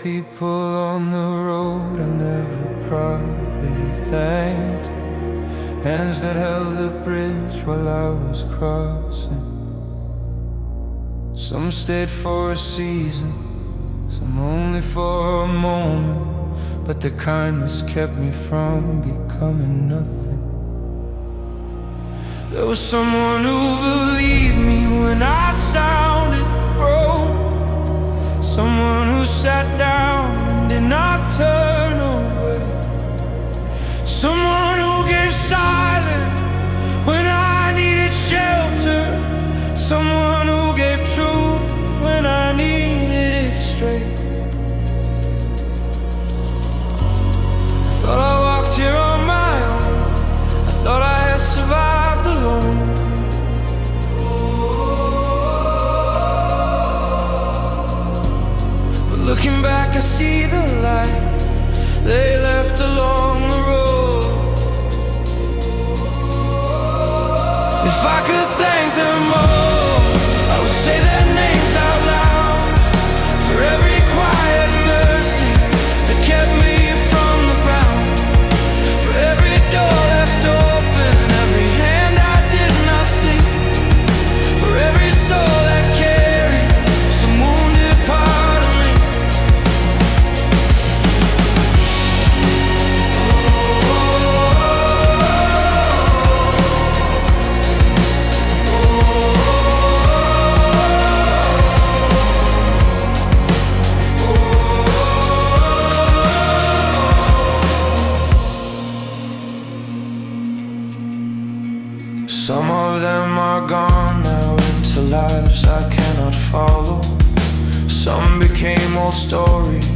people on the road I never probably thanked, hands that held the bridge while I was crossing. Some stayed for a season, some only for a moment, but the kindness kept me from becoming nothing. There was someone who believed me when I sounded broke, someone who sat down and did not turn away, someone who gave silence when I needed shelter, someone who gave truth when I needed it straight. I thought I walked here on my own, I thought I had survived alone. But looking back I see the light they left along the road. If I could thank them all, I would say their names out loud, for every quiet mercy that kept me from the ground, for every door left open, every hand I did not see, for every soul that carried some wounded part of me. Some of them are gone now into lives I cannot follow. Some became old stories,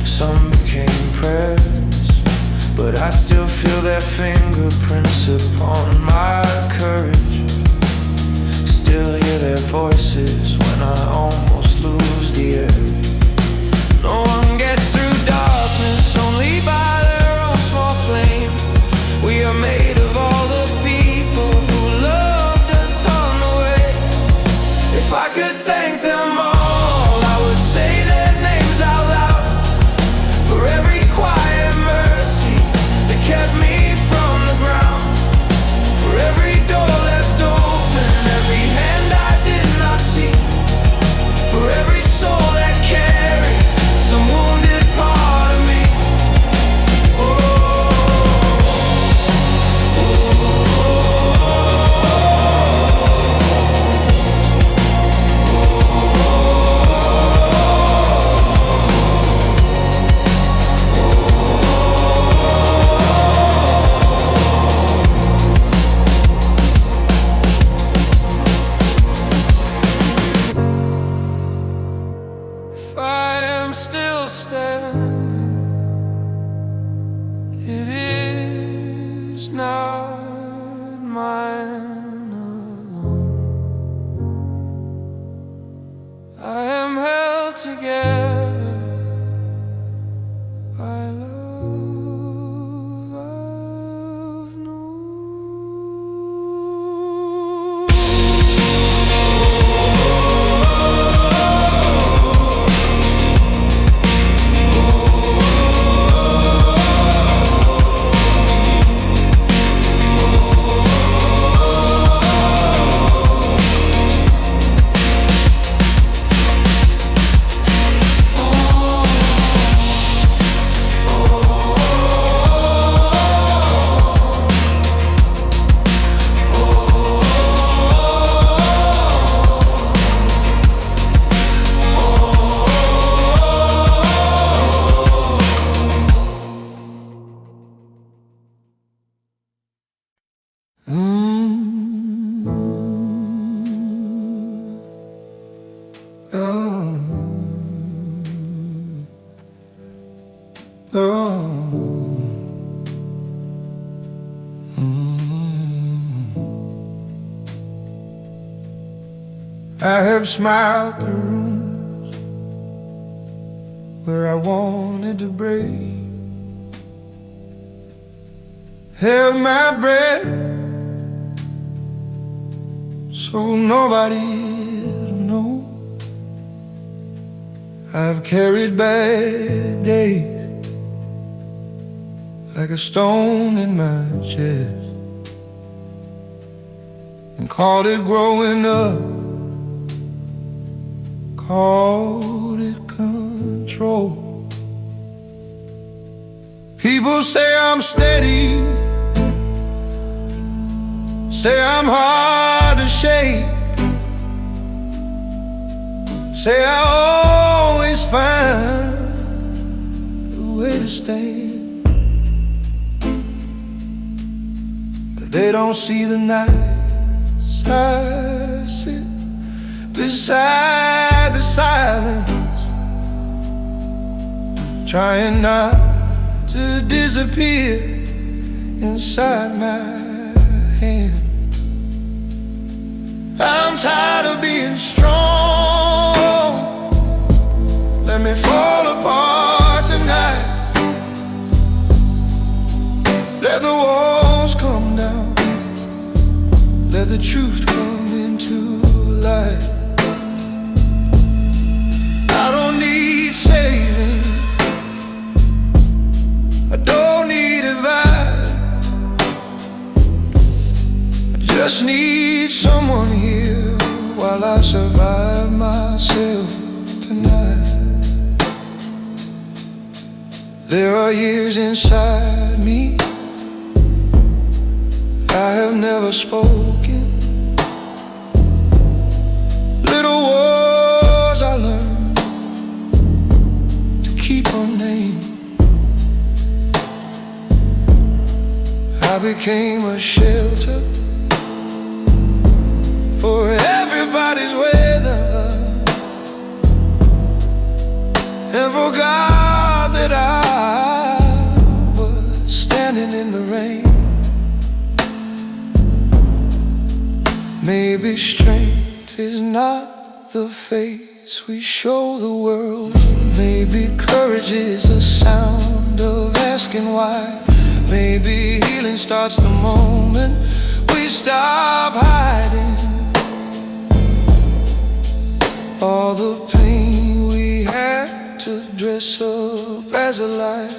some became prayers, but I still feel their fingerprints upon my courage. Still hear their voices when I almost lose the air. No one gets through darkness only by their own small flame. We are made of all the people who loved us on the way. If I could thank them all, I would say their names out loud, for every quiet mercy that kept me from the ground, for every door left open, every hand I did not see, for every soul that carried some wounded part of me. If I am still standing, it is not mine alone. I am held together by love I've known. I have smiled through rooms where I wanted to break, held my breath so nobody will know. I've carried bad days like a stone in my chest, and called it growing up, called it control. People say I'm steady, say I'm hard to shake, say I always find a way to stay, but they don't see the nights I sit beside the silence, trying not to disappear inside my hand. I'm tired of being strong, let me fall apart tonight. Let the walls come down, let the truth come into light. I don't need saving, I don't need advice, I just need someone here while I survive myself tonight. There are years inside me I have never spoken, little wars I learned to keep unnamed. I became a shelter for everybody's weather, and forgot that I was standing in the rain. Maybe strength is not the face we show the world. Maybe courage is the sound of asking why. Maybe healing starts the moment we stop hiding all the pain we had to dress up as a lie.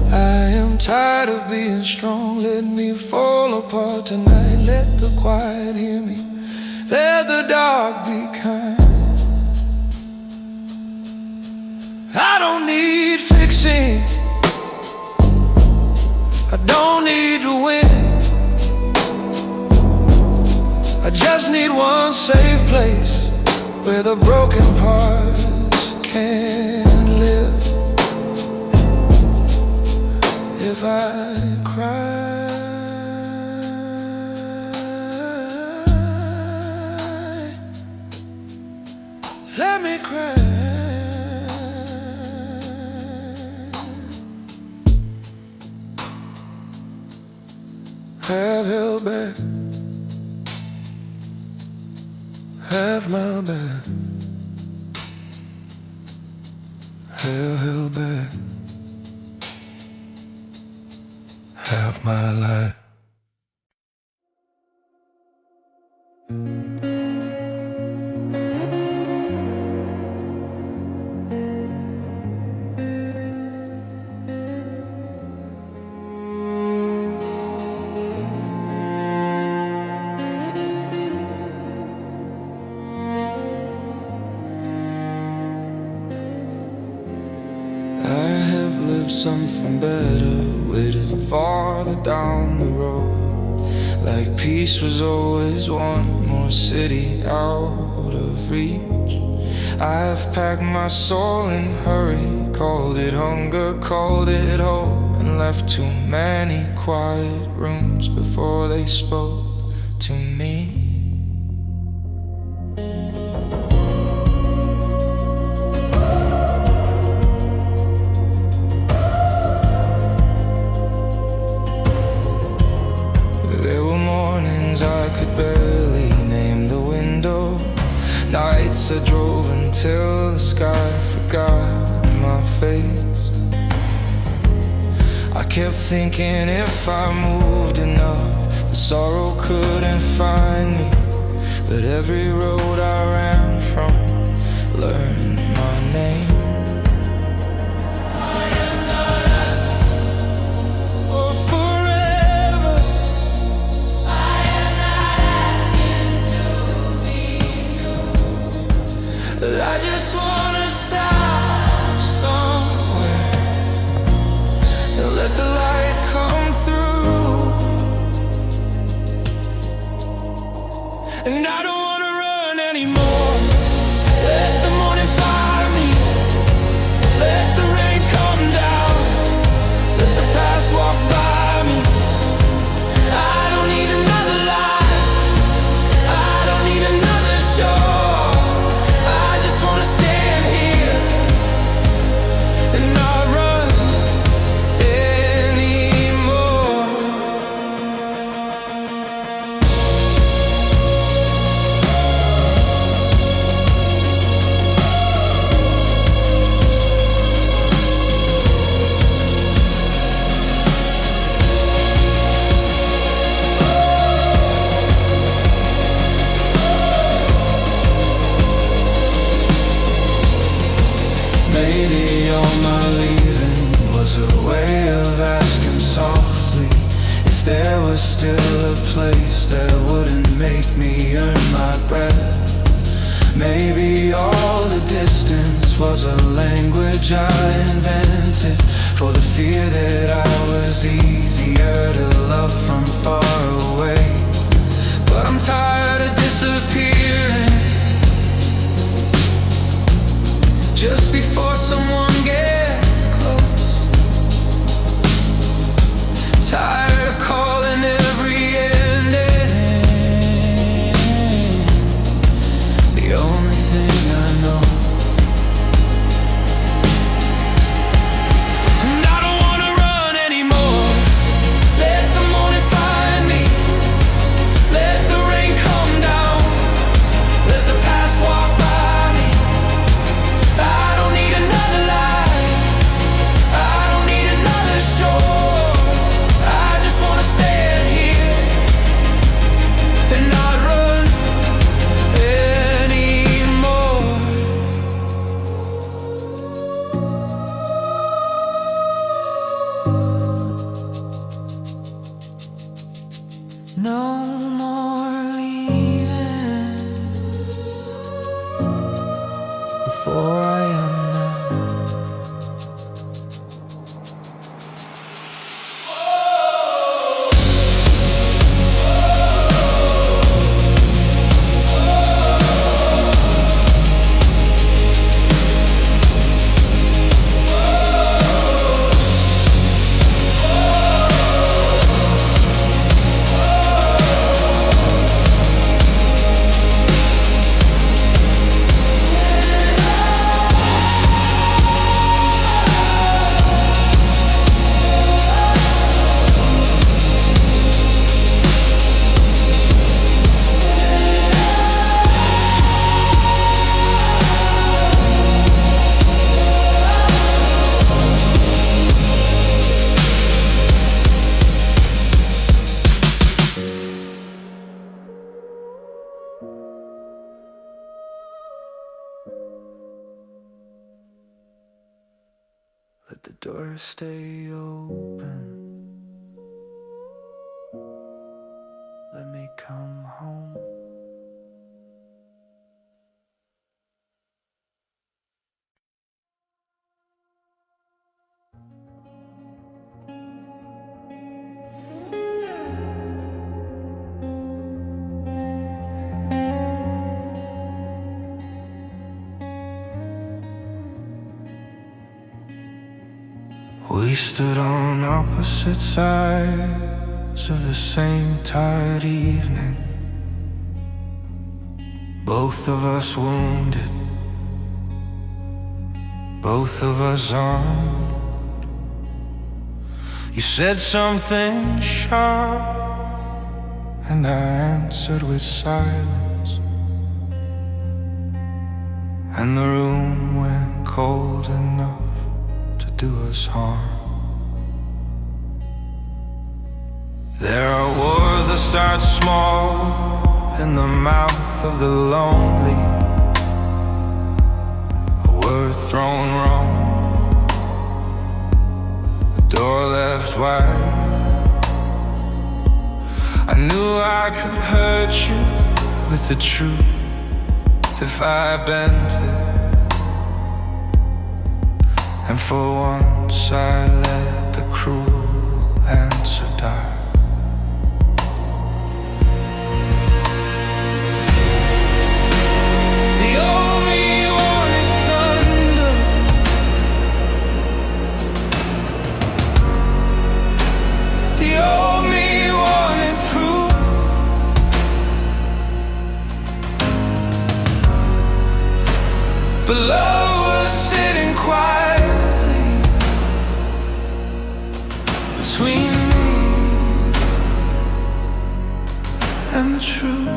I am tired of being strong, let me fall apart tonight. Let the quiet hear me, let the dark be kind. I don't need fixing, I don't need to win, I just need one safe place where the broken parts can live. If I cry, let me cry. Have held back, have my back, have held back, have my life. Something better waited farther down the road, like peace was always one more city out of reach. I've packed my soul in hurry, called it hunger, called it hope, and left too many quiet rooms before they spoke to me. I could barely name the window, nights I drove until the sky forgot my face. I kept thinking if I moved enough, the sorrow couldn't find me. But every road I ran from learned my name. And I don't wanna run anymore. Let the morning fire me. Let the rain come down. Let the past walk by me. I don't need another life. I don't need another show. I just wanna stand here and not run anymore. Maybe all my leaving was a way of asking softly if there was still a place that wouldn't make me earn my breath. Maybe all the distance was a language I invented for the fear that I was easier to love from far away. But I'm tired of disappearing just before someone gets close. Tired of calling every ending the only thing I know. And I don't wanna run anymore. Let the morning find me. Let the rain come down. Let the past walk by me. I don't need another life. I don't need another shore. I just wanna stand here and not run anymore. No more leaving before I am now. Let the door stay open. Let me come home. We stood on opposite sides of the same tired evening, both of us wounded, both of us armed. You said something sharp, and I answered with silence, and the room went cold enough to do us harm. There are wars that start small in the mouth of the lonely, a word thrown wrong, a door left wide. I knew I could hurt you with the truth if I bent it, and for once I let the cruel answer die. But love was sitting quietly between me and the truth.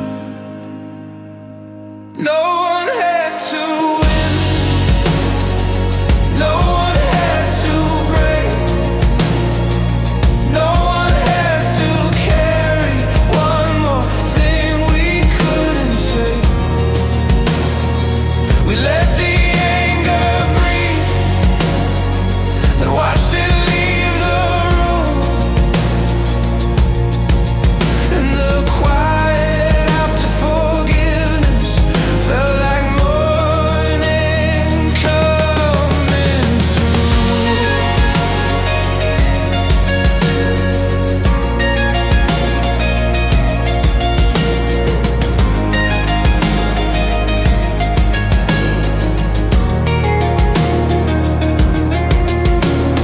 No one had to win, no one had to break, no one had to carry one more thing we couldn't take. We let the anger breathe and watched it leave the room. And the quiet after forgiveness felt like morning coming through.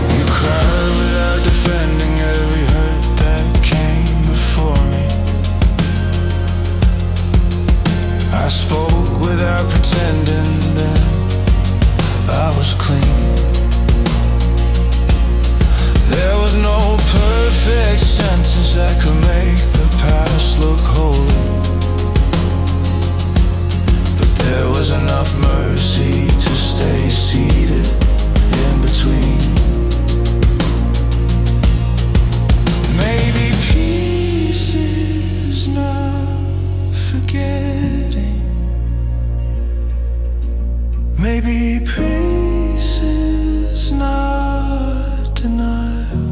You cried without defending every hurt that came before me. I spoke without pretending that I was clean. There was no perfect sentence that could make the past look holy, but there was enough mercy to stay seated in between. Maybe peace is not forgetting. Maybe peace is not denial.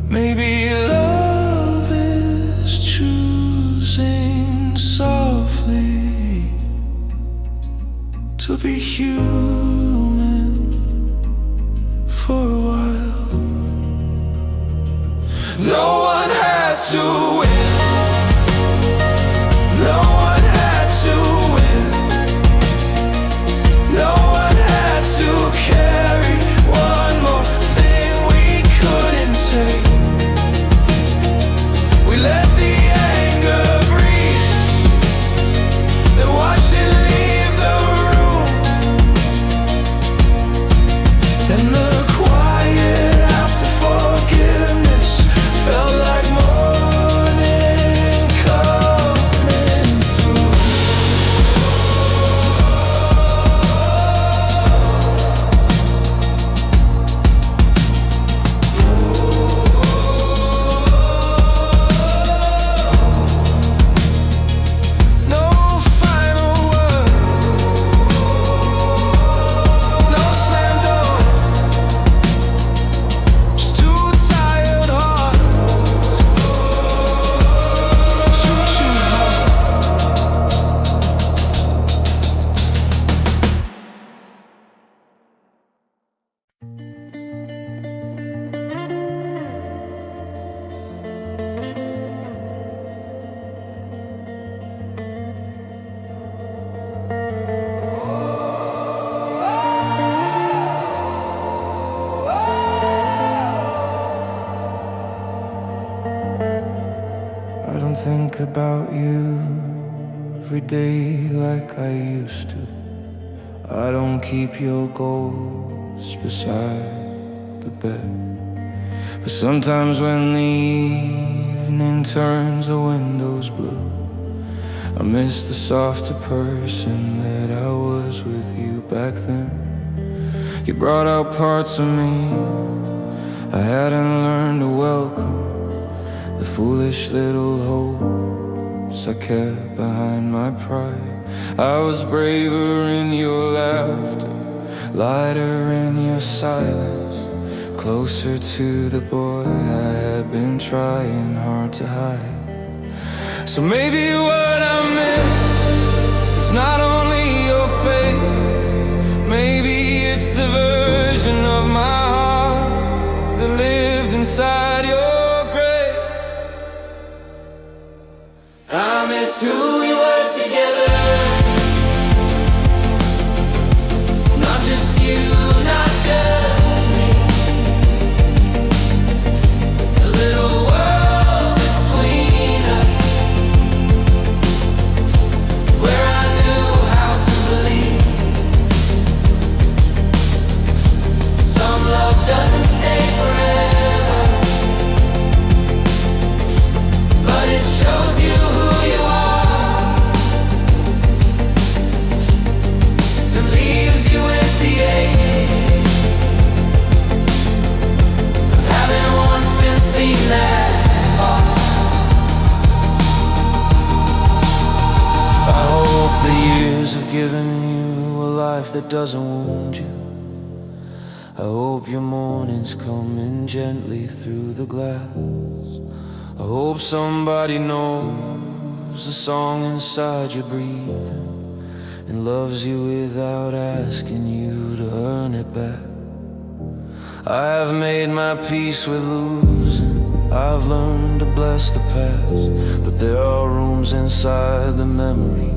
Maybe love is choosing softly to be human for a while. No one had to win, no one had to win, no one had to carry one more thing we couldn't take. We let the anger breathe and watched it leave the room. And the quiet after forgiveness felt like morning coming through. No final word, no slam door, just too tired heart, too hard. I don't think about you every day like I used to. I don't keep your ghost beside the bed. But sometimes when the evening turns the windows blue, I miss the softer person that I was with you back then. You brought out parts of me I hadn't learned to welcome, the foolish little hopes I kept behind my pride. I was braver in your laughter, lighter in your silence, closer to the boy I had been trying hard to hide. So maybe what I miss is not only your fate, maybe it's the version of my heart that lived inside your grave. I miss who we were together, not just you, not just me. A little world between us, where I knew given you a life that doesn't wound you. I hope your mornings come in gently through the glass. I hope somebody knows the song inside you breathing and loves you without asking you to earn it back. I have made my peace with losing. I've learned to bless the past, but there are rooms inside the memory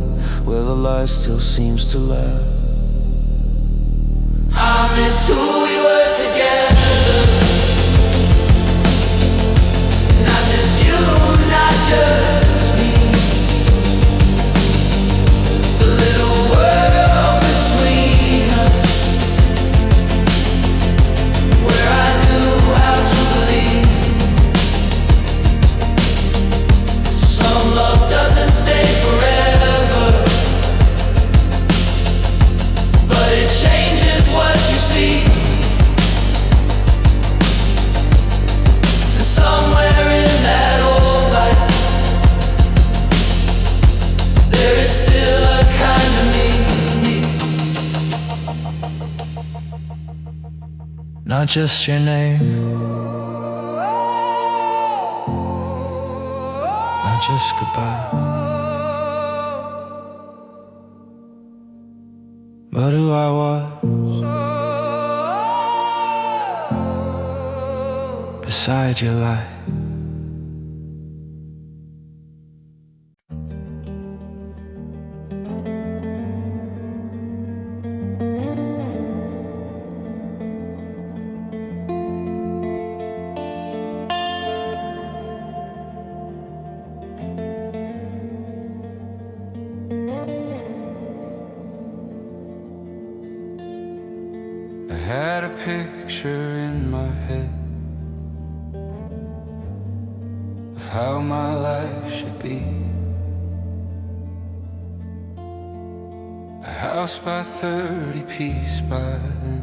where the light still seems to last. I miss who we were together. Not just you, not just me. The little world between us, where I knew how to believe. Some love doesn't stay forever, but it changes what you see. And somewhere in that old light, there is still a kind of me. Not just your name, not just goodbye, but who I was beside your light. I had a picture in my head of how my life should be. A house by 30, peace by then.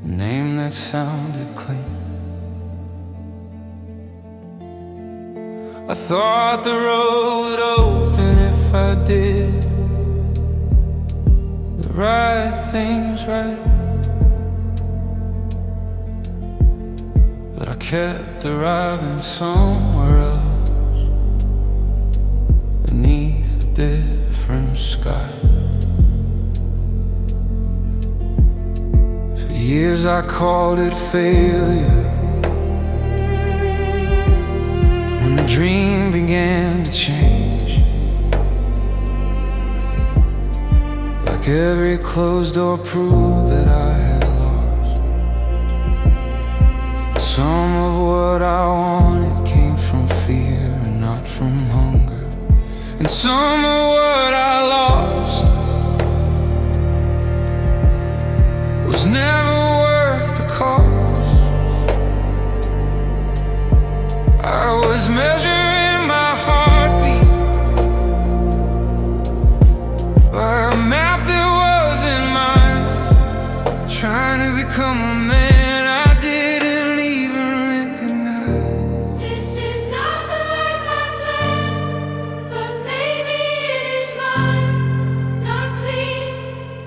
A name that sounded clean. I thought the road would open if I did the right things right, but I kept arriving somewhere else, beneath a different sky. For years I called it failure. When the dream began to change, like every closed door proved that I had lost. Some of what I wanted came from fear and not from hunger, and some of what I lost was never worth the cost. I was measuring my heartbeat by a map that wasn't mine, trying to become a man I didn't even recognize. This is not the life I planned, but maybe it is mine. Not clean,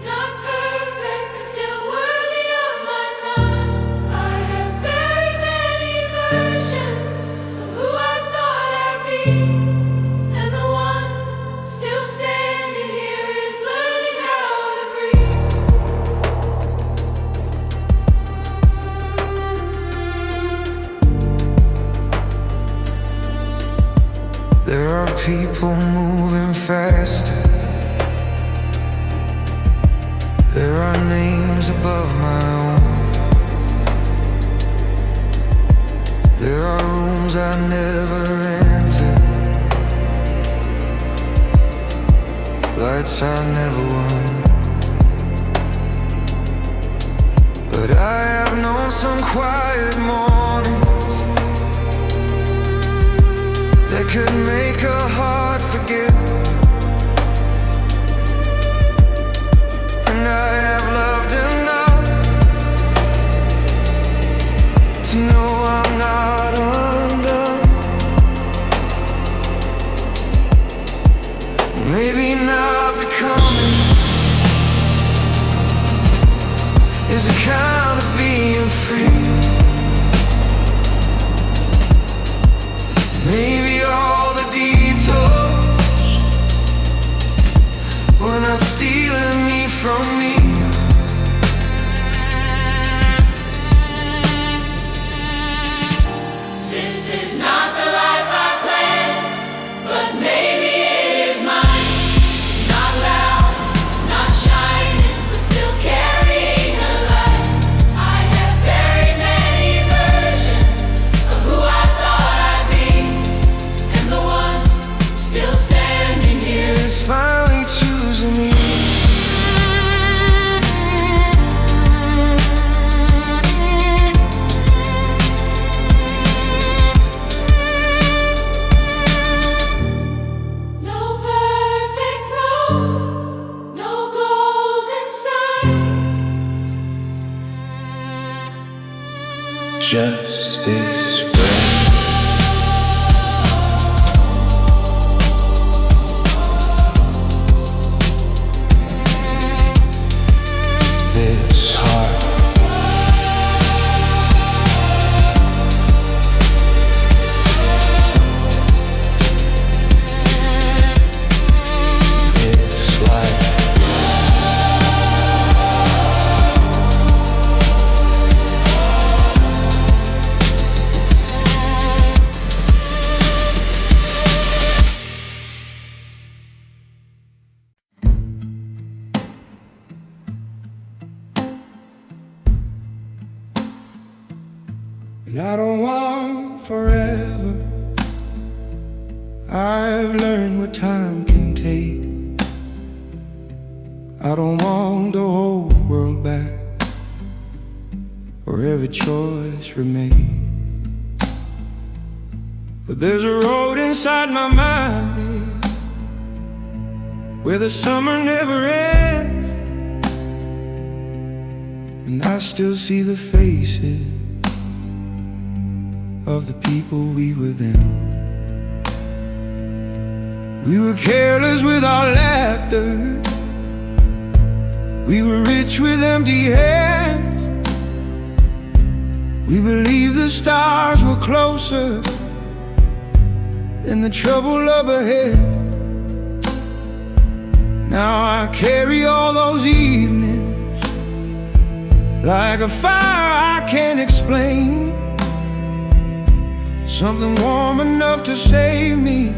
not perfect, but still worthy of my time. I have buried many versions of who I thought I'd be, and the one still standing here is learning how to breathe. There are people moving faster. There are names above my own. There are rooms I never entered, lights I never won. But I have known some quiet mornings that could make a heart forget. And I have loved enough to know I'm not undone. Maybe Maybe all the detours were not stealing me from me. This is not the life I planned, but maybe it is mine. Not loud, not shining, but still carrying a light. I have buried many versions of who I thought I'd be, and the one still standing here Is finally choosing me. No perfect road, no golden sign. Just this friend. This heart. This life. And I don't want forever. I've learned what time can take. I don't want the whole world back, or every choice remain. But there's a road inside my mind, babe, where the summer never ends, and I still see the faces of the people we were then. We were careless with our laughter. We were rich with empty hands. We believed the stars were closer than the trouble up ahead. Now I carry all those evenings like a fire I can't explain. Something warm enough to save me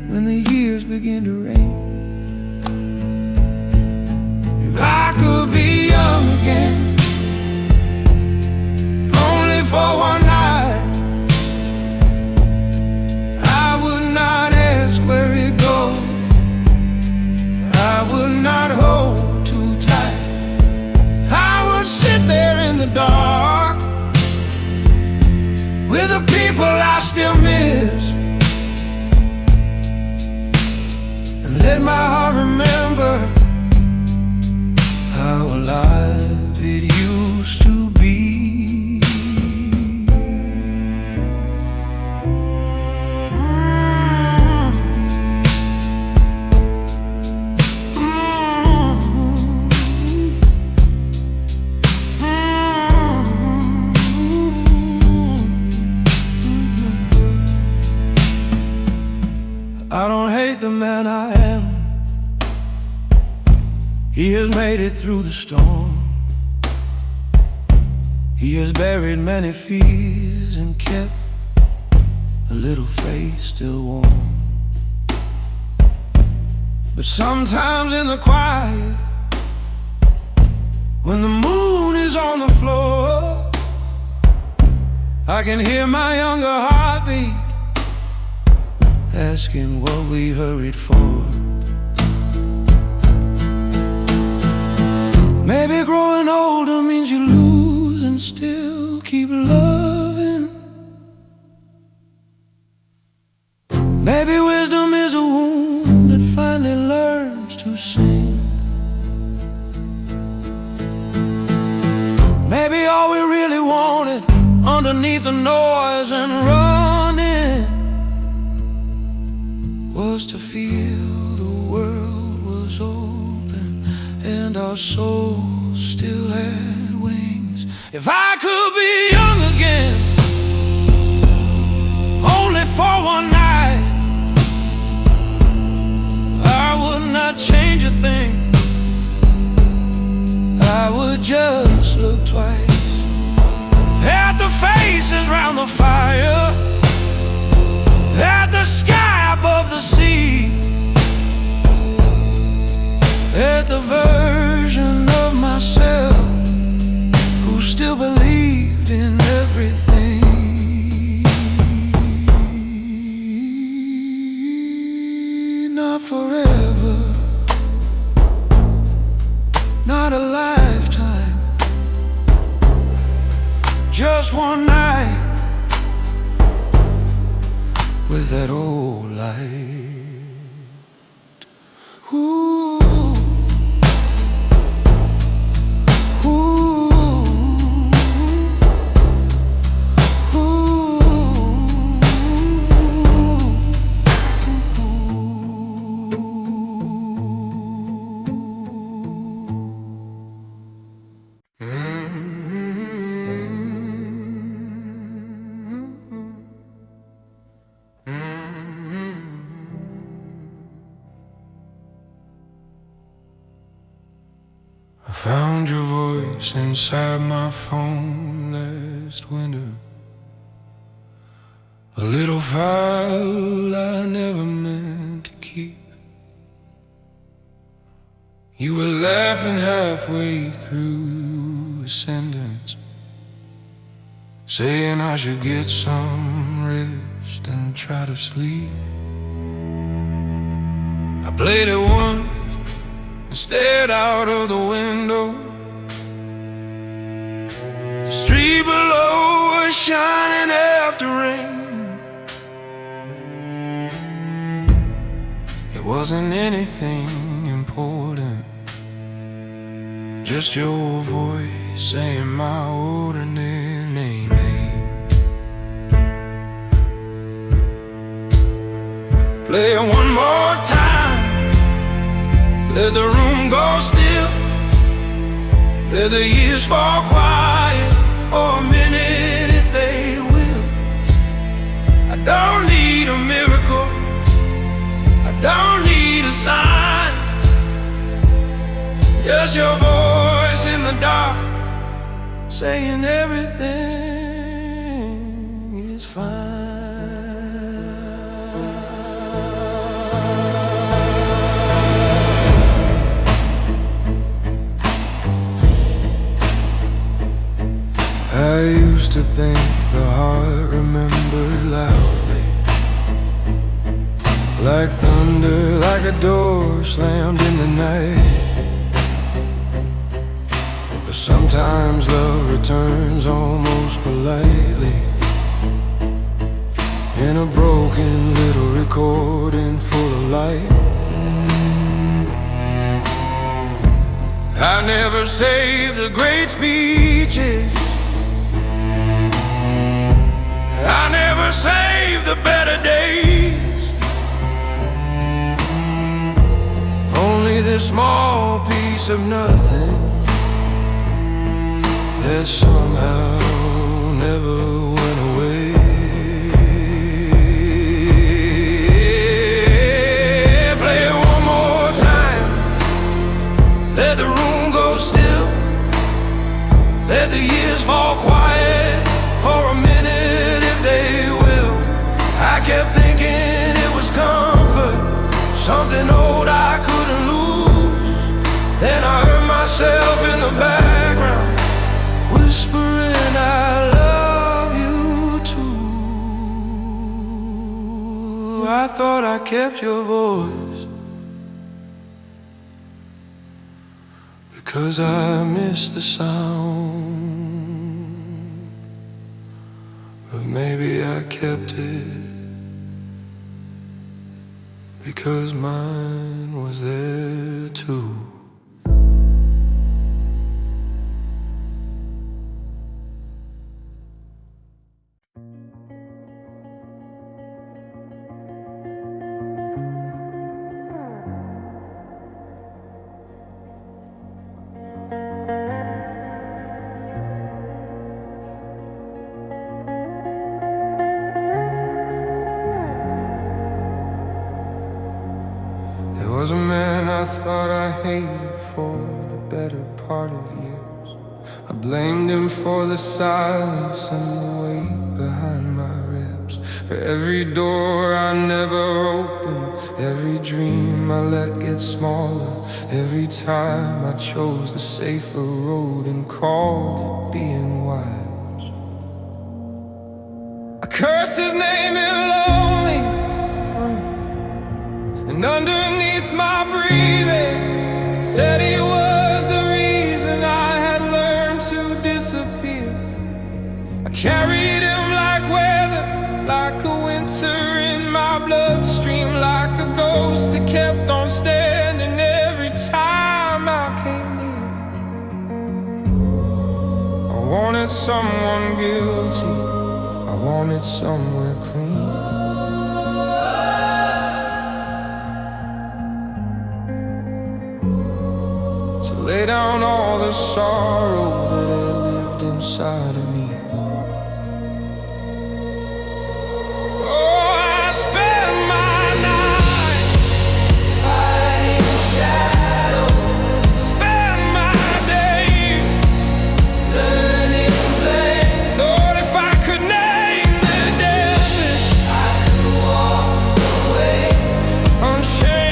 when the years begin to rain. If I could be young again, only for one night, I would not ask where it goes. I would not hold too tight. I would sit there in the dark with the people I still miss, and let my heart remember how alive it used to be. I don't hate the man I am. He has made it through the storm. He has buried many fears and kept a little faith still warm. But sometimes in the quiet, when the moon is on the floor, I can hear my younger heartbeat asking what we hurried for. Maybe growing older means you lose and still keep loving. Maybe wisdom is a wound that finally learns to sing. Maybe all we really wanted underneath the noise and running was to feel the world was open and our souls still had wings. If I could be young again, round the fire, at the sky above the sea, at the version of myself who still believed in everything. Not forever, not a lifetime, just one night with that old light. Ooh. I found your voice inside my phone last winter, a little file I never meant to keep. You were laughing halfway through a sentence, saying I should get some rest and try to sleep. I played it once and stared out of the window. The street below was shining after rain. It wasn't anything important, just your voice saying my ordinary name. Play it one more time, let the room go still, let the years fall quiet for a minute if they will. I don't need a miracle, I don't need a sign, just your voice in the dark saying everything is fine. I used to think the heart remembered loudly, like thunder, like a door slammed in the night. But sometimes love returns almost politely, in a broken little recording full of light. I never saved the great speeches, I never saved the better days, only this small piece of nothing that somehow never went away. Play it one more time, let the room go still, let the years fall quiet for a minute if they will. I kept thinking it was comfort, something old I couldn't lose. Then I heard myself in the background whispering I love you too. I thought I kept your voice because I miss the sound, but maybe I kept it because mine was there too. There was a man I thought I hated for the better part of years, I blamed him for the silence and the weight behind my ribs, for every door I never opened, every dream I let get smaller, every time I chose the safer road and called it being wise. I cursed his name in lonely, and underneath my breathing said he was the reason I had learned to disappear. I carried him like weather, like a winter in my bloodstream, like a ghost that kept on standing every time I came near. I wanted someone guilty, I wanted somewhere clean, lay down all the sorrow that had lived inside of me. Oh, I spent my nights fighting shadows, spent my days learning blame. Thought if I could name the devil, I could walk away unchained.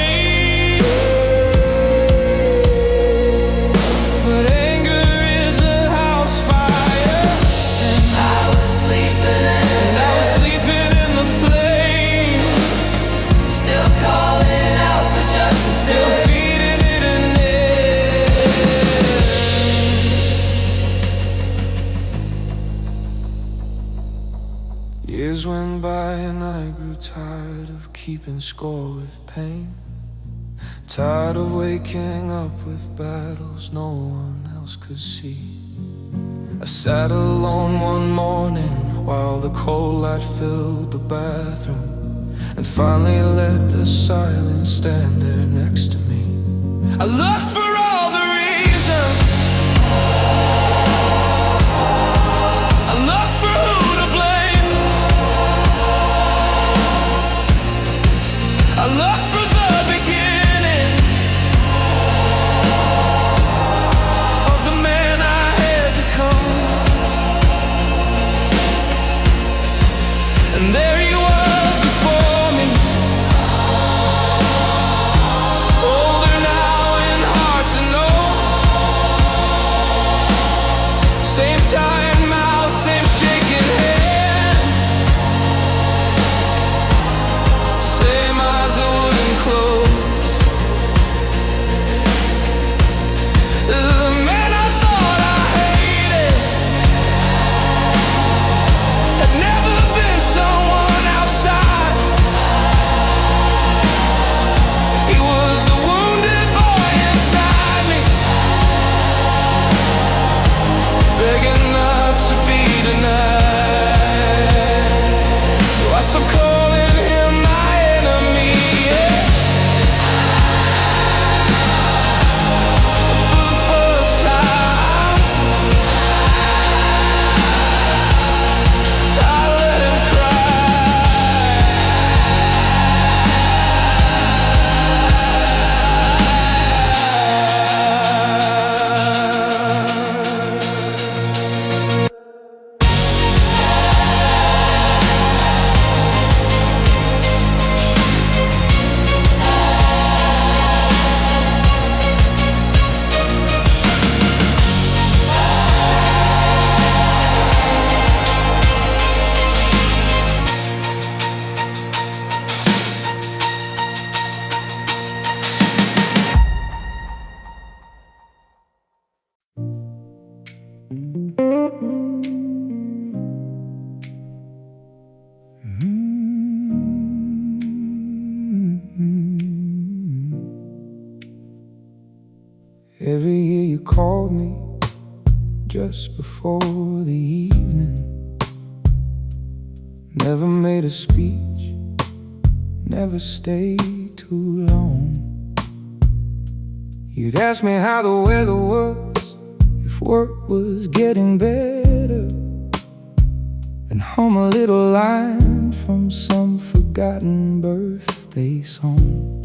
Years went by and I grew tired of keeping score with pain, tired of waking up with battles no one else could see. I sat alone one morning while the cold light filled the bathroom, and finally let the silence stand there next to me. I looked for all the reasons, I looked for who to blame, I looked for the beginning of the man I had become. And there he was before me, older now in heart to know. Same tired mouth, same shaking hand, same eyes that wouldn't close. The man I thought I hated had never been someone outside. He was the wounded boy inside me, begging not to be denied. So I stopped calling him my enemy, yeah. For the first time, I let him Every year you called me just before the evening, never made a speech, never stayed too long. You'd ask me how the weather was, if work was getting better, and hum a little line from some forgotten birthday song.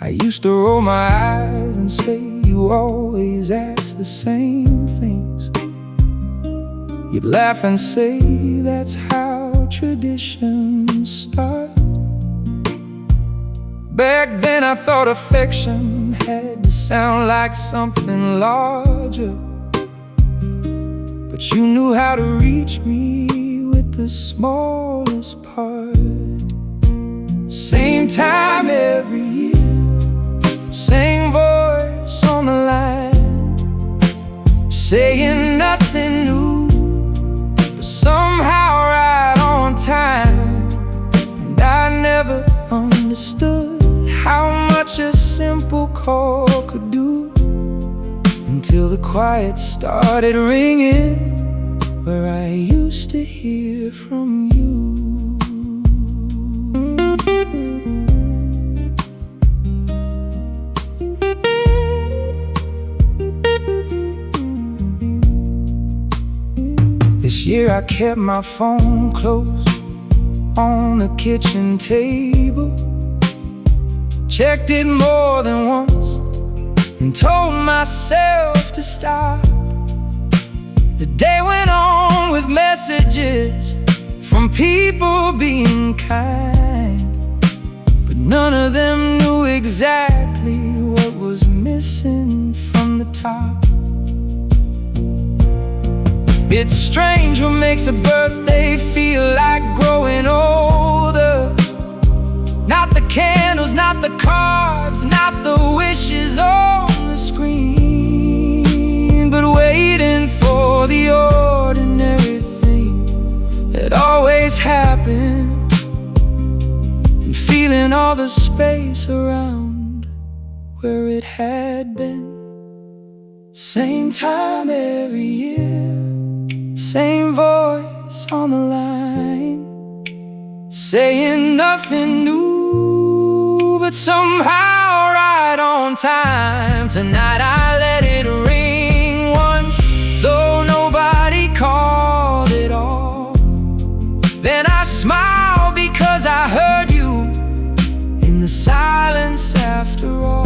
I used to roll my eyes and say you always asked always the same things. You'd laugh and say that's how traditions start. Back then I thought affection had to sound like something larger, but you knew how to reach me with the smallest part. Same time every year, same voice on the line, saying nothing new, but somehow right on time. And I never understood how much a simple call could do, until the quiet started ringing where I used to hear from you. This year I kept my phone close on the kitchen table, checked it more than once and told myself to stop. The day went on with messages from people being kind, but none of them knew exactly what was missing from the top. It's strange what makes a birthday feel like growing older. Not the candles, not the cards, not the wishes on the screen, but waiting for the ordinary thing that always happened, and feeling all the space around where it had been. Same time every year, same voice on the line, saying nothing new, but somehow right on time. Tonight I let it ring once, though nobody called it all. Then I smiled because I heard you in the silence after all.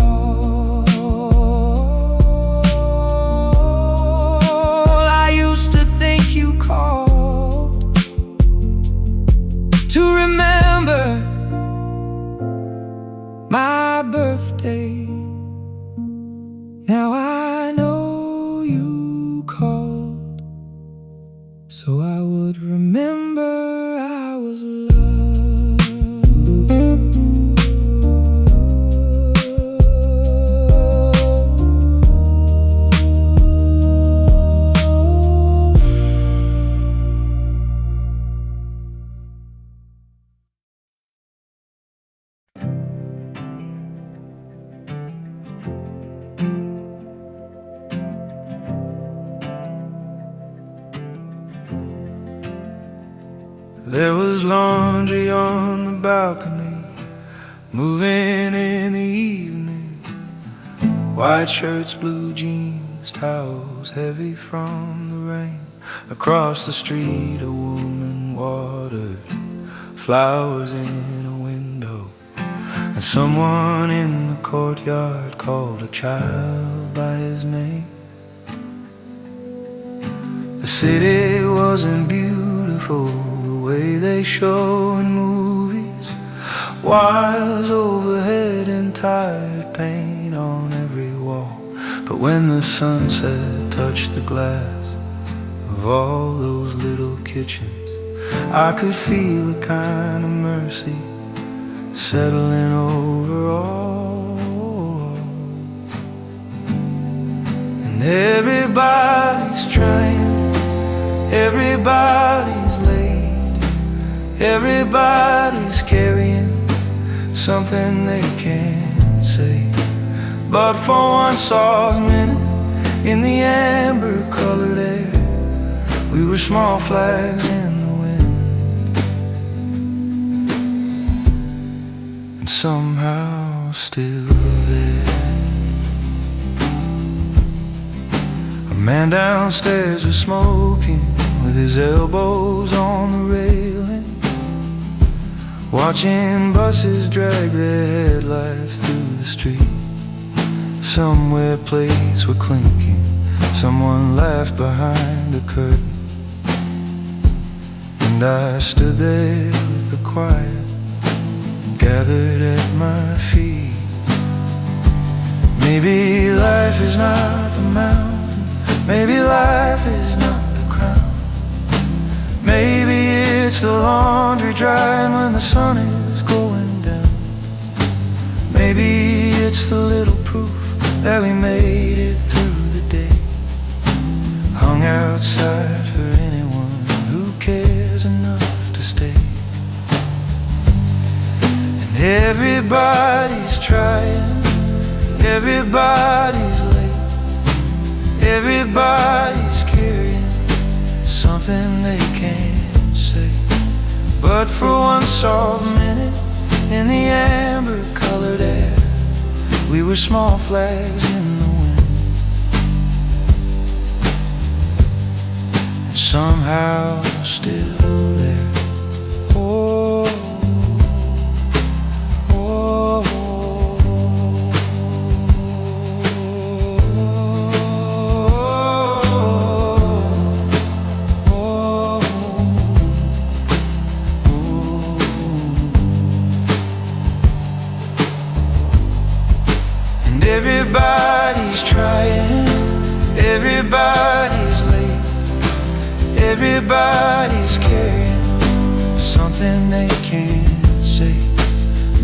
I used to think you called to remember my birthday. Now I know you called, so I would remember I was loved. There was laundry on the balcony, moving in the evening. White shirts, blue jeans, towels heavy from the rain. Across the street a woman watered flowers in a window, and someone in the courtyard called a child by his name. The city wasn't beautiful the way they show in movies. Wires overhead and tired paint on every wall. But when the sunset touched the glass of all those little kitchens, I could feel a kind of mercy settling over all. And everybody's trying, everybody's late, everybody's carrying something they can't say. But for one soft minute in the amber-colored air, we were small flags in the wind, and somehow still there. A man downstairs was smoking with his elbows on the railing, watching buses drag their headlights through the street. Somewhere plates were clinking, Someone laughed behind the curtain, and I stood there with the quiet gathered at my feet. Maybe life is not the mountain, maybe life is not the crown. Maybe it's the laundry drying when the sun is going down. Maybe it's the little proof that we made it through the day, hung outside for anyone who cares enough to stay. And everybody's trying, everybody's late, everybody's carrying something they can't say. But for one soft minute in the amber-colored air, we were small flags in the wind, and somehow still there. Oh, oh, everybody's trying, everybody's late, everybody's carrying something they can't say.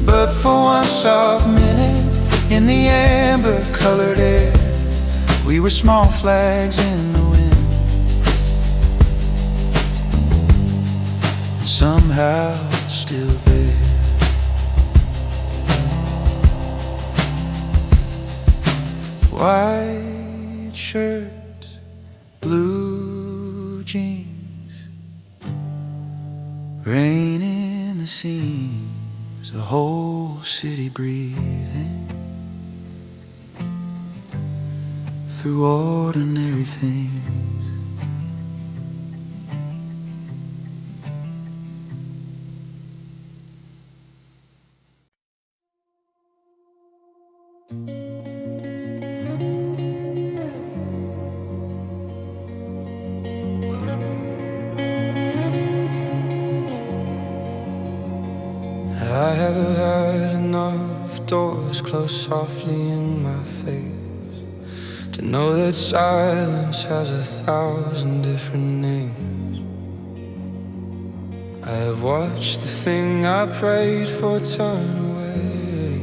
But for one soft minute in the amber-colored air, we were small flags in the wind, and somehow still there. White shirt, blue jeans, rain in the seams, the whole city breathing through ordinary things. I have had enough doors closed softly in my face to know that silence has 1,000 different names. I have watched the thing I prayed for turn away,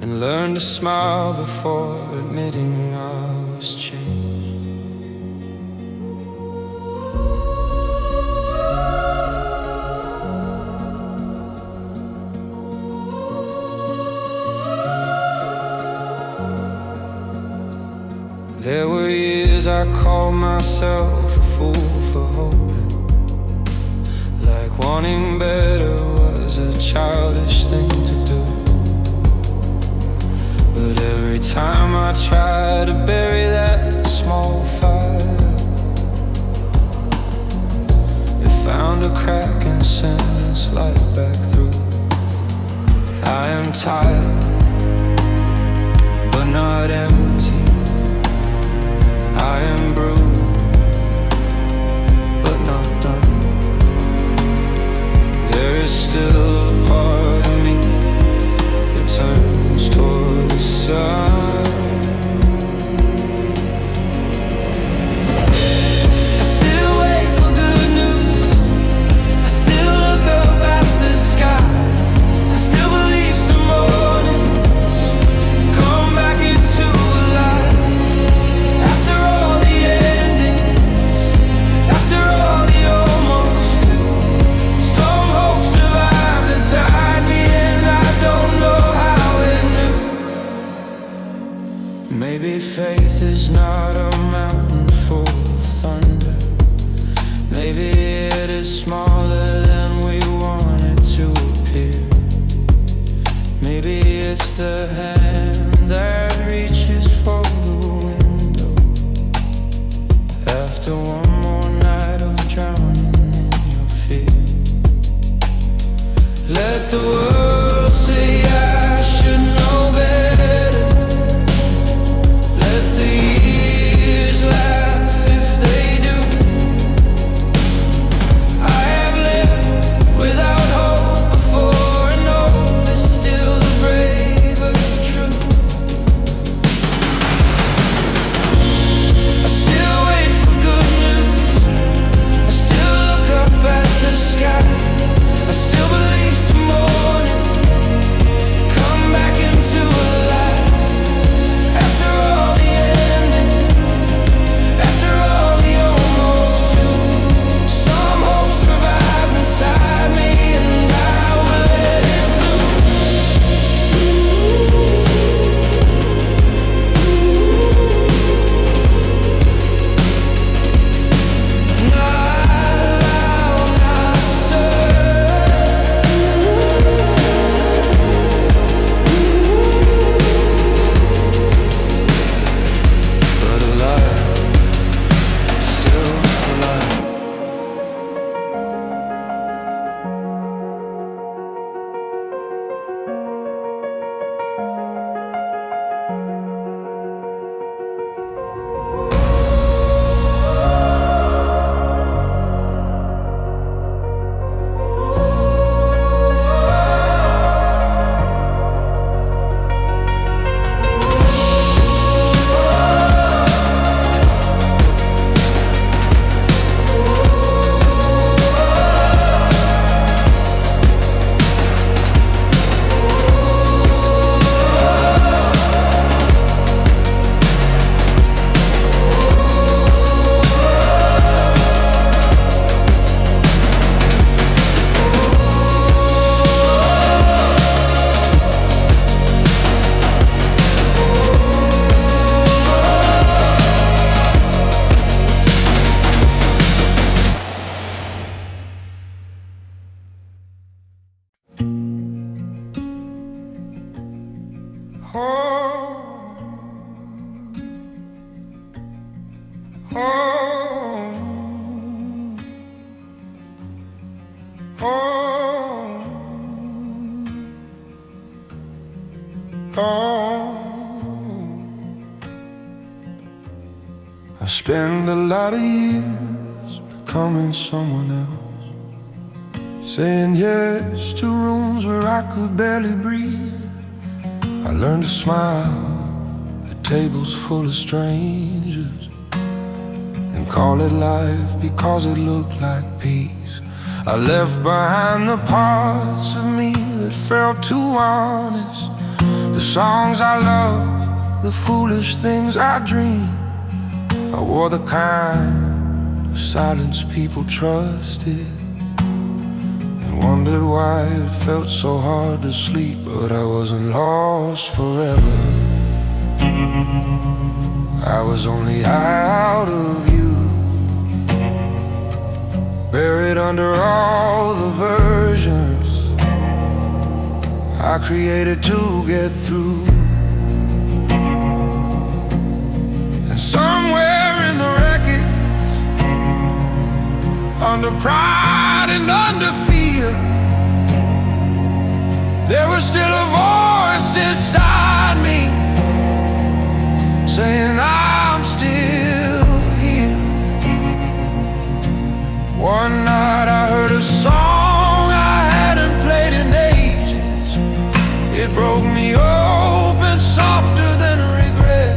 and learned to smile before admitting I was changed. There were years I called myself a fool for hoping, like wanting better was a childish thing to do. But every time I try to bury that small fire, it found a crack and sent its light back through. I am tired, but not empty. I am bruised, but not done. There is still a part of me that turns toward the sun. I still wait for good news, I still look up at the sky, I still believe some mornings come back into life. After all the endings, after all the almost too, some hope survived inside me, and I don't know how it knew. Maybe faith is not a mountain full of thunder. Maybe it is smaller than we want it to appear. Maybe it's the hand that reaches for the window after one more night of drowning in your fear. Let the world say I should know better. Let the home, home, home, home. I spend a lot of years becoming someone else, saying yes to rooms where I could barely breathe. I learned to smile at tables full of strangers and call it life because it looked like peace. I left behind the parts of me that felt too honest, the songs I loved, the foolish things I dreamed. I wore the kind of silence people trusted and wondered why it felt so hard to sleep. But I wasn't lost forever, I was only out of view, buried under all the versions I created to get through. And somewhere in the wreckage, under pride and under fear, there was still a voice inside me saying I'm still here. One night I heard a song I hadn't played in ages. It broke me open softer than regret.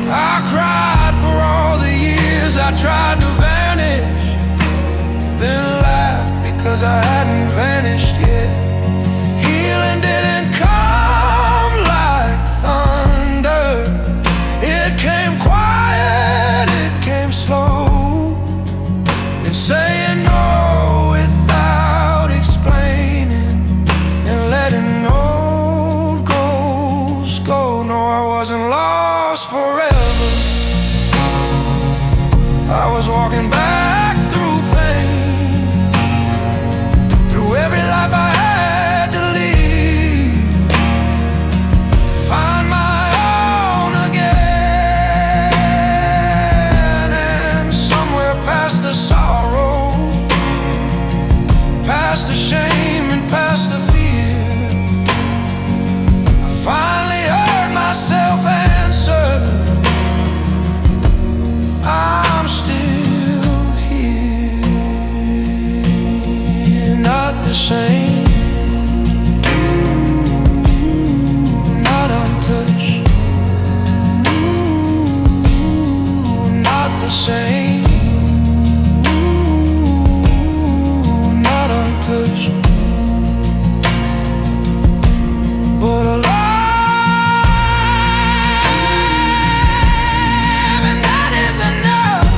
I cried for all the years I tried to vanish, then laughed because I hadn't vanished yet. Healing didn't come like thunder. It came quiet, it came slow, and saying no without explaining and letting old ghosts go. No, I wasn't lost forever, I was walking back through pain, through every life I had to lead, find my own again. And somewhere past the sorrow, past the shame and past the fear, I finally heard myself answer, I'm still here. Not the same, not untouched, not the same, not untouched, but alive, and that is enough.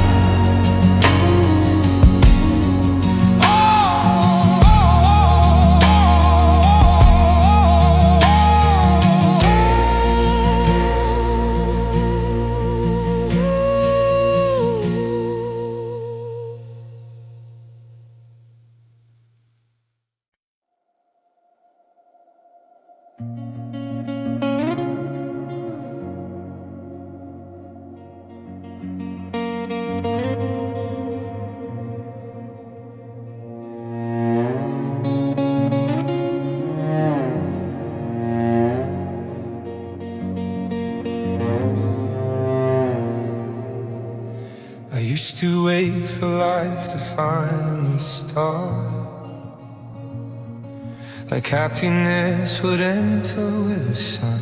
I used to wait for life to finally start, like happiness would enter with the sun.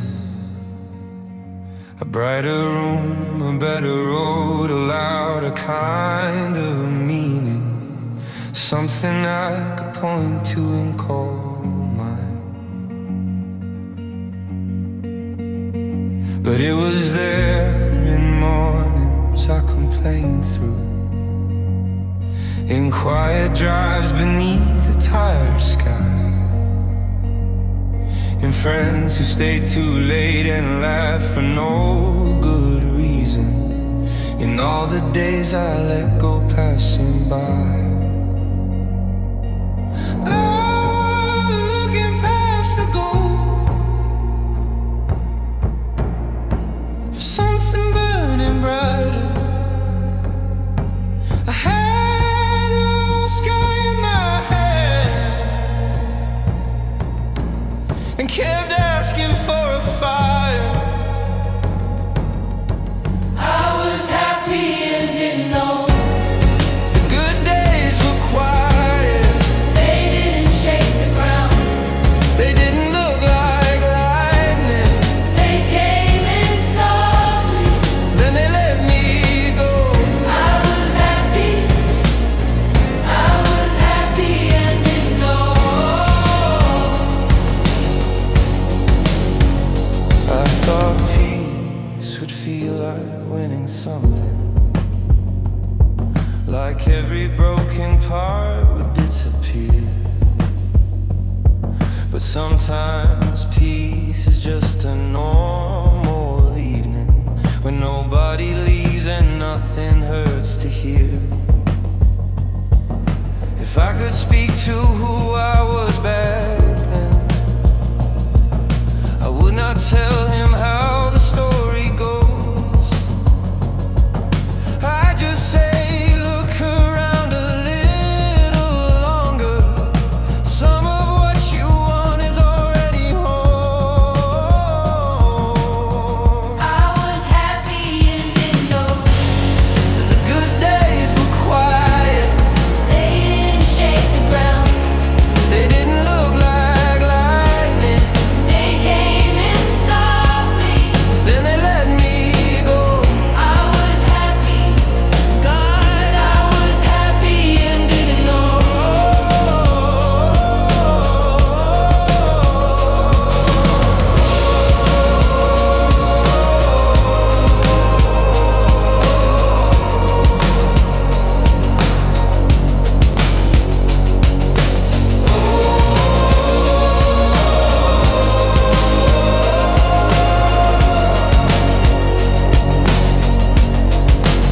A brighter room, a better road, allowed a kind of meaning, something I could point to and call mine. But it was there in mornings I complained through, in quiet drives beneath the tired sky, in friends who stayed too late and laughed for no good reason, in all the days I let go passing by. Oh, looking past the gold, sometimes peace is just a normal evening when nobody leaves and nothing hurts to hear. If I could speak to who I was back then, I would not tell him how the story goes. I just say, look around a little longer. Some of what you want is already home. I was happy and didn't know The good days were quiet. they didn't shake the ground. They didn't look like lightning. They came in softly. Then they let me go. I was happy, God, I was happy and didn't know.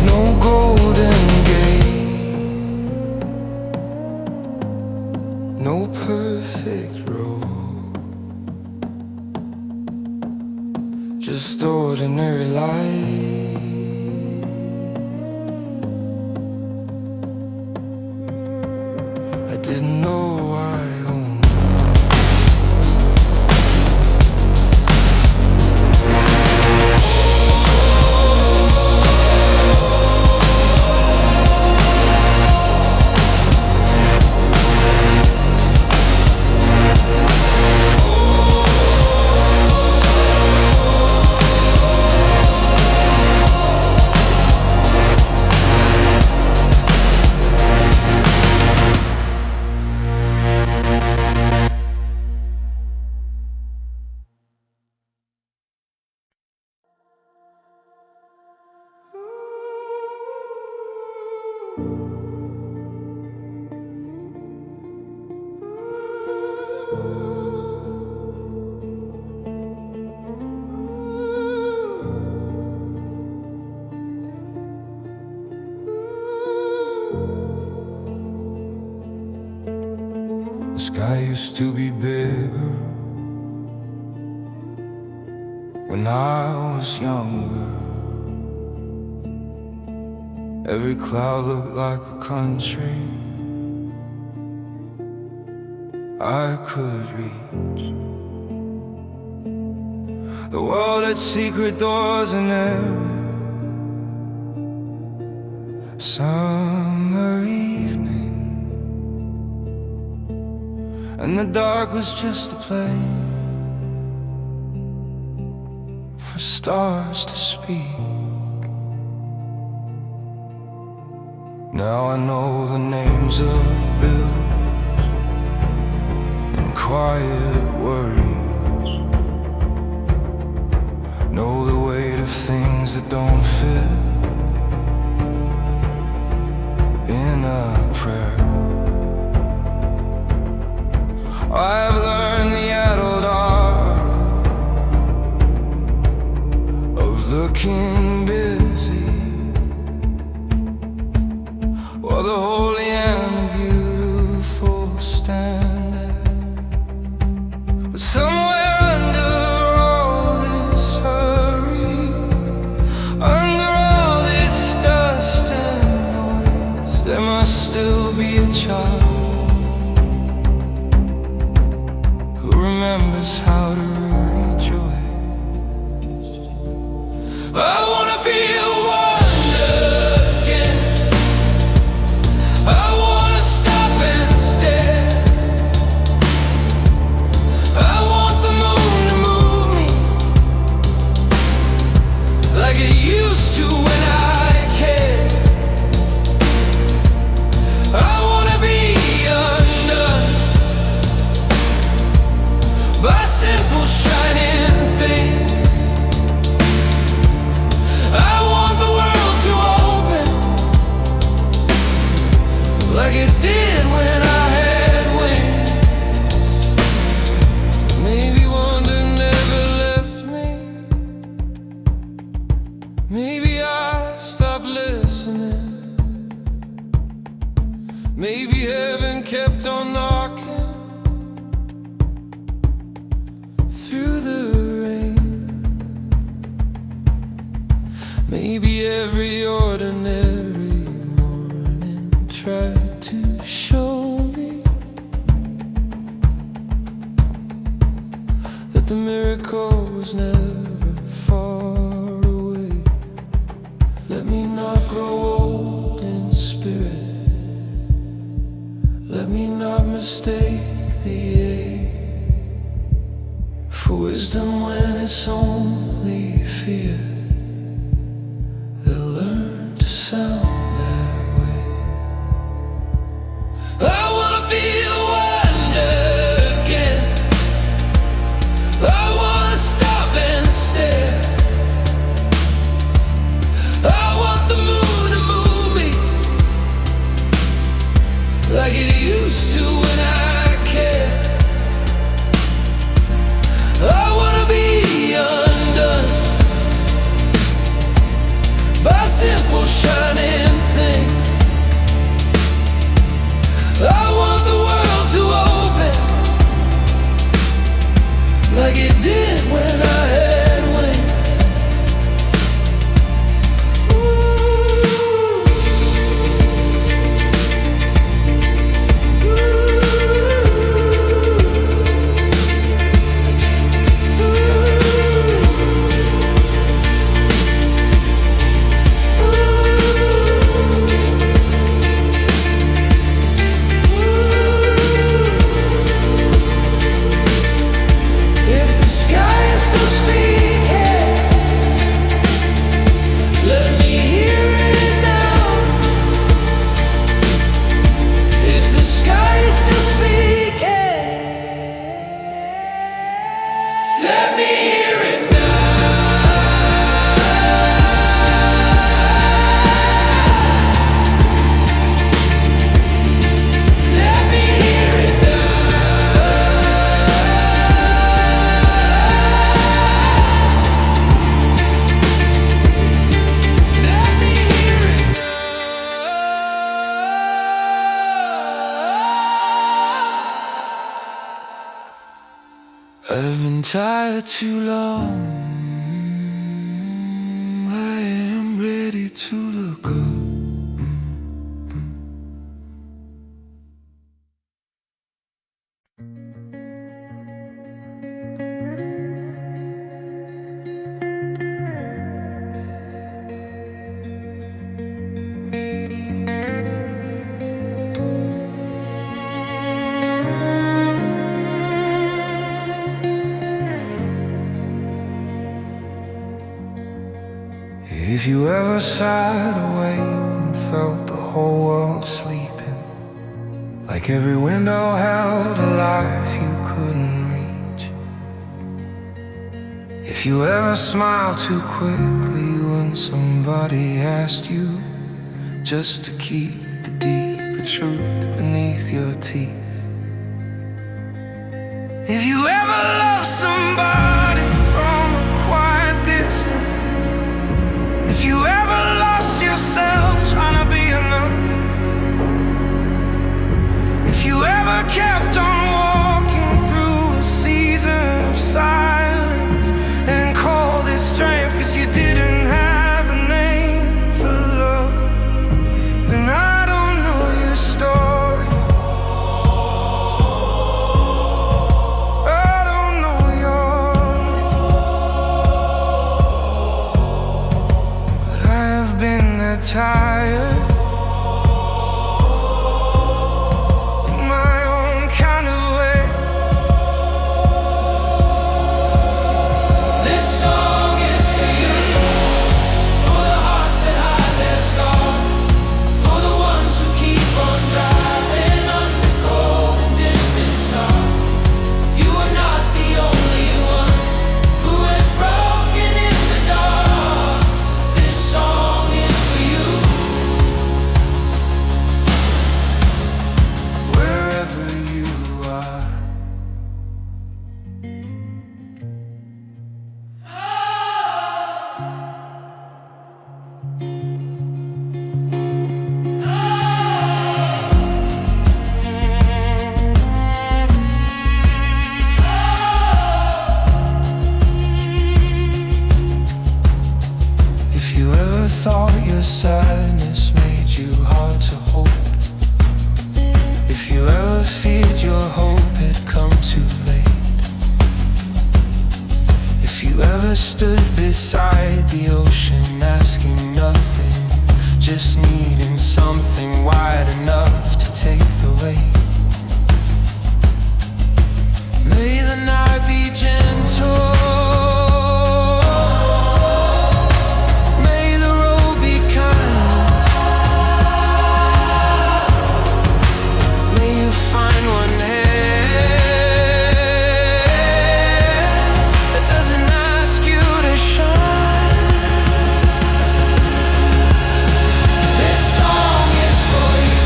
No golden gate, no perfect road, just ordinary life. I didn't know I owned. The sky used to be bigger when I was younger. Every cloud looked like a country I could reach. The world had secret doors in every summer evening, and the dark was just a place for stars to speak. Now I know the names of bills and quiet worries, know the weight of things that don't fit in a prayer. I've learned the adult art of looking busy, while the holy and the beautiful stand there. But somewhere under all this hurry, under all this dust and noise, there must still be a child who remembers how to rejoice. I wanna feel wonder again. I wanna stop and stare. I want the moon to move me like it used to when I cared. I wanna be undone by echoes never far away. Let me not grow old in spirit. Let me not mistake the age for wisdom when it's only fear. They'll learn to sound that way. I wanna feel wonder again. I wanna stop and stare. I want the moon to move me like it used to when I cared. I wanna be undone by simple shining things. I want the world to open like it did when I had wings. I've been tired too long. I am ready to look up. If you ever sat awake and felt the whole world sleeping, like every window held a life you couldn't reach. If you ever smiled too quickly when somebody asked you just to keep the deeper truth beneath your teeth. If you ever loved somebody from a quiet distance, if you ever lost yourself trying to be enough, if you ever kept on walking through a season of silence and called it strength 'cause you didn't have a name for love, then I don't know your story. I don't stood beside the ocean, asking nothing, just needing something wide enough to take the weight. May the night be gentle, may the road be kind, may you find one hand that doesn't ask you to shine. This song is for you,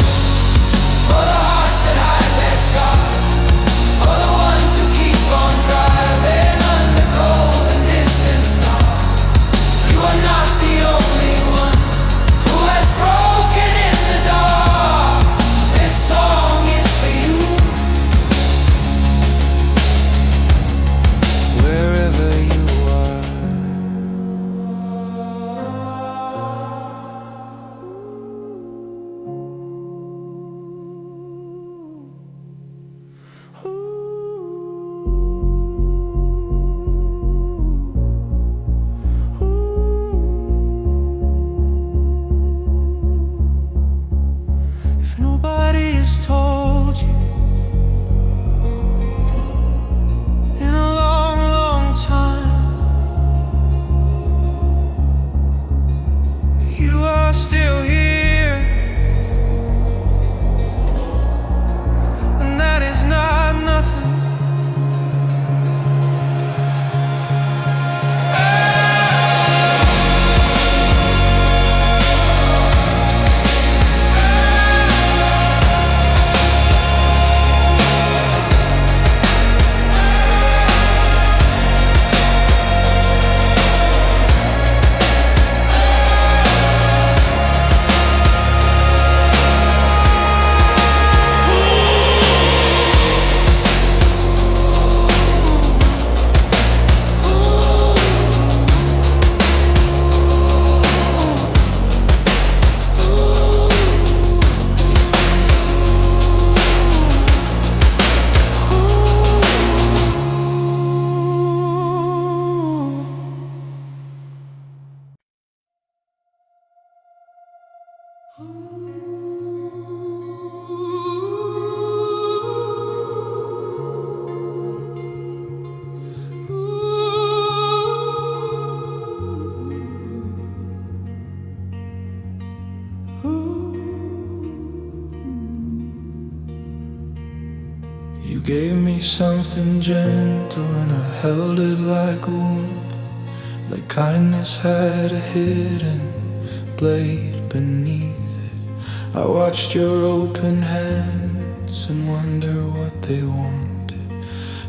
for the hearts that hide their scars, for the ones who keep on driving under cold and distant stars. You are not the only one who has broken in the dark. This song is for you, wherever you are. If nobody has told you in a long, long time, you are still here, and that is not nothing. You gave me something gentle and I held it like a wound, like kindness had a hidden blade beneath it. I watched your open hands and wonder what they wanted,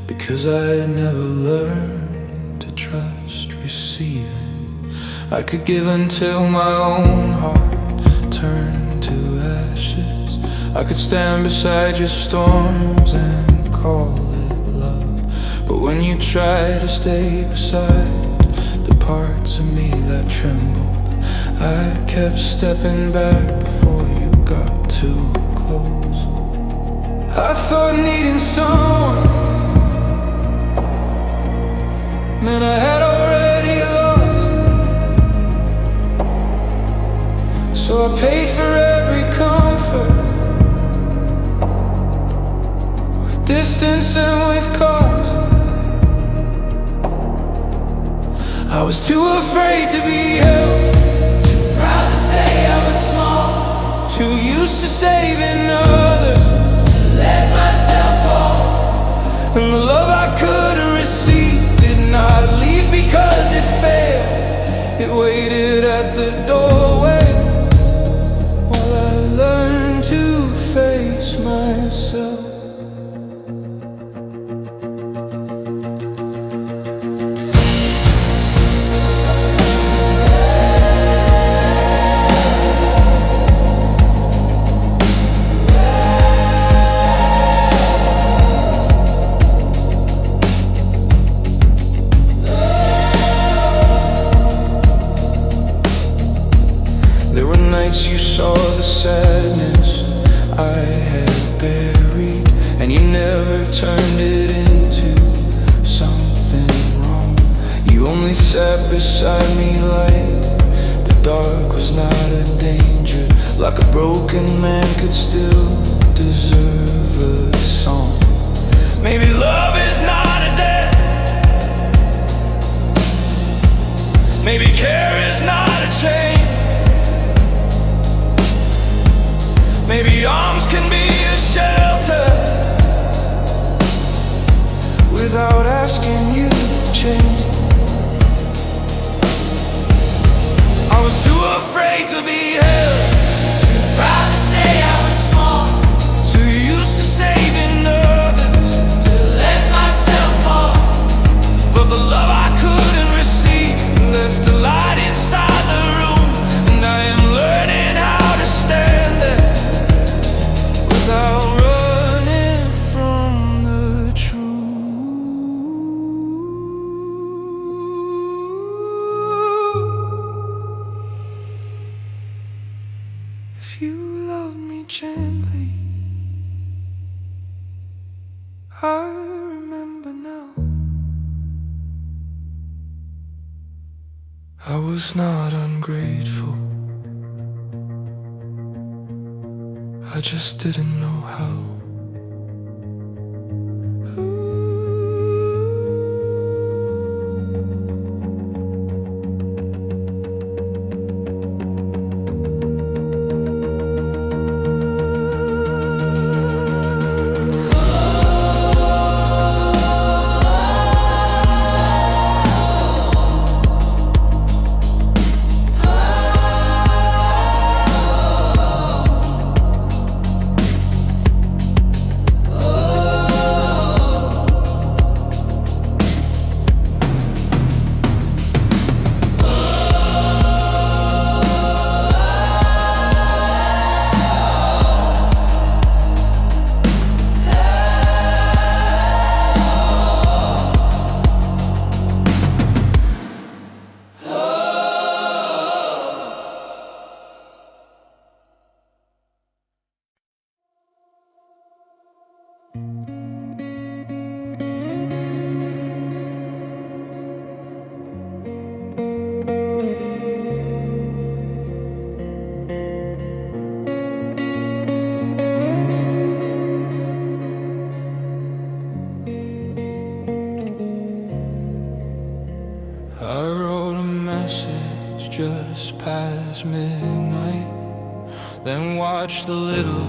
because I had never learned to trust receiving. I could give until my own heart turned to ashes. I could stand beside your storms and call it love. But when you try to stay beside the parts of me that trembled, I kept stepping back before you got too close. I thought needing someone meant I had already lost, so I paid for every comfort, with distance and with cost. I was too afraid to be held, too proud to say I was small, too used to saving others, to let myself fall. And the love I couldn't receive did not leave because it failed. It waited at the doorway while I learned to face myself. You saw the sadness I had buried, and you never turned it into something wrong. You only patiently sat beside me like the dark was not a danger, like a broken man could still deserve a song. Maybe love is not a debt, maybe care is not a chain, maybe arms can be a shelter without asking you to change. I was too afraid to be held, too proud to say I was small, too used to saving others, to let myself fall. But the love I couldn't receive left a light inside the room, and I am learning how to stand there without running from the truth. If you love me gently, I remember now. I was not ungrateful, I just didn't know how. I wrote a message just past midnight, then watched the little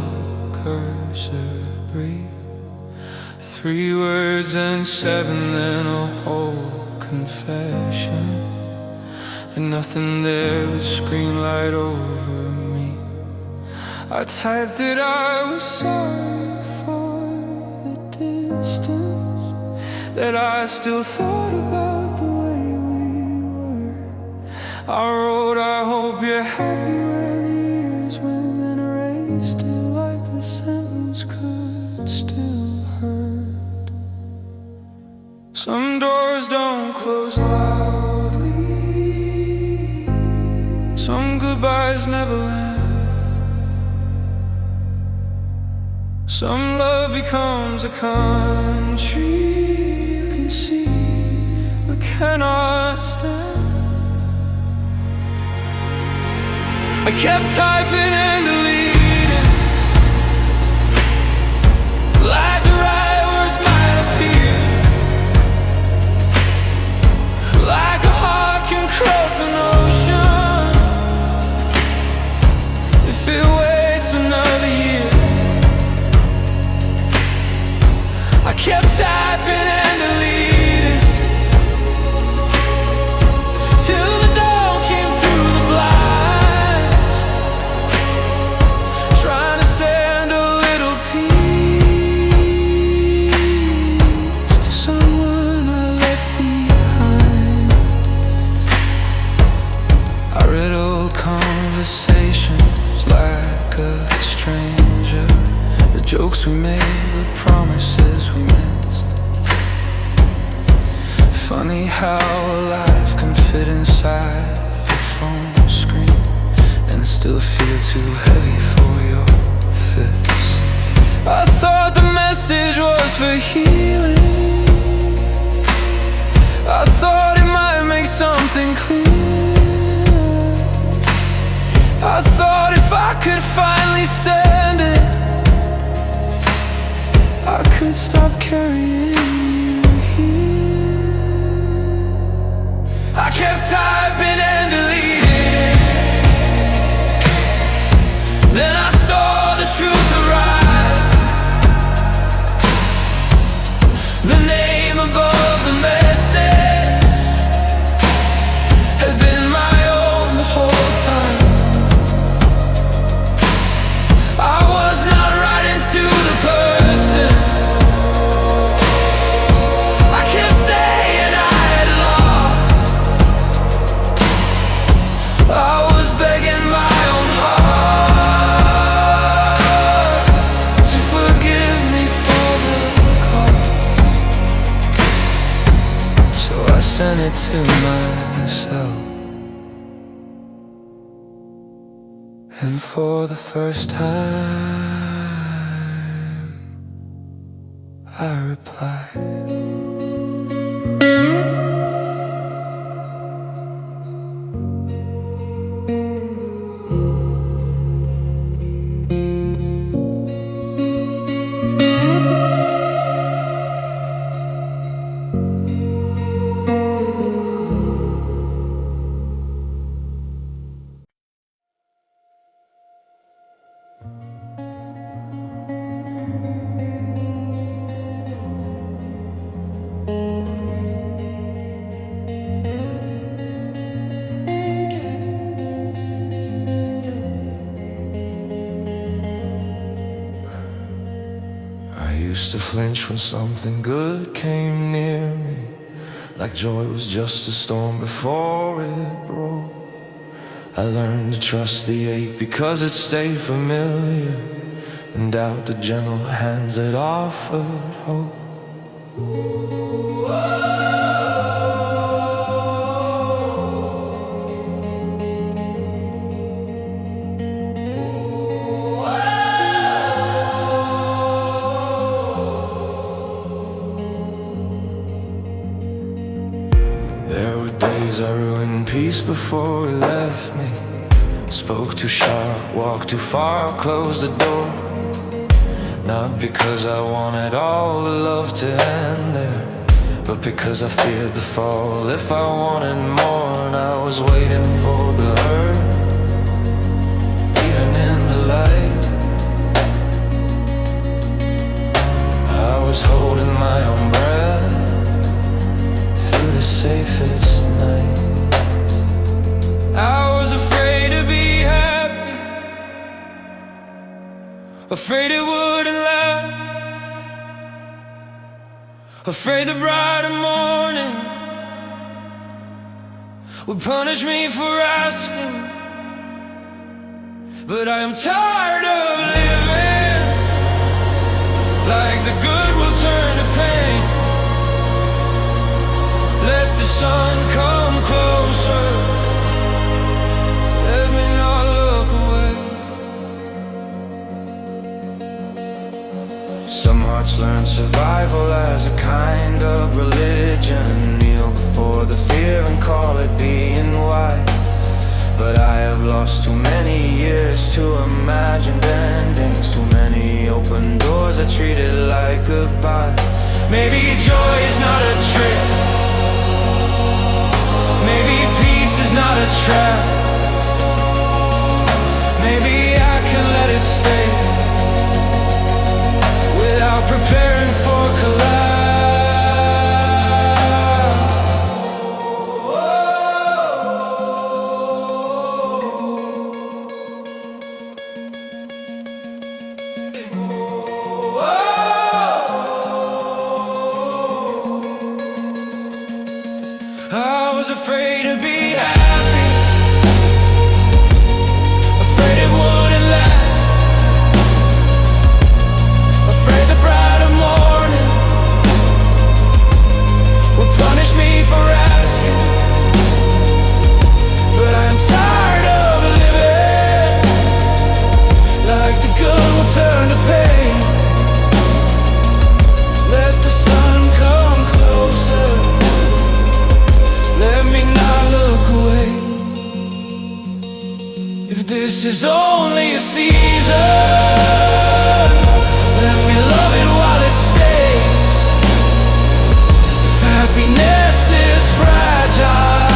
cursor breathe. 3 words and 7, then a whole confession, and nothing there but screen light over me. I typed that I was sorry for the distance, that I still thought about the way we were. I wrote, I hope you're happy where the years went, then erased it like the sentence could still hurt. Some doors don't close loudly, some goodbyes never land, some love becomes a country you can see but cannot stand. I kept typing and deleting, like the right words might appear, like a heart can cross an ocean if it waits another year. I kept typing and deleting till the dawn came through the blinds, trying to send a little peace to someone I left behind. I read old conversations like a stranger, the jokes we made, the promises we missed. Funny how a life can fit inside a phone screen and still feel too heavy for your fists. I thought the message was for healing, I thought it might make something clear. I thought if I could finally send it, I could stop carrying you here. I kept typing and deleting. Then I saw the truth arrive. The name above the message had been my own the whole time. I was not writing to the person I kept saying I had lost. I was begging my own heart to forgive me for the cost. So I sent it to myself. And for the first time, I replied. I used to flinch when something good came near me, like joy was just a storm before it broke. I learned to trust the ache because it stayed familiar, and doubt the gentle hands that offered hope. There were days I ruined peace before he left me. Spoke too sharp, walked too far, closed the door. Not because I wanted all the love to end there, but because I feared the fall if I wanted more. And I was waiting for the hurt, even in the light. I was holding my own breath through the safest night. I was afraid to be happy, afraid it wouldn't last, afraid the brighter morning would punish me for asking. But I am tired of living like the good will turn to pain. Let the sun come closer, let me not look away. Some hearts learn survival as a kind of religion. Kneel before the fear and call it being wise. But I have lost too many years to imagined endings, too many open doors I treated like goodbye. Maybe joy is not a trick, maybe peace is not a trap. Maybe I can let it stay without preparing for collapse. I was afraid to be happy, afraid it wouldn't last, afraid the brighter morning would punish me for asking. But I am tired of living like the good will turn to pain. Let the sun come closer, let me not is only a season. Let me love it while it stays. If happiness is fragile,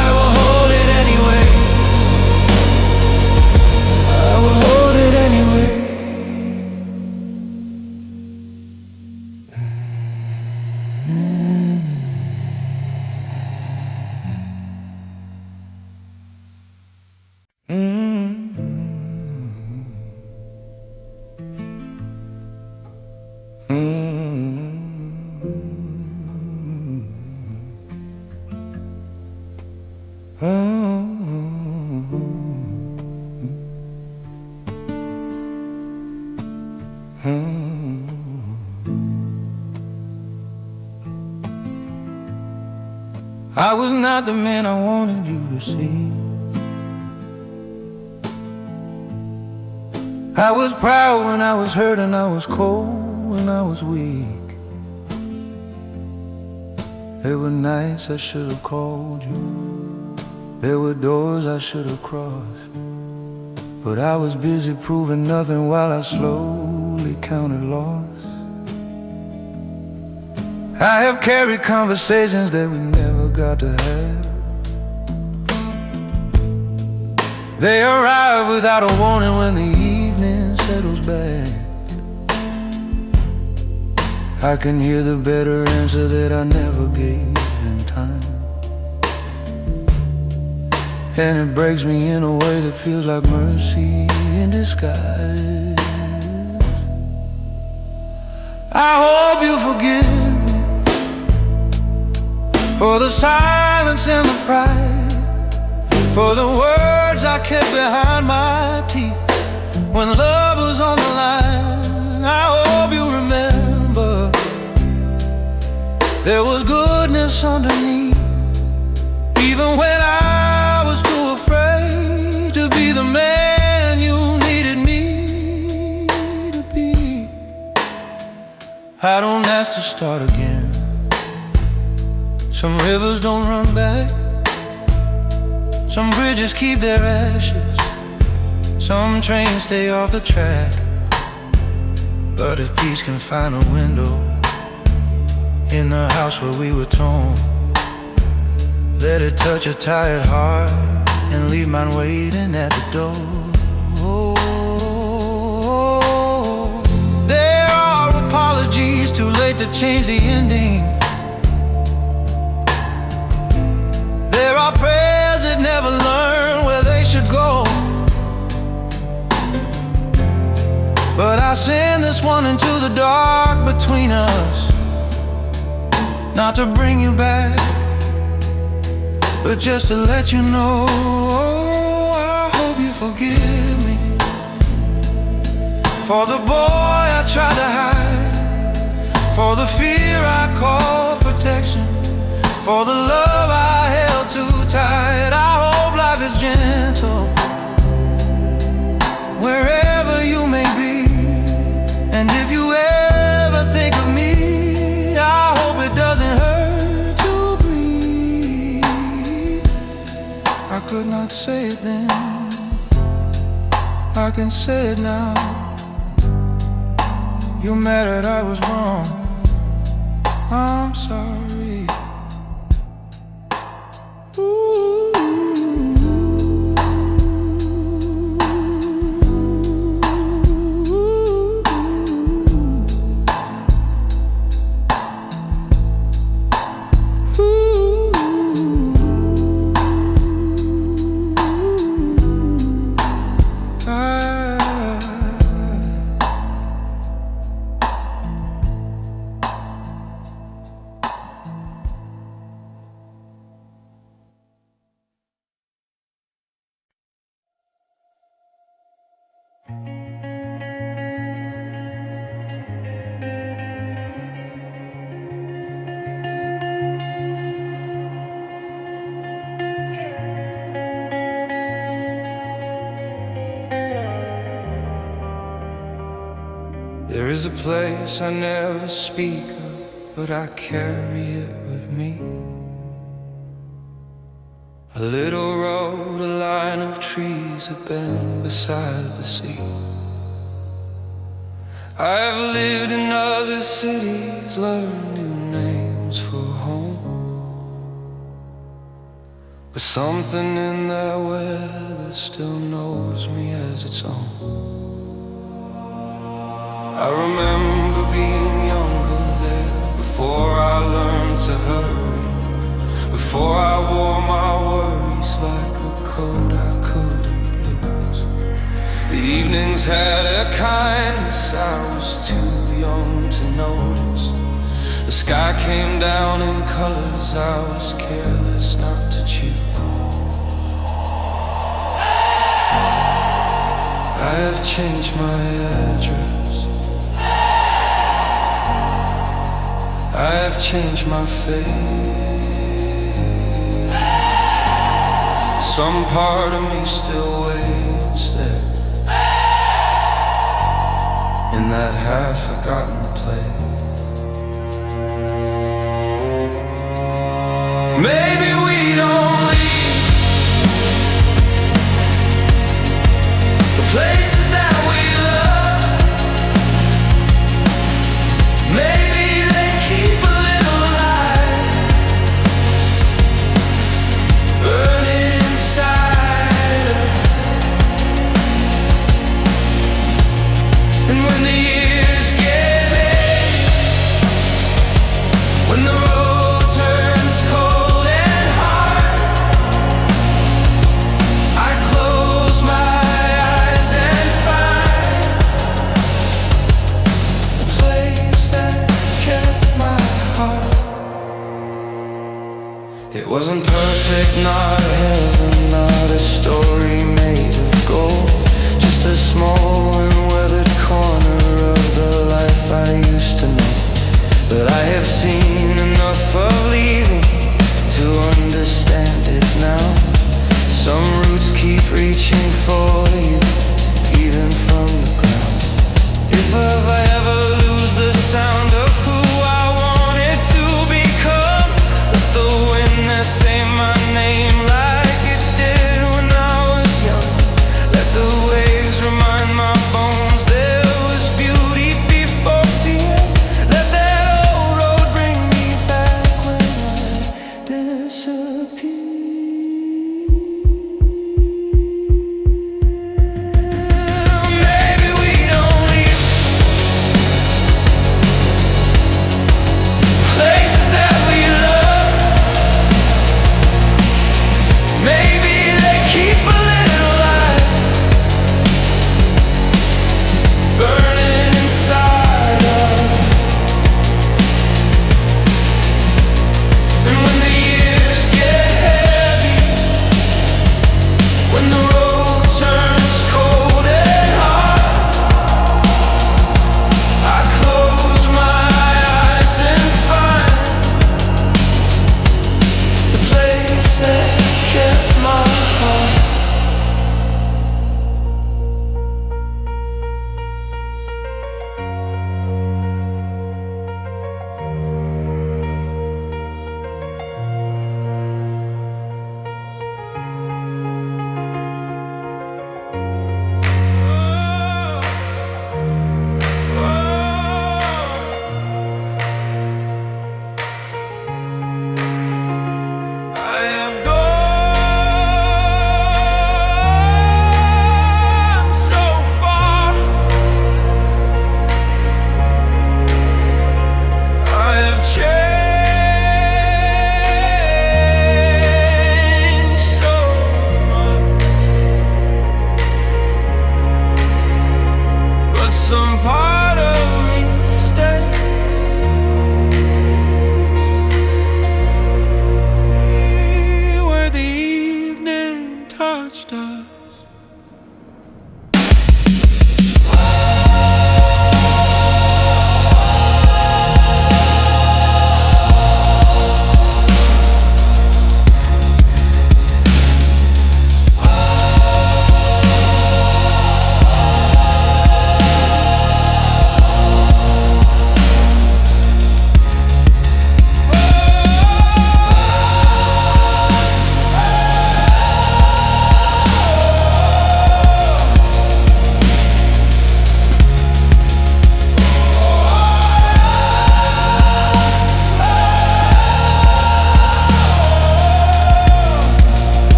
I will hold it anyway. I will hold it anyway. I was not the man I wanted you to see. I was proud when I was hurt, and I was cold when I was weak. There were nights I should have called you. There were doors I should have crossed, but I was busy proving nothing while I slowly counted loss. I have carried conversations that we never got to have. They arrive without a warning when the evening settles back. I can hear the better answer that I never gave in time, and it breaks me in a way that feels like mercy in disguise. I hope you forgive me for the silence and the pride, for the words I kept behind my teeth when love was on the line. I hope you remember there was goodness underneath, even when I was too afraid to be the man you needed me to be. I don't ask to start again. Some rivers don't run back, some bridges keep their ashes, some trains stay off the track. But if peace can find a window in the house where we were torn, let it touch a tired heart and leave mine waiting at the door. There are apologies too late to change the ending. There are prayers that never learn where they should go, but I send this one into the dark between us, not to bring you back, but just to let you know. I hope you forgive me for the boy I tried to hide, for the fear I called protection, for the love I held too tight. I hope life is gentle wherever you may be, and if you ever think of me, I hope it doesn't hurt to breathe. I could not say it then, I can say it now. You mad that I was wrong, I'm sorry. There is a place I never speak of, but I carry it with me. A A little road, a line of trees, a bend beside the sea. I've lived in other cities, learned new names for home, but something in that weather still knows me as its own. I remember being younger there, before I learned to hurry, before I wore my worries like a coat I couldn't lose. The evenings had a kindness I was too young to notice. The sky came down in colors I was careless not to choose. I have changed my address, I have changed my fate. Some part of me still waits there, in that half-forgotten place. Maybe we don't leave the places that we love. Maybe they keep a little light burning inside us. And when the years get heavy, when the road turns cold and hard, I close my eyes and find the place that kept my heart. It wasn't perfect, not heaven, not a story made of gold, just a small and weathered corner of the life I used to know. But I have seen enough of leaving to understand it now. Some roots keep reaching for you, even from the ground. If I ever lose the sound of who I wanted to become, let the wind that say my name like it did when I was young. Let the waves remind my bones there was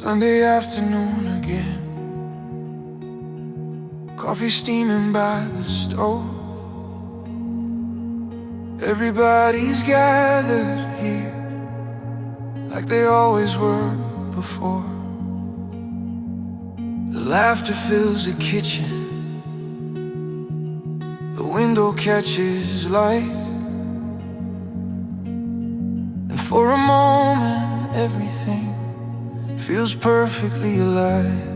Sunday afternoon again, coffee steaming by the stove. Everybody's gathered here like they always were before. The laughter fills the kitchen, the window catches light, and for a moment everything feels perfectly alive.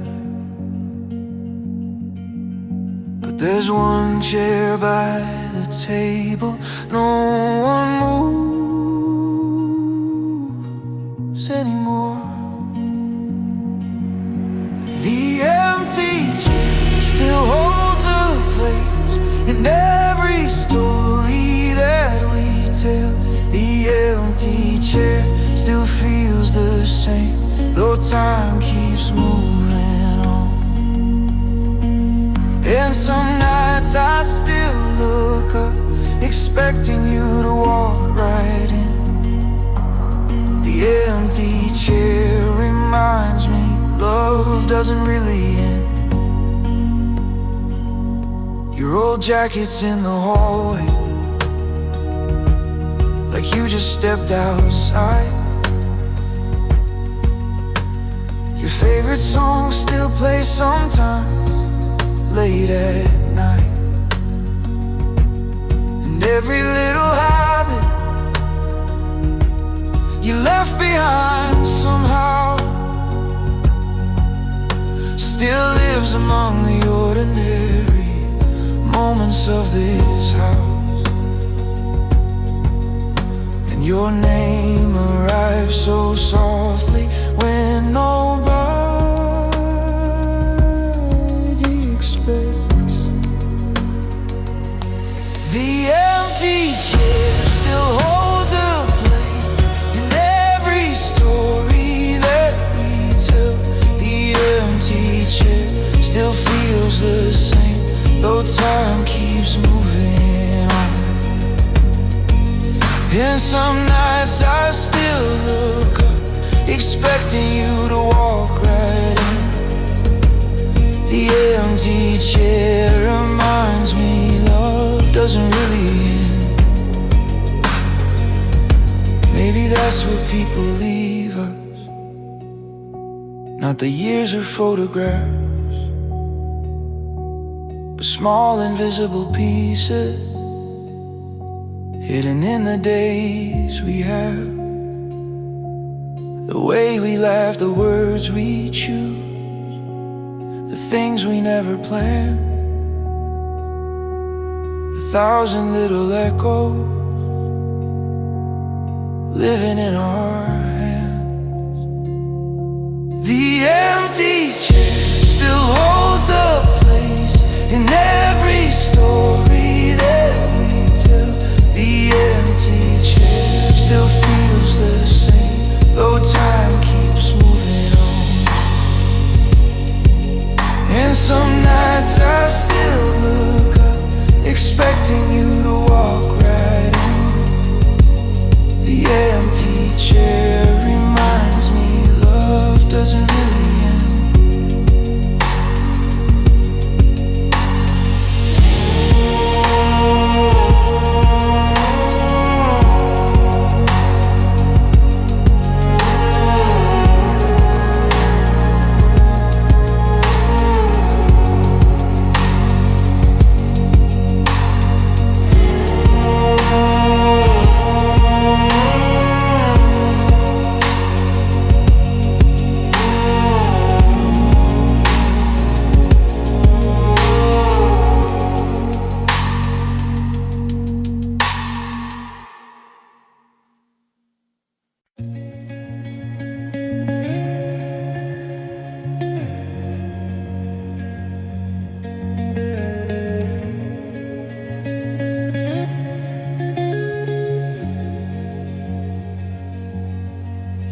But there's one chair by the table, no one moves anymore. The empty chair still holds a place in every story that we tell. The empty chair still feels the same, though time keeps moving on. And some nights I still look up, expecting you to walk right in. The empty chair reminds me love doesn't really end. Your old jacket's in the hallway, like you just stepped outside. Your favorite song still plays sometimes late at night. And every little habit you left behind somehow still lives among the ordinary moments of this house. And your name arrives so softly when nobody expects. The empty chair still holds a place in every story that we tell. The empty chair still feels the same, though time keeps moving on. And some nights I still look up, expecting you to walk right in. The empty chair reminds me love doesn't really end. Maybe that's what people leave us, not the years or photographs, but small invisible pieces hidden in the days we have. The way we laugh, the words we choose, the things we never planned, a thousand little echoes living in our hands. The empty chair still holds a place in every story that we tell. The empty chair still feels the same, though time keeps moving on. And some nights I still look up, expecting you to walk right in. The empty chair reminds me love doesn't really end.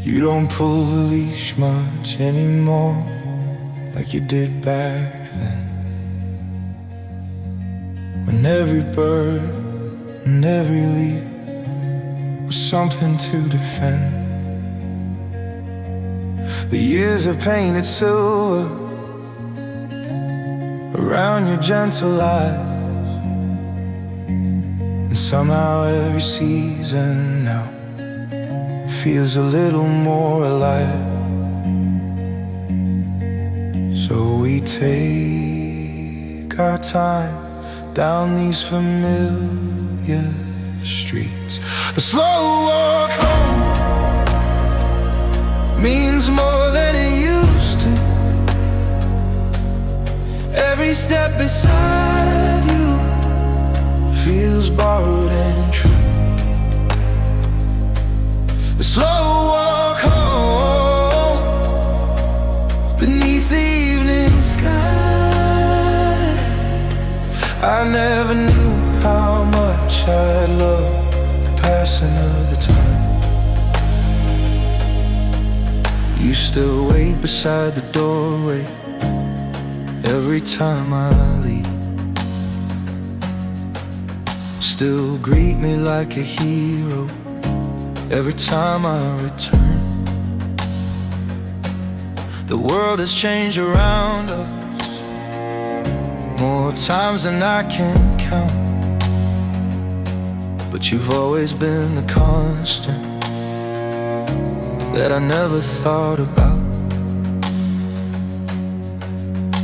You don't pull the leash much anymore like you did back then, when every bird and every leaf was something to defend. The years are painted silver around your gentle eyes, and somehow every season now feels a little more alive. So we take our time down these familiar streets. The slow walk home means more than it used to. Every step beside you feels borrowed and true. The slow walk home beneath the evening sky. I never knew how much I loved the passing of the time. You still wait beside the doorway every time I leave. Still greet me like a hero every time I return. The world has changed around us more times than I can count, but you've always been the constant that I never thought about,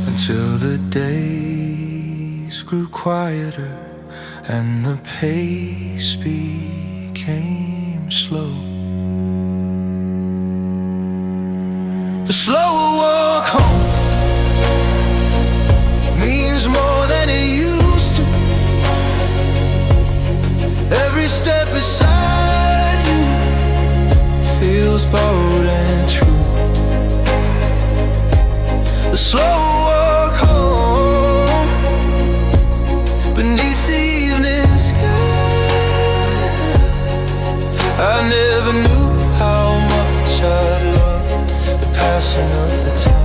until the days grew quieter and the pace became slow. The slow walk home means more than it used to. Every step beside you feels bold and true. The slow walk home beneath the evening sky. I never knew how much I loved the passing of the time.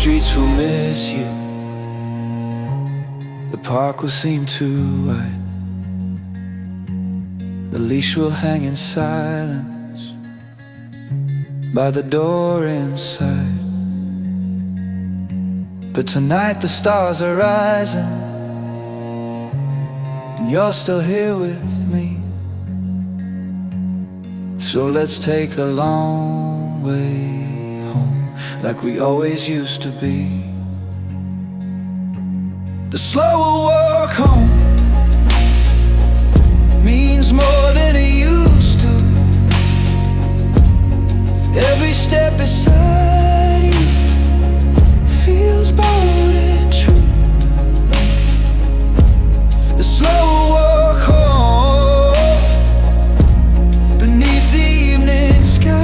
Streets will miss you. The park will seem too wide. The leash will hang in silence by the door inside. But tonight the stars are rising, and you're still here with me. So let's take the long way home, like we always used to be. The slower walk home means more than it used to. Every step beside you feels bold and true. The slower walk home beneath the evening sky.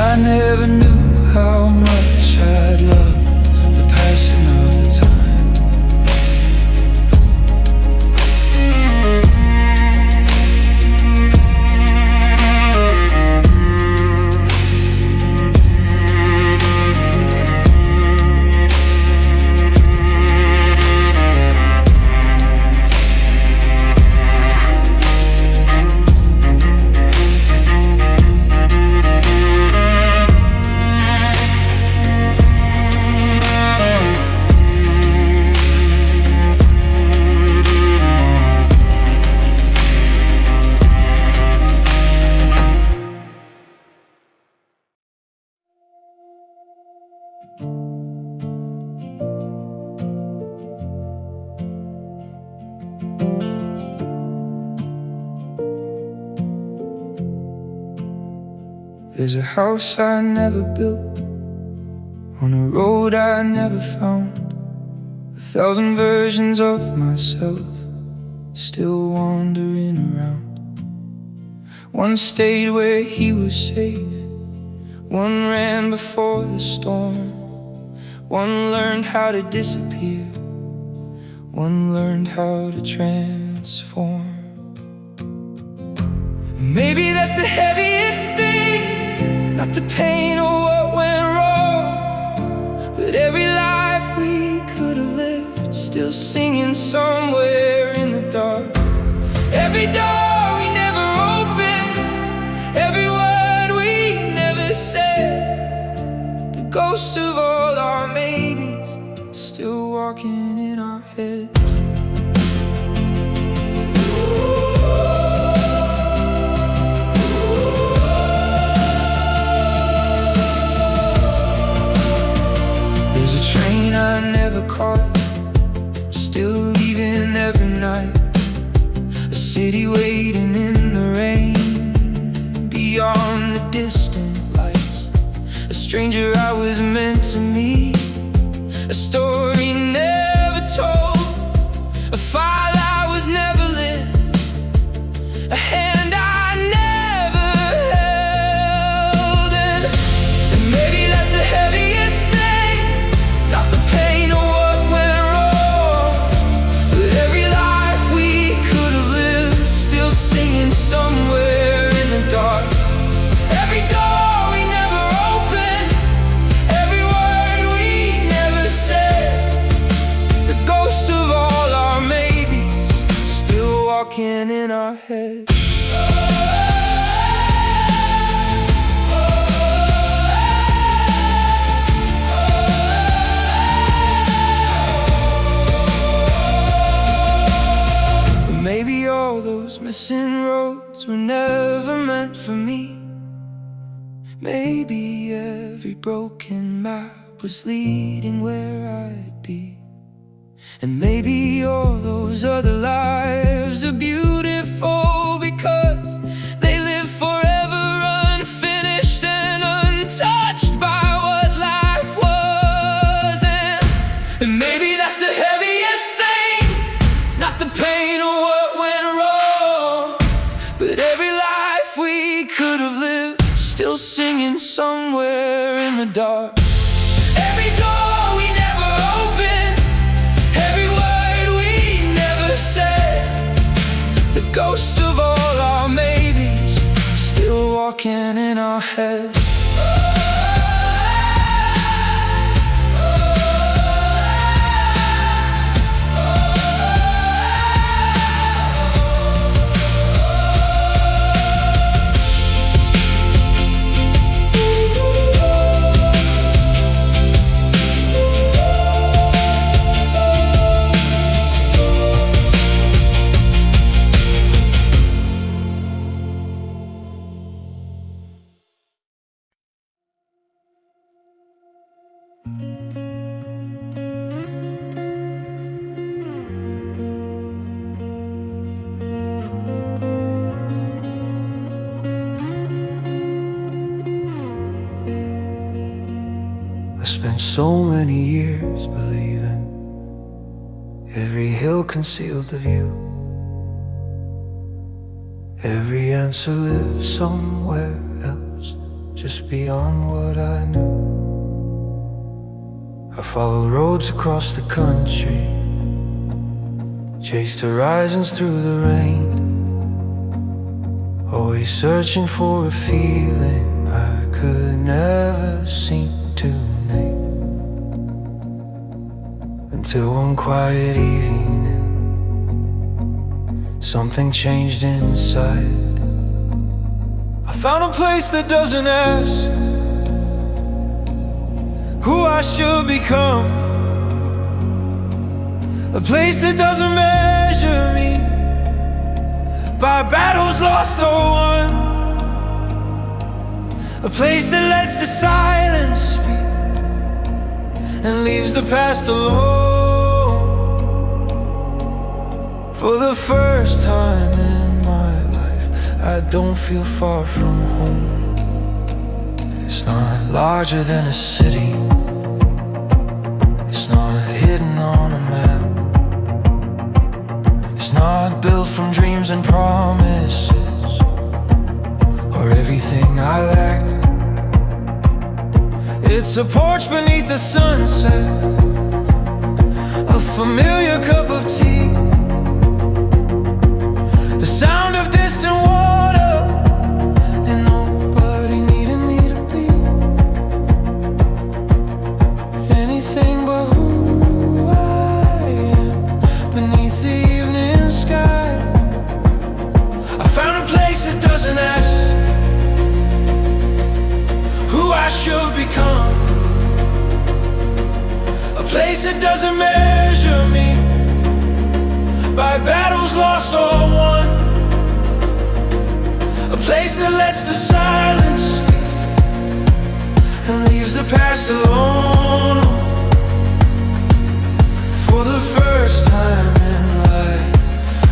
I never knew how much I'd love the passing of the time. There's a house I never built on a road I never found, 1,000 versions of myself still wandering around. One stayed where he was safe, one ran before the storm, one learned how to disappear, one learned how to transform. And maybe that's the heaviest thing, not the pain or what went wrong, but every life we could have lived, still singing somewhere in the dark. Every door we never opened, every word we never said, the ghost of all our maybes still walking in our heads. There's a train I never caught, still leaving every night. A city waiting in the rain, beyond the distant lights. A stranger I was meant to meet, a story never told, a fire that was never lit, a hand I never held. And maybe that's the heaviest thing, not the pain or what went wrong, but every life we could have lived, still singing somewhere in the dark. Every door we never opened, every word we never said, the ghosts of all our maybes still walking in our heads. But maybe all those missing roads were never meant for me. Maybe every broken map was leading where I'd be. And maybe all those other lives are beautiful because they live forever unfinished and untouched by what life was. And maybe that's the heaviest thing, not the pain or what went wrong, but every life we could have lived, still singing somewhere in the dark. Every door we never opened, every word we never said, the ghosts of all our maybes still walking in our heads. I spent so many years believing every hill concealed the view, every answer lived somewhere else, just beyond what I knew. I followed roads across the country, chased horizons through the rain, always searching for a feeling I could never seem to name. Until one quiet evening, something changed inside. I found a place that doesn't ask who I should become, a place that doesn't measure me by battles lost or won, a place that lets the silence speak and leaves the past alone. For the first time in my life, I don't feel far from home. It's not larger than a city, it's not hidden on a map, it's not built It's a porch beneath the sunset, a familiar cup of tea, the sound of distant water, and nobody needed me to be anything but who I am beneath the evening sky. I found a place that doesn't ask who I should become, a place that doesn't measure me by battles lost or won, a place that lets the silence speak and leaves the past alone. For the first time in life,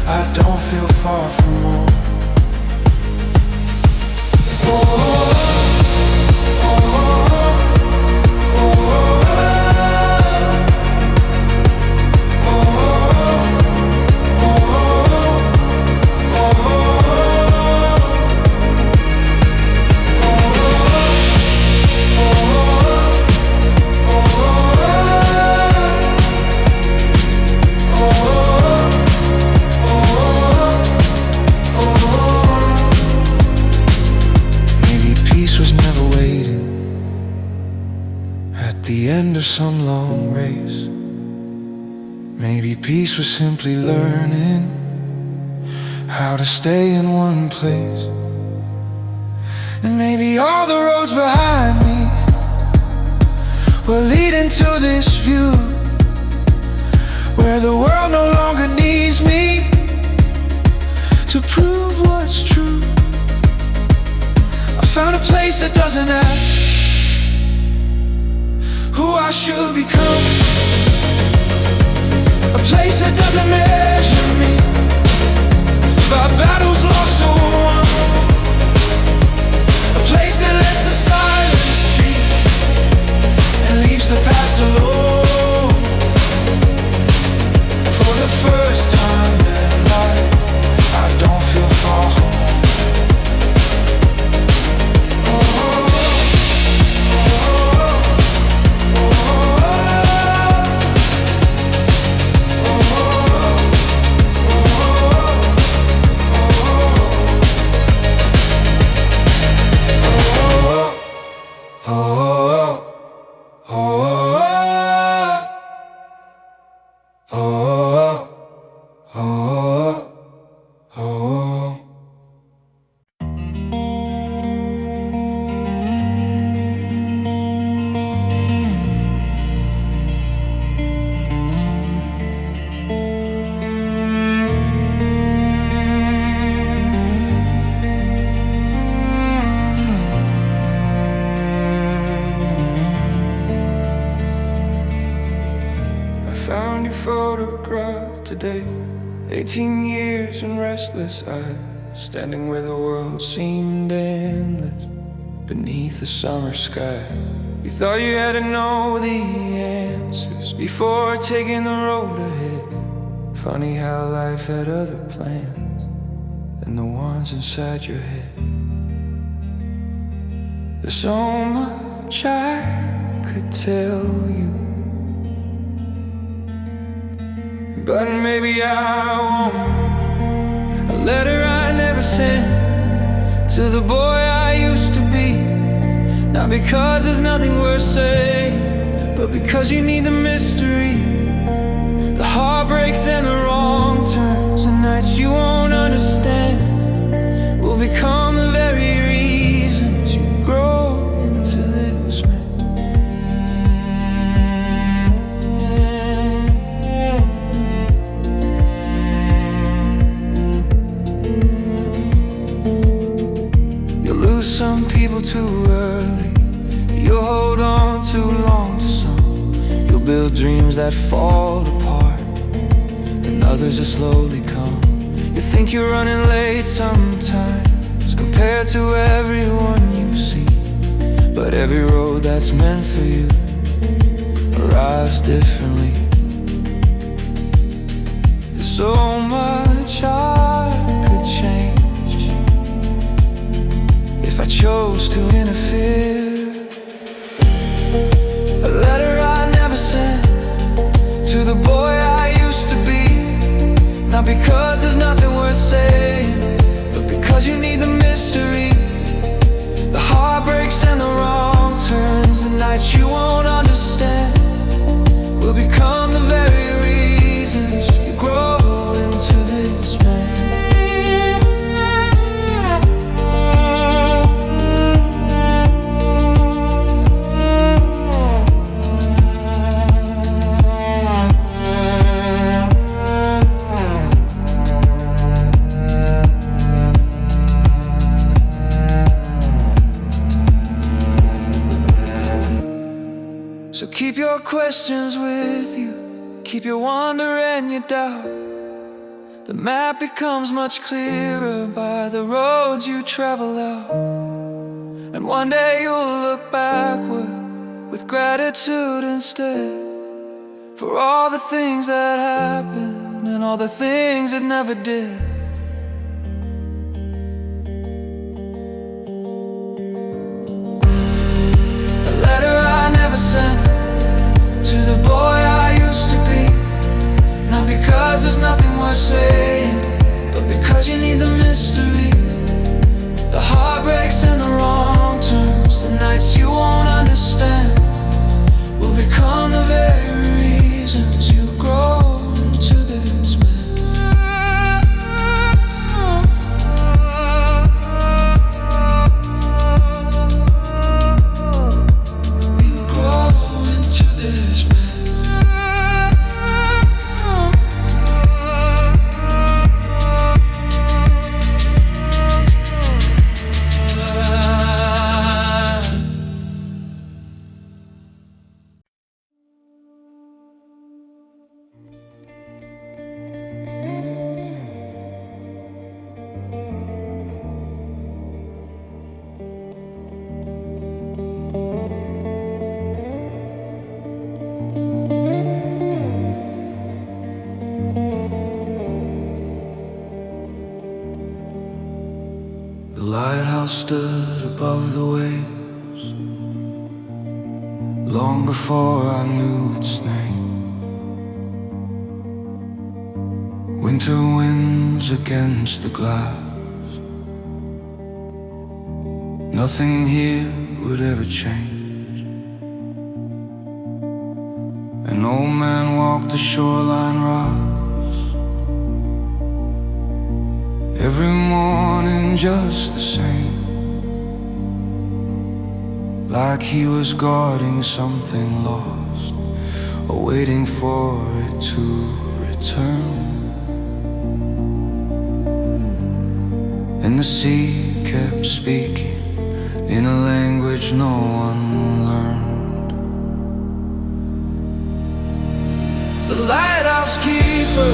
I don't feel far from home. The end of some long race. Maybe peace was simply learning how to stay in one place. And maybe all the roads behind me were leading to this view where the world no longer needs me to prove what's true. I found a place that doesn't ask who I should become, a place that doesn't measure me by battles lost or won, a place that lets the silence speak and leaves the past alone. For the first time in life, I don't feel far home. Found your photograph today, 18 years and restless eyes, standing where the world seemed endless beneath the summer sky. You thought you had to know the answers before taking the road ahead. Funny how life had other plans than the ones inside your head. There's so much I could tell you, but maybe I won't. A letter I never sent to the boy I used to be, not because there's nothing worth saying, but because you need the mystery, the heartbreaks and the wrong turns, the nights you won't understand will become the very reasons you grow into this man. Some people too early, you'll hold on too long to some. You'll build dreams that fall apart, and others will slowly come. You think you're running late sometimes compared to everyone you see, but every road that's meant for you arrives differently. There's so much I could change if I chose to interfere. because there's nothing worth saying, but because you need the mystery, the heartbreaks and the wrong turns, the nights you won't understand will become the very reasons you grow into this man. So keep your questions with you, keep your wonder and your doubt. The map becomes much clearer by the roads you travel out. And one day you'll look backward with gratitude instead, for all the things that happened and all the things it never did. A letter I never sent to the boy I used to be, not because there's nothing worth saying, but because you need the mystery, the heartbreaks and the wrong turns, the nights you won't understand will become the very reasons you grow into this man. You grow into this man. The lighthouse stood above the waves long before I knew its name. Winter winds against the glass, nothing here would ever change. An old man walked the shoreline rocks every morning just the same, like he was guarding something lost or waiting for it to return. And the sea kept speaking in a language no one learned. The lighthouse keeper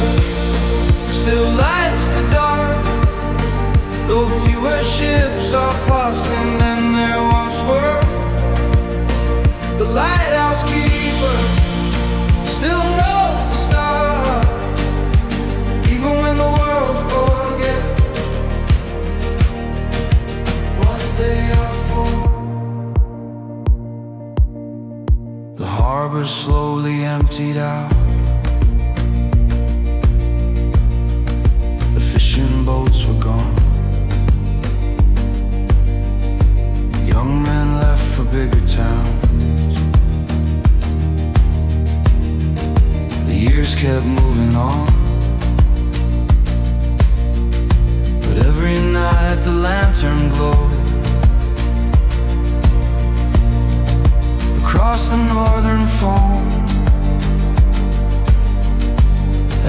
still lights the dark, though fewer ships are passing than there once were. The lighthouse keeper still knows the stars, even when the world forgets what they are for. The harbor slowly emptied out, the fishing boats were gone. Young men left for bigger towns. The years kept moving on, but every night the lantern glowed across the northern foam,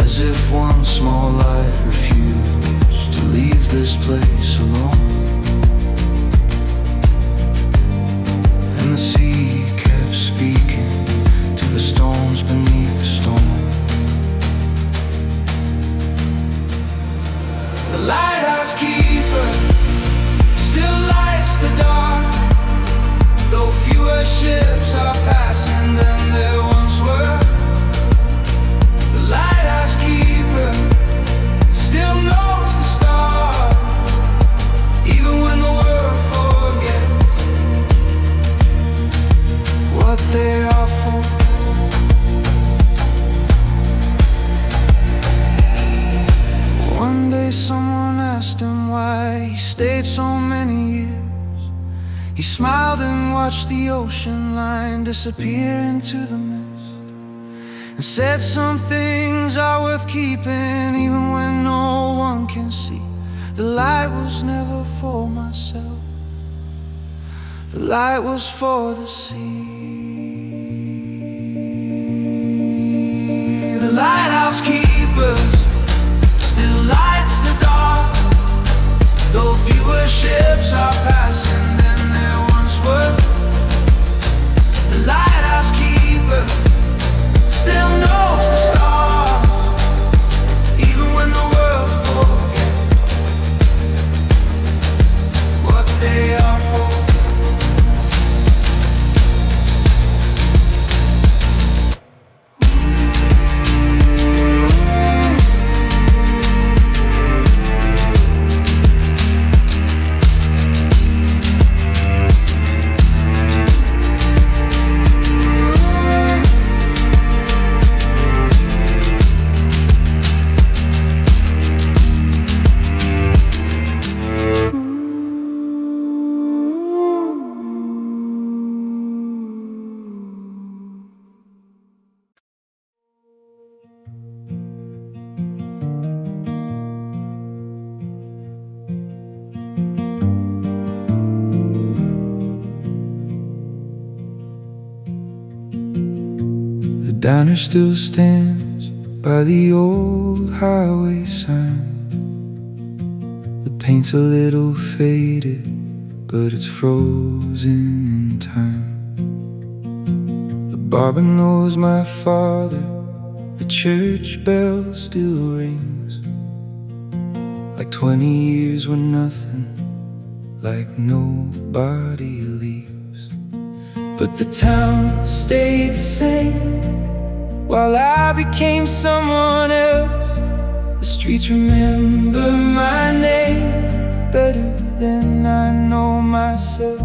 as if one small light refused to leave this place alone. And the sea kept speaking to the stones beneath the stone. The lighthouse keeper still lights the dark, though fewer ships are passing than there once were. The lighthouse keeper still knows the stars, He smiled and watched the ocean line disappear into the mist, and said some things are worth keeping even when no one can see. The light was never for myself, the light was for the sea. The lighthouse keepers still lights the dark, though fewer ships are passing than there once were. The lighthouse keeper still knows the stars, even when the world forgets what they are for. The diner still stands by the old highway sign. The paint's a little faded, but it's frozen in time. The barber knows my father, the church bell still rings, like 20 years were nothing, like nobody leaves. But the town stayed the same while I became someone else. The streets remember my name better than I know myself.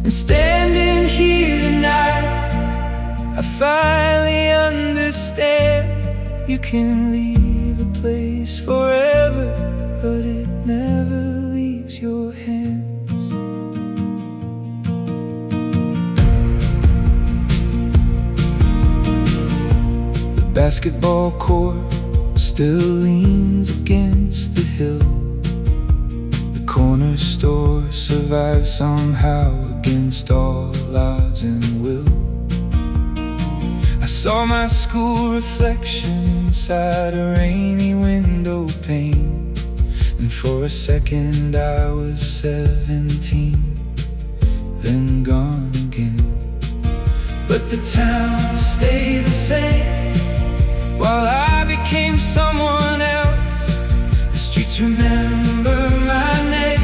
And standing here tonight, I finally understand. You can leave a place forever, but it never leaves your hands. Basketball court still leans against the hill. The corner store survives somehow against all odds and will. I saw my school reflection inside a rainy window pane, and for a second I was 17, then gone again. But the town stayed the same while I became someone else. The streets remember my name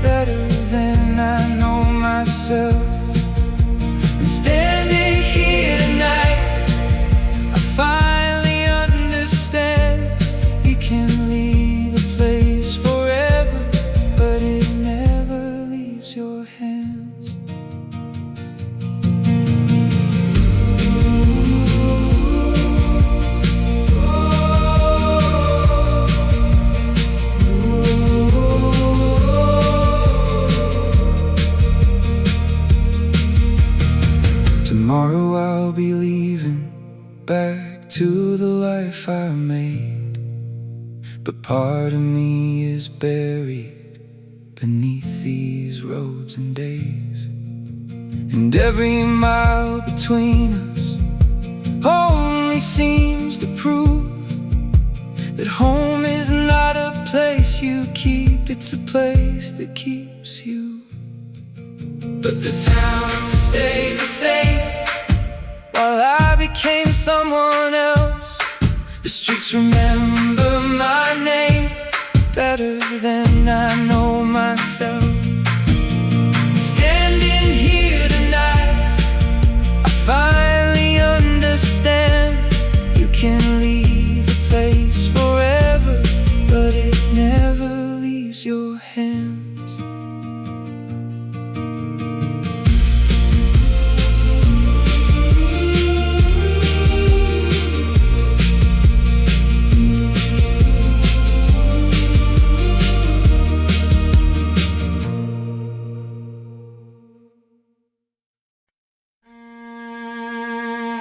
better than I know myself. And standing here tonight, I finally understand. You can leave a place forever, but it never leaves your hands. Tomorrow I'll be leaving back to the life I made, but part of me is buried beneath these roads and days. And every mile between us only seems to prove that home is not a place you keep, it's a place that keeps you. But the town stayed the same while I became someone else. The streets remember my name better than I know myself. Standing here tonight, I finally understand. You can leave a place forever, but it never leaves your hands.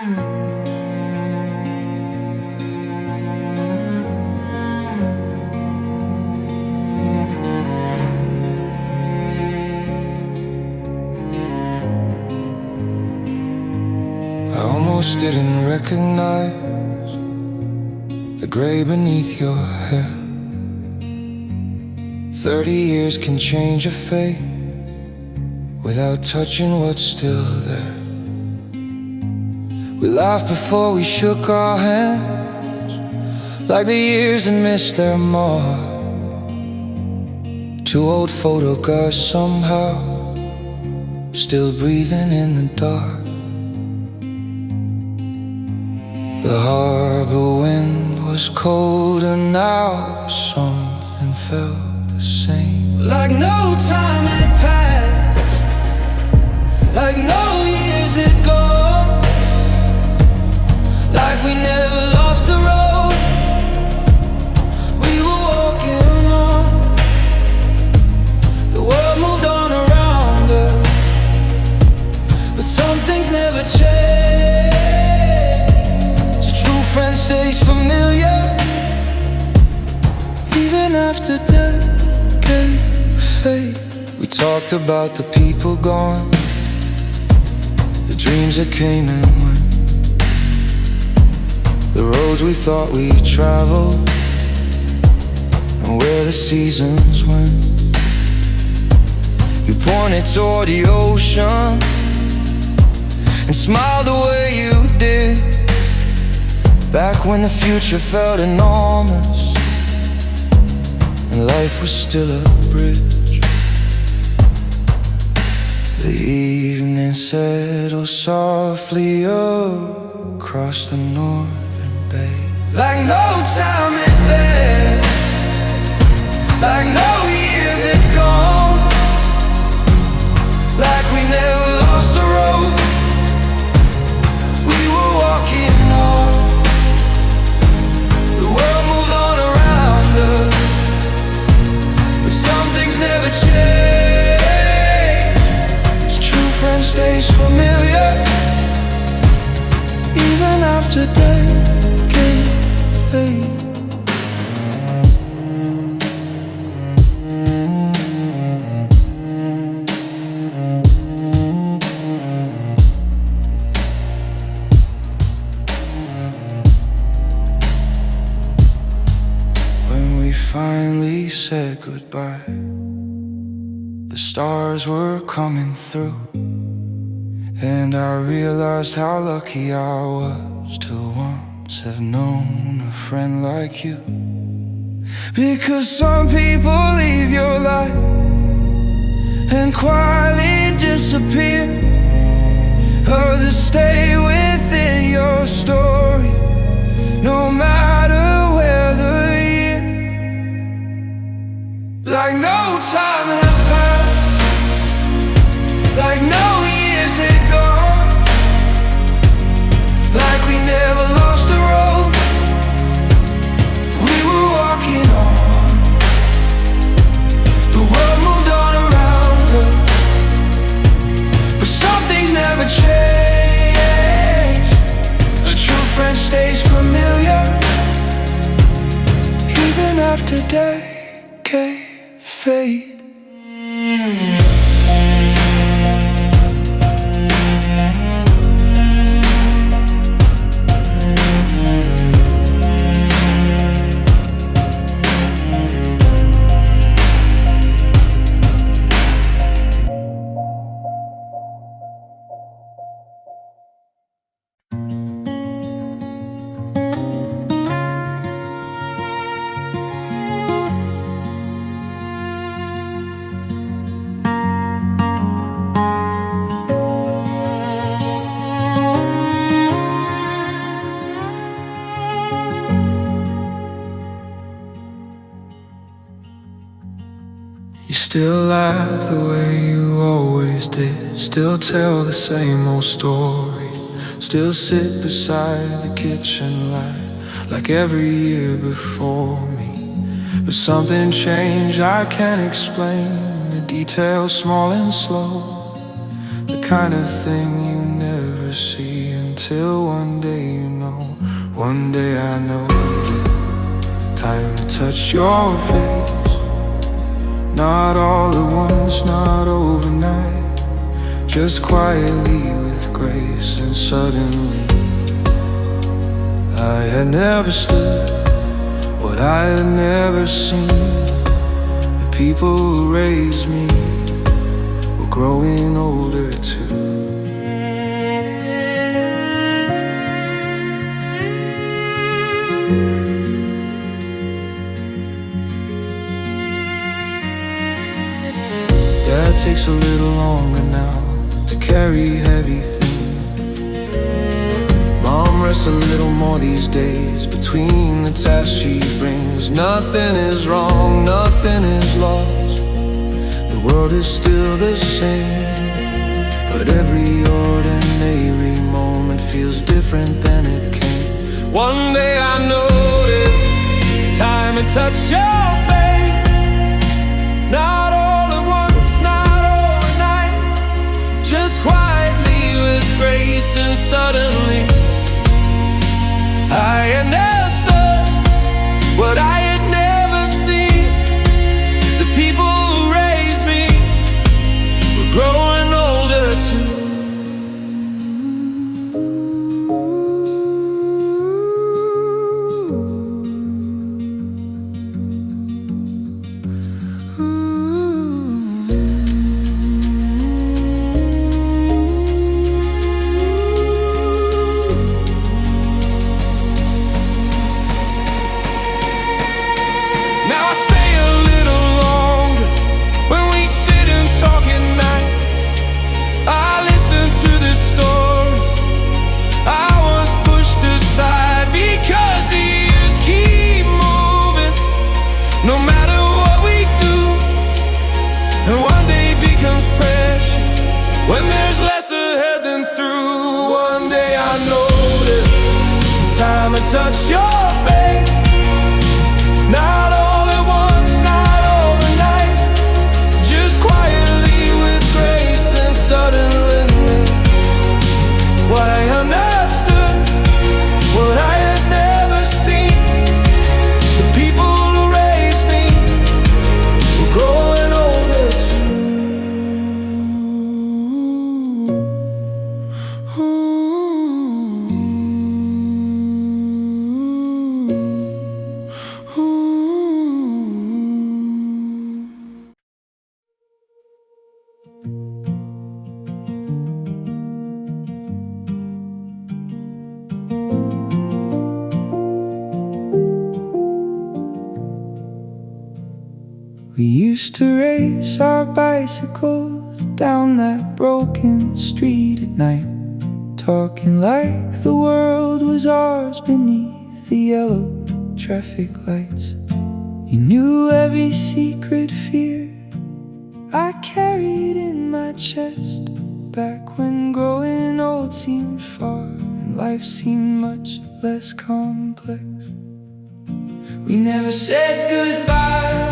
I almost didn't recognize the gray beneath your hair. 30 years can change a fate without touching what's still there. We laughed before we shook our hands, like the years had missed their mark. Two old photographs somehow still breathing in the dark. The harbor wind was colder now, but something felt the same. Like no time had passed, like no years had gone, like we never lost the road. We were walking on, the world moved on around us, but some things never change. Friend stays familiar even after decades fade. We talked about the people gone, the dreams that came and went, the roads we thought we'd travel, and where the seasons went. You pointed toward the ocean and smiled the way you did, back when the future felt enormous and life was still a bridge. The evening settled softly across the northern bay, like no time had passed, like no years had gone, like we never lost the road. We were walking on, never change. A true friend stays familiar even after decades fade. When we finally said goodbye, the stars were coming through, and I realized how lucky I was to once have known a friend like you. Because some people leave your life and quietly disappear, others stay within your story, no matter where the year. Like no time had passed, like no years had gone, like we never lost the road. We were walking on, the world moved on around us, but some things never change. A true friend stays familiar even after decades fade. You still laugh the way you always did, still tell the same old story, still sit beside the kitchen light like every year before me. But something changed, I can't explain, the details small and slow, the kind of thing you never see until Till one day, you know, one day I know it's time to touch your face. Not all at once, not overnight, just quietly with grace. And suddenly I had never stood what I had never seen. The people who raised me were growing older too. Dad takes a little longer now to carry heavy things. Mom rests a little more these days between the tasks she brings. Nothing is wrong, nothing is lost. The world is still the same, but every ordinary moment feels different than it came. One day I noticed time had touched your face. Not all at once, not overnight, just quietly with grace. And suddenly I understood what I had never seen. The people who raised me were growing older too. When there's less ahead than through, one day I noticed time had touched your face. Not all at once, not overnight, just quietly with grace. And suddenly what I understood, what I had never seen. The people who raised me were growing older too. We used to race our bicycles down that broken street at night, talking like the world was ours beneath the yellow traffic lights. You knew every secret fear I carried in my chest, back when growing old seemed far and life seemed much less complex. We never said goodbye,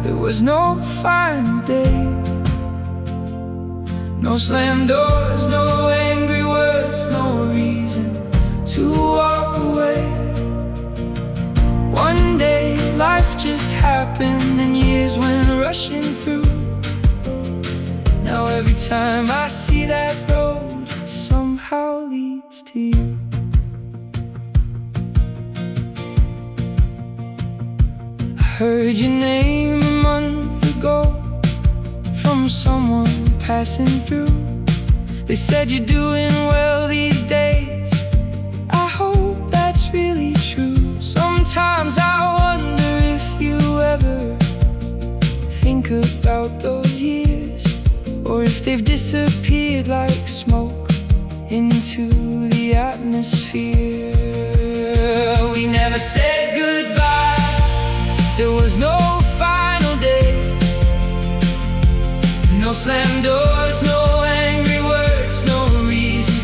there was no final day, no slammed doors, no angry words, no reason to walk away. One day life just happened and years went rushing through. Now every time I see that road, it somehow leads to you. I heard your name a month ago from someone passing through. They said you're doing well these days. I hope that's really true. Sometimes I wonder if you ever think about those years, or if they've disappeared like smoke into the atmosphere. We never said goodbye, there was no final day, no slammed doors, no angry words, no reason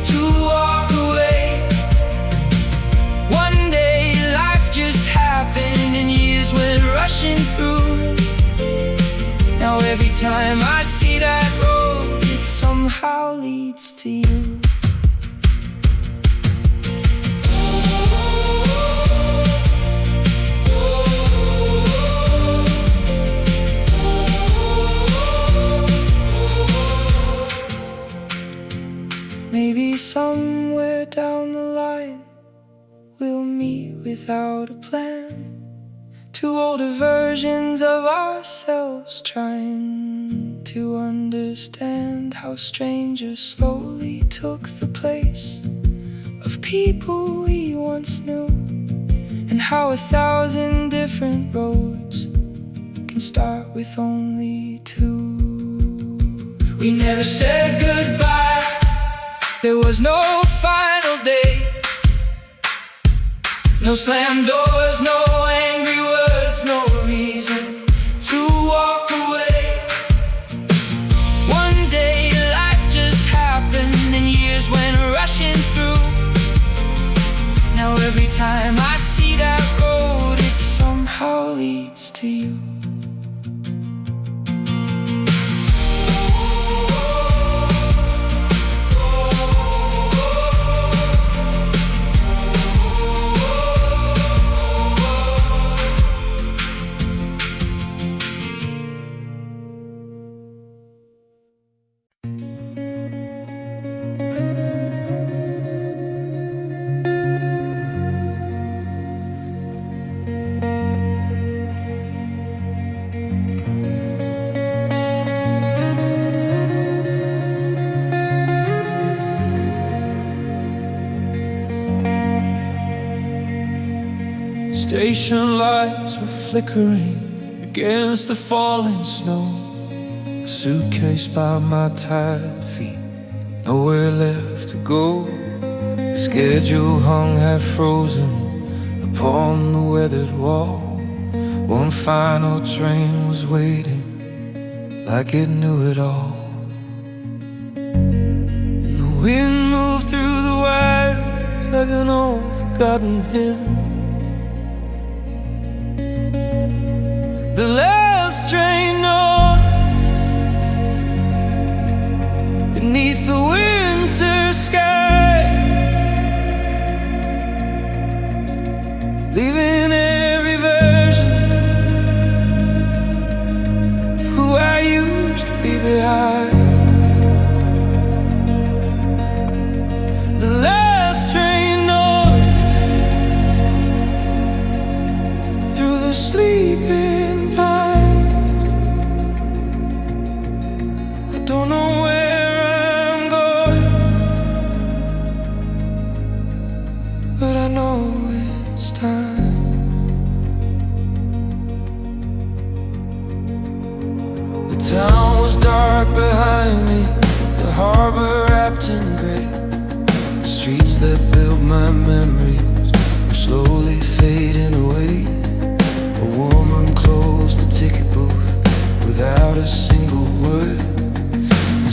to walk away. One day life just happened and years went rushing through. Now every time I see that road, it somehow leads to you. without a plan. Two older versions of ourselves trying to understand how strangers slowly took the place of people we once knew, and how 1,000 different roads can start with only two. We never said goodbye, there was no final day. No slammed doors, no angry words, no reason to walk away. One day life just happened and years went rushing through. Now every time I see that road, it somehow leads to you. Station lights were flickering against the falling snow. A suitcase by my tired feet, nowhere left to go. The schedule hung half frozen upon the weathered wall. One final train was waiting like it knew it all. And the wind moved through the wires like an old forgotten hymn. The last train north, beneath the winter sky, leaving every version of who I used to be behind. The last train north, through the sleeping. Don't know where I'm going, but I know it's time. The town was dark behind me, the harbor wrapped in gray. The streets that built my memories were slowly fading away. A woman closed the ticket booth without a single word.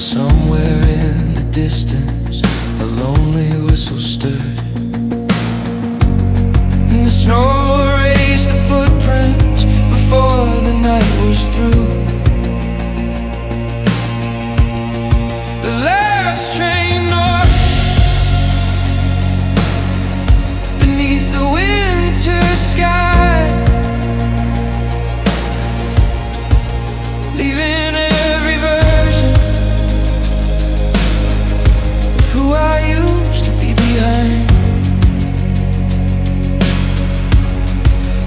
Somewhere in the distance, a lonely whistle stirred, and the snow erased the footprints before the night was through. The last train north, beneath the winter sky, leaving every version who I used to be behind.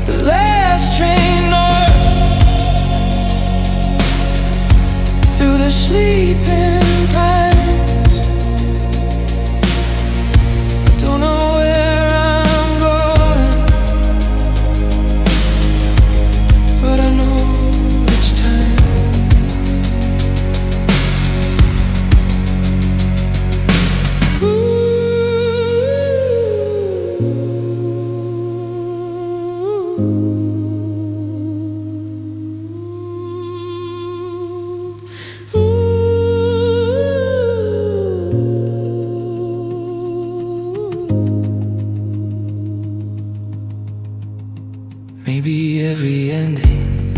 The last train north, through the sleeping pines. I don't know where I'm going, but I know it's time. Maybe every ending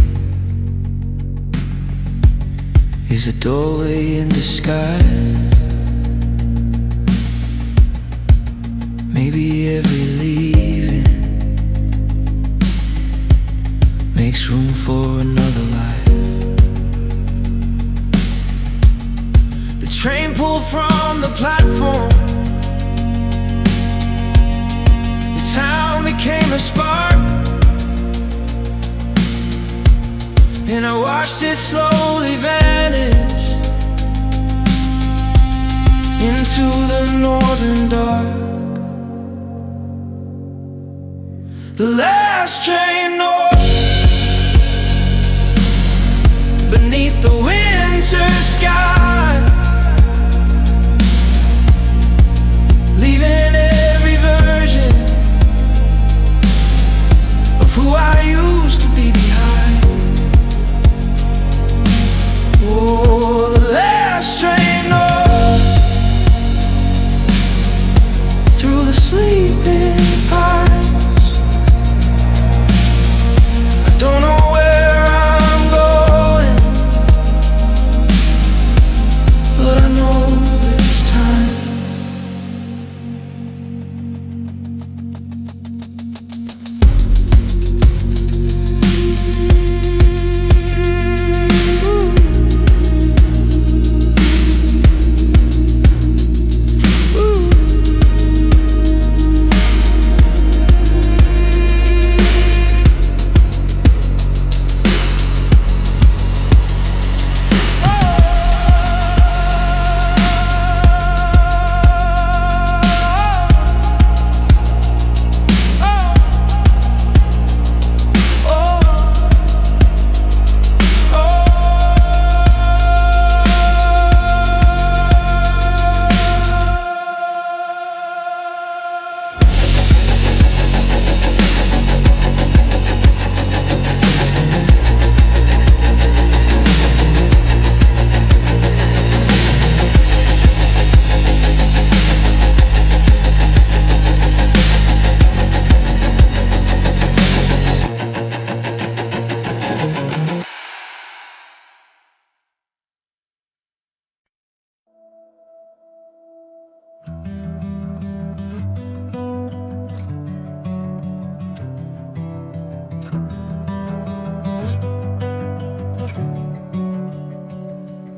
is a doorway in disguise. Maybe every leaving makes room for another life. The train pulled from the platform. The town became a watched it slowly vanish into the northern dark. The last train north, beneath the winter sky, leaving every version of who I used to be behind. Oh, the last train north, through the sleeping pines. I don't know where I'm going, but I know it's time.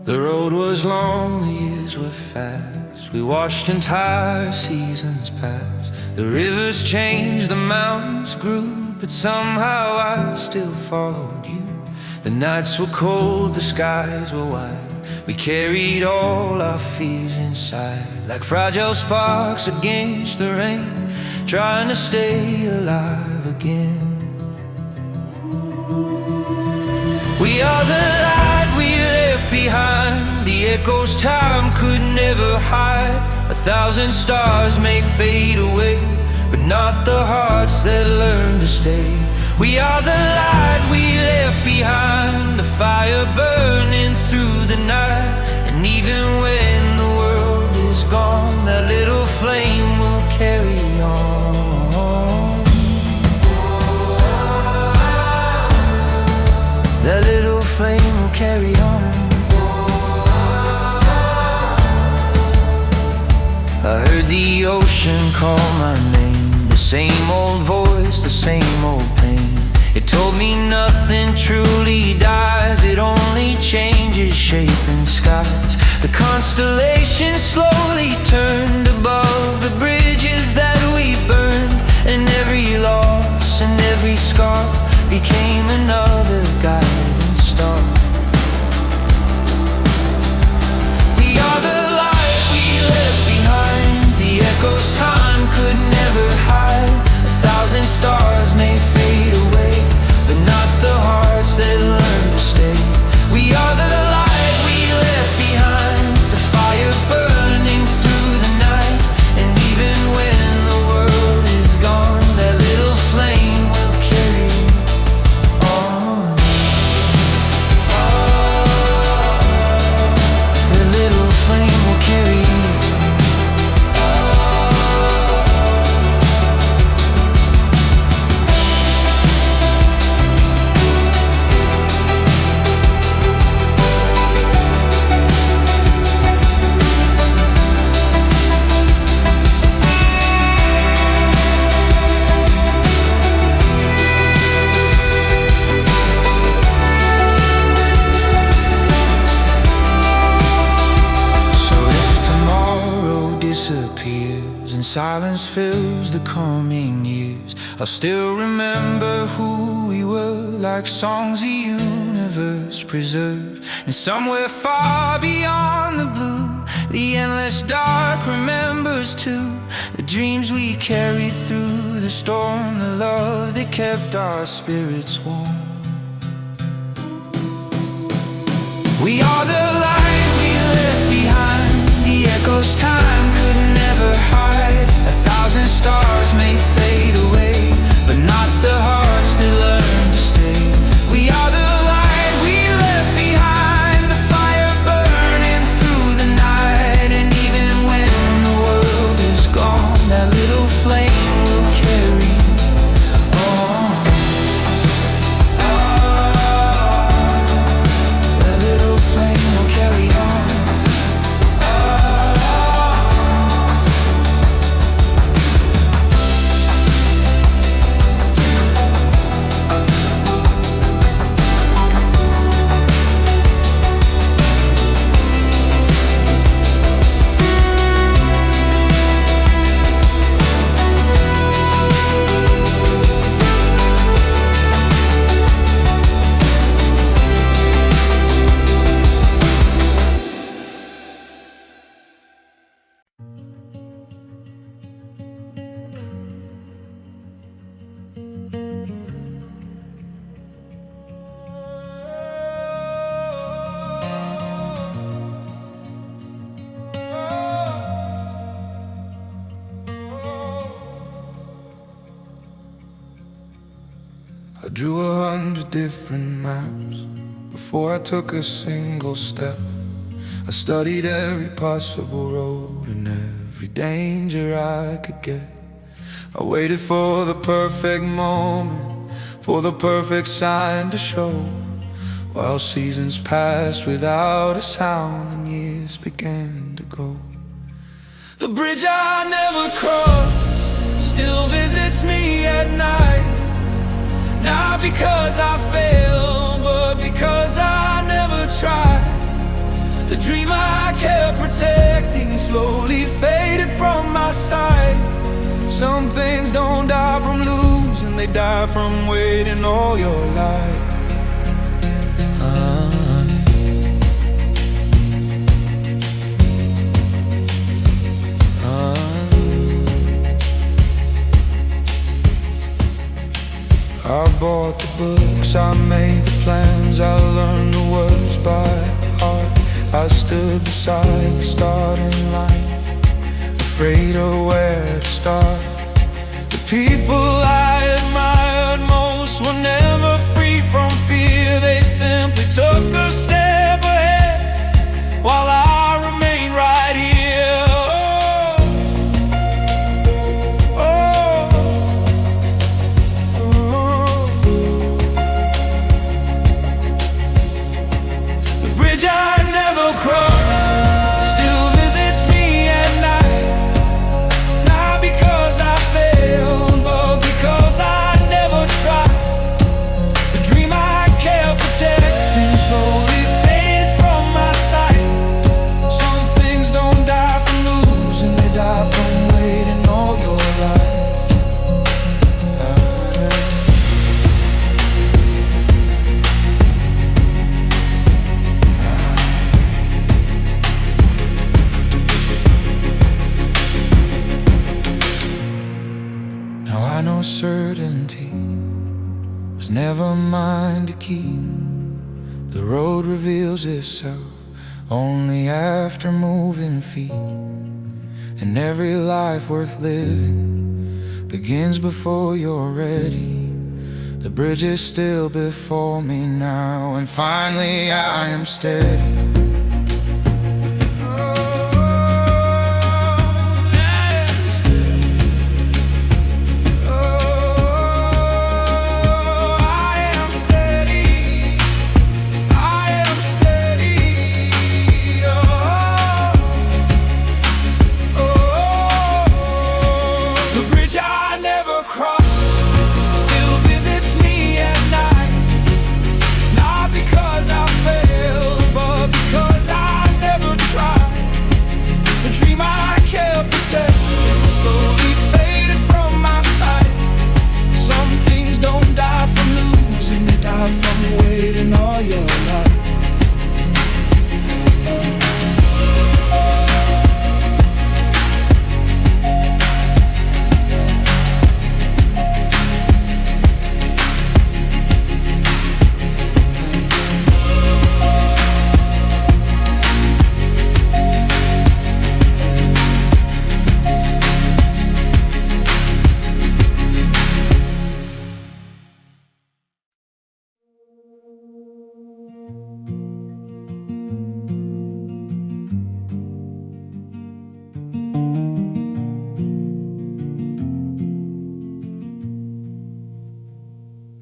The road was long, the years were fast. We watched entire seasons pass. The rivers changed, the mountains grew, but somehow I still followed you. The nights were cold, the skies were wide. We carried all our fears inside, like fragile sparks against the rain, trying to stay alive again. We are the light we left behind, the echoes time could never hide. 1,000 stars may fade away, but not the hearts that learn to stay. We are the light we left behind, the fire burning through the night. And even when the world is gone, that little flame will carry on. That little flame will carry on. I heard the ocean call my name, the same old voice, the same old pain. It told me nothing truly dies, it only changes shape in skies. The constellations slowly turned above the bridges that we burned, and every loss and every scar became another guiding star. We are the light we left behind, the echoes time could never hide. 1,000 stars may fade away, but not the hearts that learn to stay. We are the light we left behind, the fire burning through the night. And even when the world is gone, that little flame will carry on. The little flame will carry on. Silence fills the coming years, I'll still remember who we were, like songs the universe universe preserved. And somewhere far beyond the blue, the endless dark remembers too the dreams we carried through the storm, the love that kept our spirits warm. We are the light we left behind, the echoes time could never hide. 1,000 stars may fade away, but not the hearts that learn to stay. We are the light we left behind, the fire burning through the night. And even when the world is gone, that little flame will carry on. That little flame will carry on. I drew 100 different maps before I took a single step. I studied every possible road and every danger I could get. I waited for the perfect moment, for the perfect sign to show, while seasons passed without a sound and years began to go. The bridge I never crossed still visits me at night. Not because I failed, but because I never tried. The dream I kept protecting slowly faded from my sight. Some things don't die from losing, they die from waiting all your life. I bought the books, I made the plans, I learned the words by heart. I stood beside the starting line, afraid of where to start. The people I admired most were never free from fear. They simply took a step ahead while I remained right here. Certainty was never mine to keep. The road reveals itself only after moving feet. And every life worth living begins before you're ready. The bridge is still before me now, and finally I am steady.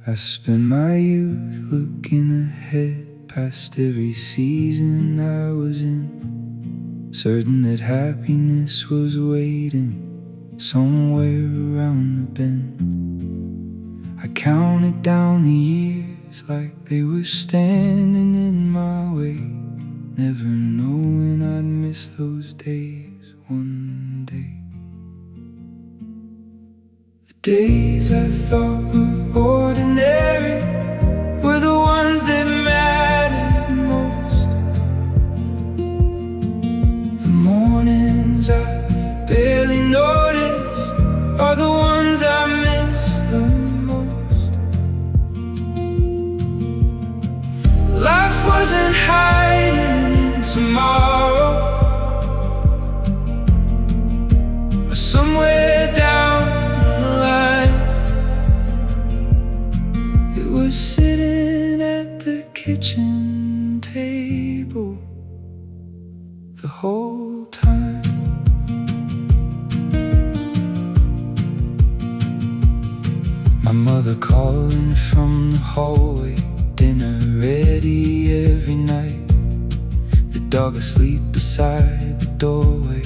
I spent my youth looking ahead past every season I was in, certain that happiness was waiting somewhere around the bend. I counted down the years like they were standing in my way, never knowing I'd miss those days one day. The days I thought were ordinary were the ones that mattered most. The mornings I barely noticed are the ones I miss the most. Life wasn't hiding in tomorrow, or somewhere down the line. It was sitting at the kitchen table the whole time. My mother calling from the hallway, dinner ready every night. The dog asleep beside the doorway,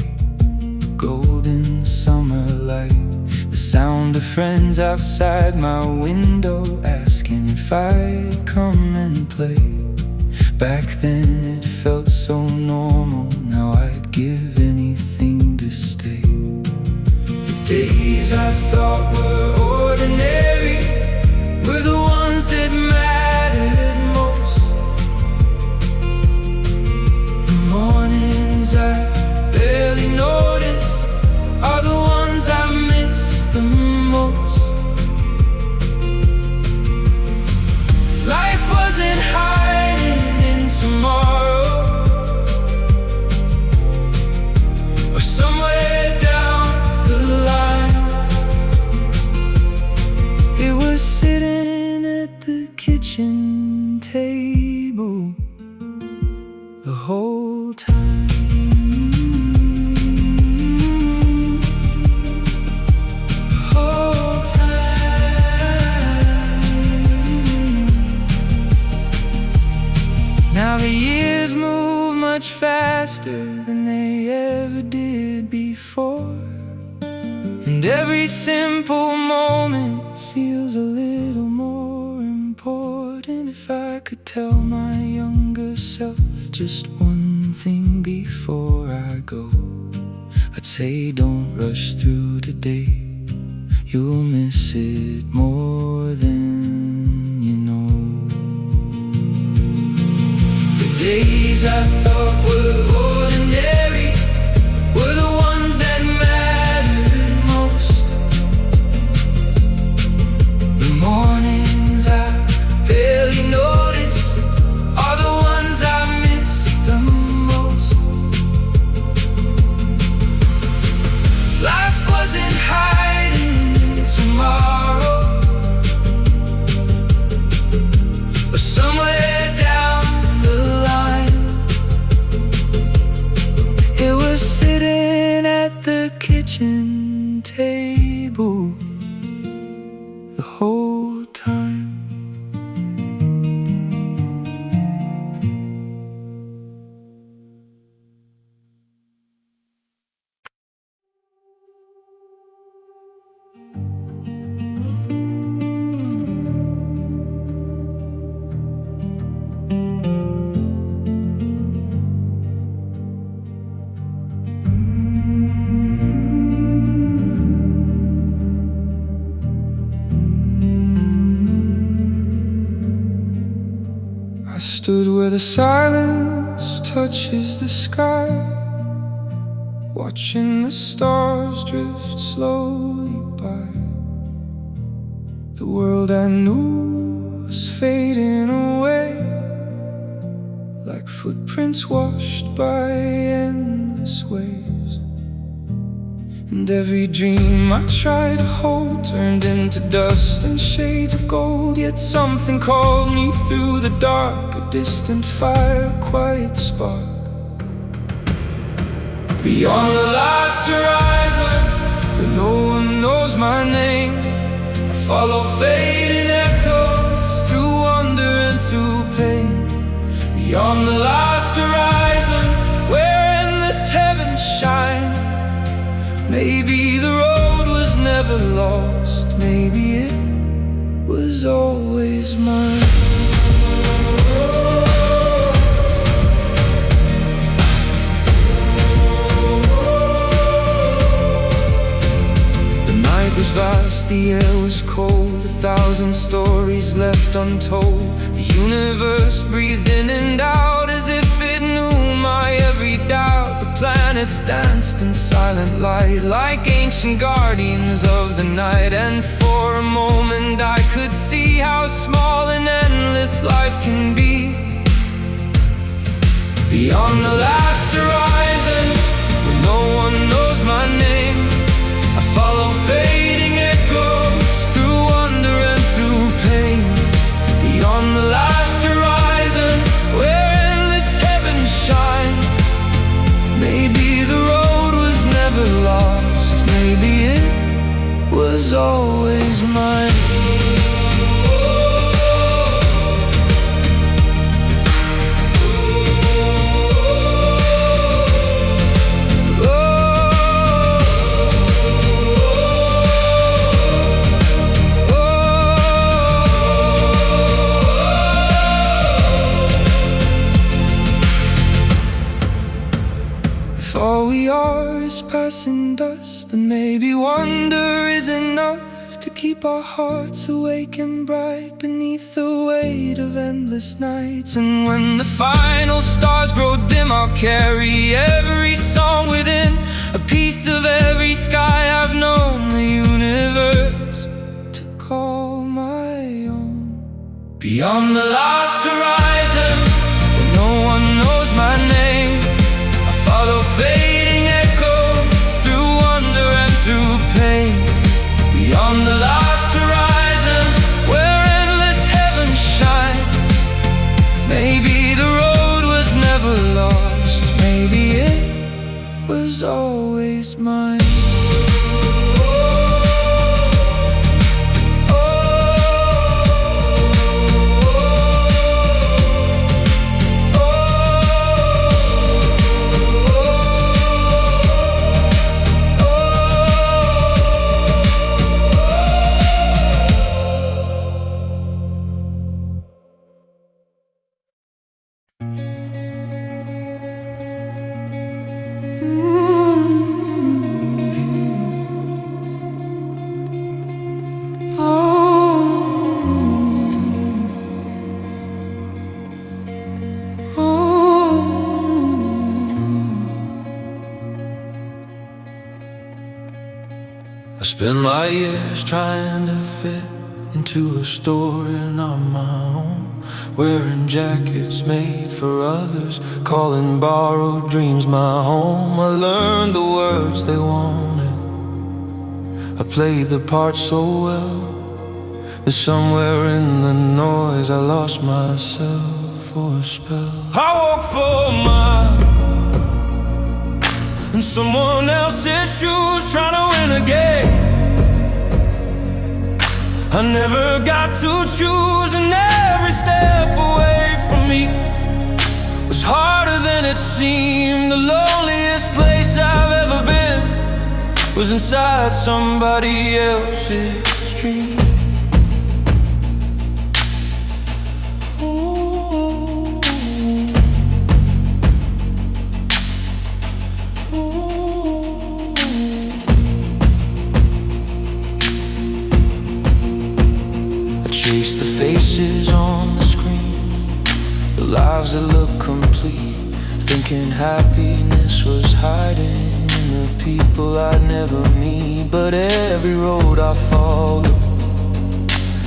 golden summer light. The sound of friends outside my window asking if I'd come and play. Back then it felt so normal, now I'd give anything to stay. The days I thought were ordinary were the ones that mattered most. The mornings I barely noticed are the ones I miss the most. Life wasn't hiding in tomorrow, or somewhere down the line. It was sitting at the kitchen table the whole time. The whole time. Now the years move much faster than they ever did before, and every simple moment feels a little more important. If I could tell my younger self just one thing before I go, I'd say don't rush through today, you'll miss it more than you know. The days I thought were ordinary were the ones that mattered most. The mornings I barely noticed are the ones I miss the most. Life wasn't hiding in tomorrow, or somewhere down the line. It was sitting at the kitchen table the whole time. I stood where the silence touches the sky, watching the stars drift slowly by. The world I knew was fading away, like footprints washed by endless waves. And every dream I tried to hold turned into dust and shades of gold. Yet something called me through the dark, a distant fire, a quiet spark. Beyond the last horizon, where no one knows my name, I follow fading echoes Beyond the last horizon, where endless heavens shine. Maybe the road was never lost, maybe it was always mine. The night was vast, the air was cold, 1,000 stories left untold. The universe breathed in and out as if it knew my every doubt. The planets danced in silent light like ancient guardians of the night. And for a moment I could see how small and endless life can be. Beyond the last horizon, where no one knows my name, I follow fading echoes through wonder and through pain. Beyond the last horizon, where endless heavens shine. Maybe the road was never lost, maybe it was always mine. If all we are is passing dust, then maybe wonder is enough to keep our hearts awake and bright beneath the weight of endless nights. And when the final stars grow dim, I'll carry every song within, a piece of every sky I've known the universe to call my own. Beyond the last horizon, where no one knows my name, I follow fading echoes through wonder and through pain. Beyond the last horizon, where endless heavens shine. Maybe the road was never lost, maybe it was always mine. I spend my years trying to fit into a story not my own, wearing jackets made for others, calling borrowed dreams my home. I learned the words they wanted, I played the part so well, that somewhere in the noise I lost myself for a spell. I walk for a mile in someone else's shoes, trying to win a game I never got to choose, and every step away from me was harder than it seemed. The loneliest place I've ever been was inside somebody else's dream. Chase the faces on the screen, the lives that look complete, thinking happiness was hiding in the people I'd never meet. But every road I followed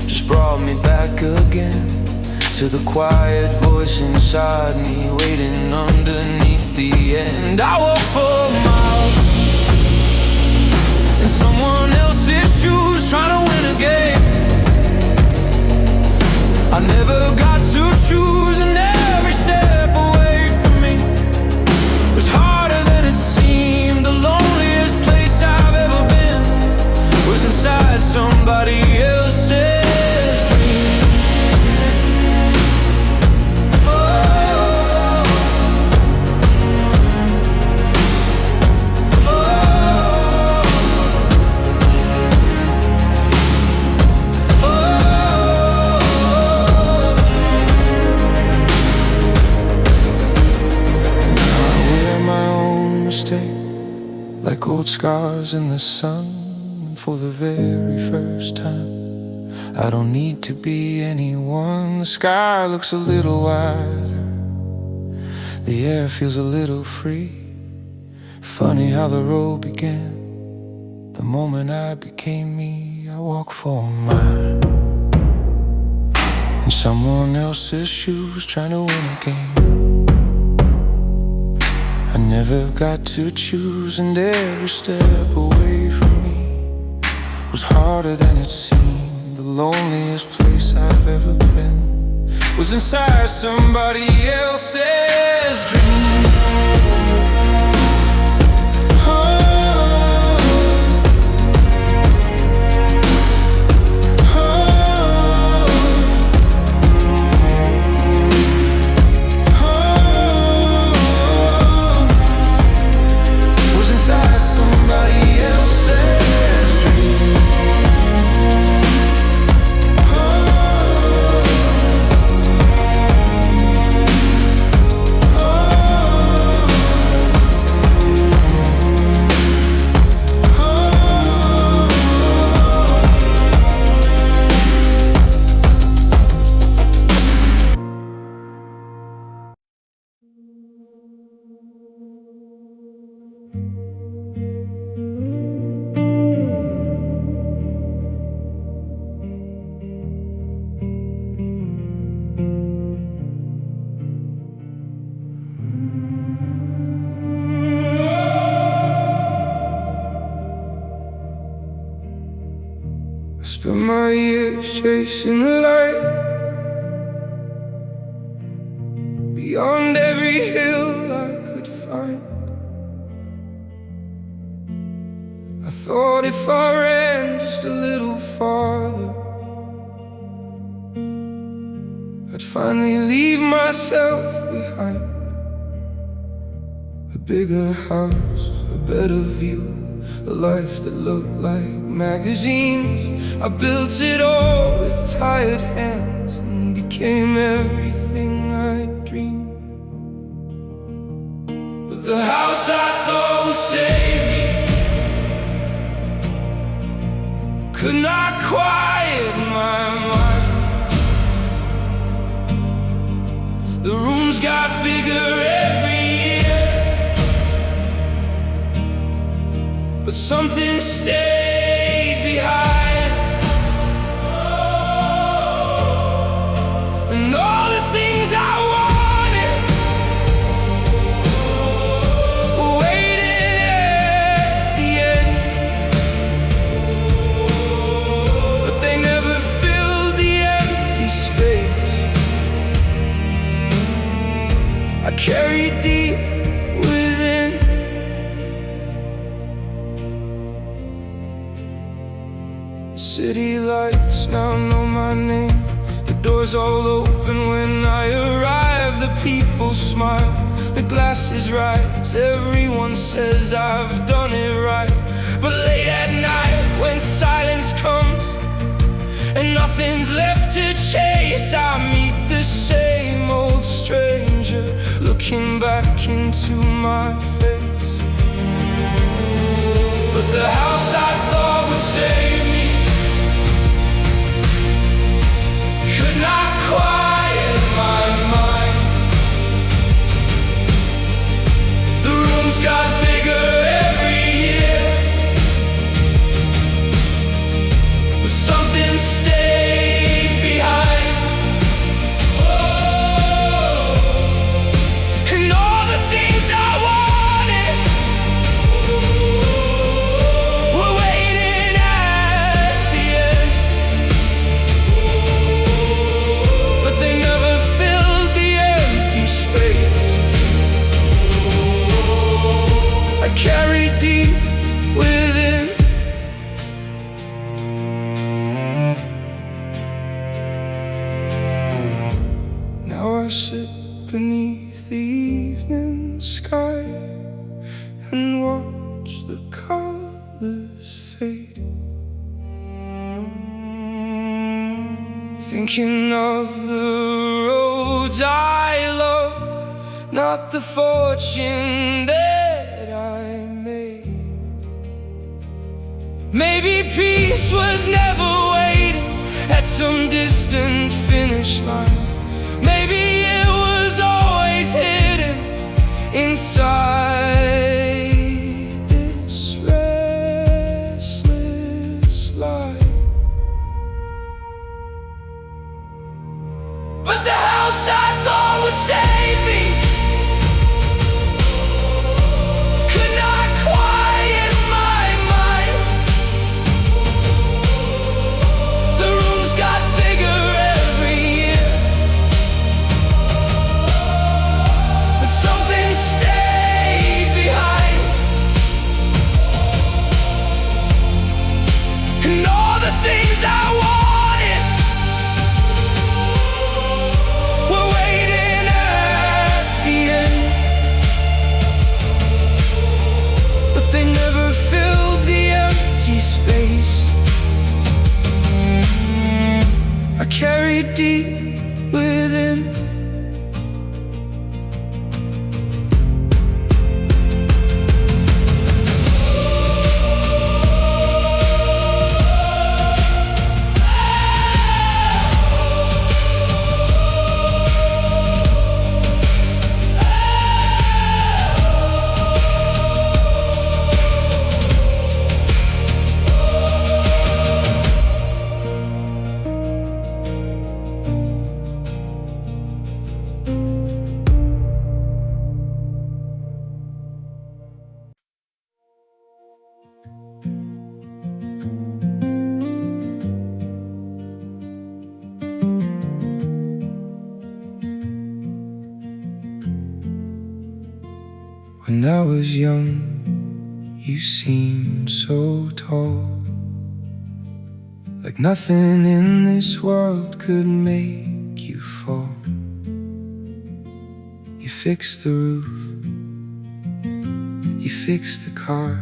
just brought me back again to the quiet voice inside me, waiting underneath the end. I walk for miles in someone else's shoes, trying to win a game I never got to choose, and every step away from me was harder than it seemed. The loneliest place I've ever been was inside somebody else's dream. Oh. scars in the sun. And for the very first time, I don't need to be anyone. The sky looks a little wider, the air feels a little free. Funny how the road began. The moment I became me, I walked for a mile in someone else's shoes, trying to win a game I never got to choose. And every step away from me was harder than it seemed. The loneliest place I've ever been was inside somebody else's dream. I spent my years chasing the light, beyond every hill I could find. I thought if I ran just a little farther, I'd finally leave myself behind. A bigger house, a better view, a life that looked like magazines. I built it all with tired hands and became everything I dreamed. But the house I thought would save me could not quiet my mind. The rooms got bigger every year, but something stayed behind. And all the things I wanted were waiting at the end, but they never filled the empty space I carried deep within. City lights now know my name. The doors all open when I arrive. The people smile, the glasses rise. Everyone says I've done it right. But late at night when silence comes and nothing's left to chase, I meet the same old stranger looking back into my face. But the house I thought would save me could not quiet my mind. The rooms got bigger every year, but something stayed behind. Oh, and all the things I wanted were waiting at the end, but they never filled the empty space I carried deep within. Now I sit beneath the evening sky and watch the colors fade, thinking of the roads I loved, not the fortune that I made. Maybe peace was never waiting at some distant finish line. Maybe it was always hidden inside this restless life. But the house I thought would save me could not quiet my mind. The rooms got bigger every year, but something stayed behind. And all the things I wanted were waiting at the end, but they never filled the empty space I carried deep within. When I was young, you seemed so tall, like nothing in this world could make you fall. You fixed the roof, you fixed the car.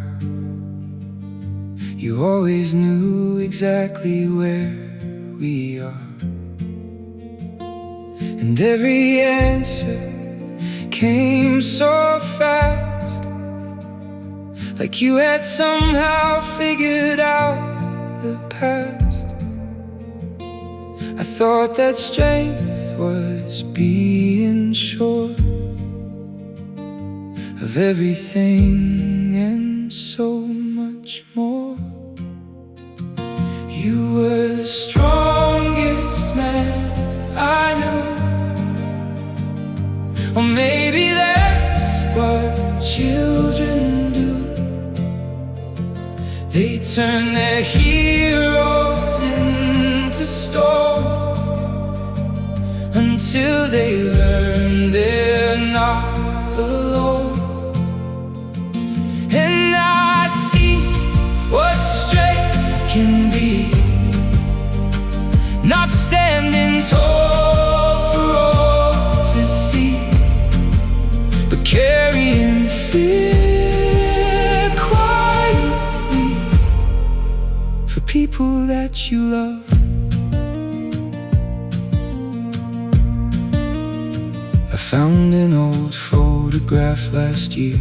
You always knew exactly where we are, and every answer came so fast, like you had somehow figured out the past. I thought that strength was being sure of everything and so much more. You were the strongest man I knew. Or maybe that's what children do. They turn their heroes into stone until they learn they're not alone. And I see what strength can be, not standing tall for all to see, but carrying fear quietly for people that you love. I found an old photograph last year.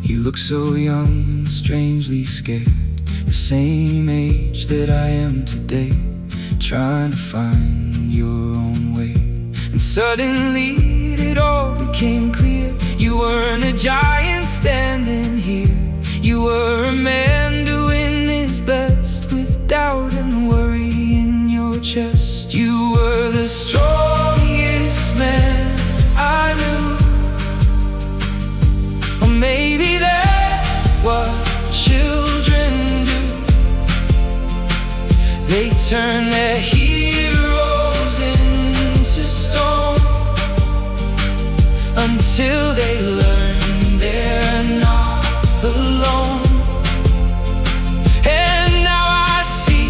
You look so young and strangely scared, the same age that I am today, trying to find your own way. And suddenly it all became clear. You weren't a giant standing here. You were a man doing his best with doubt and worry in your chest. You were the strongest man I knew. Or maybe that's what children do. They turn their heroes into stone until they learn they're not alone. And now I see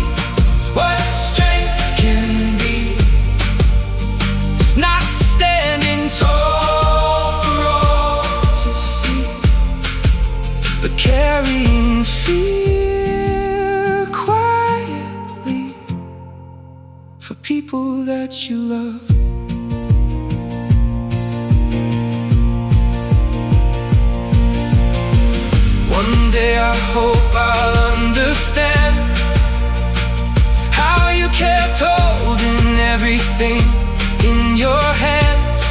what strength can be, not standing tall for all to see, but carrying fear quietly for people that you love. One day I hope I'll understand everything in your hands.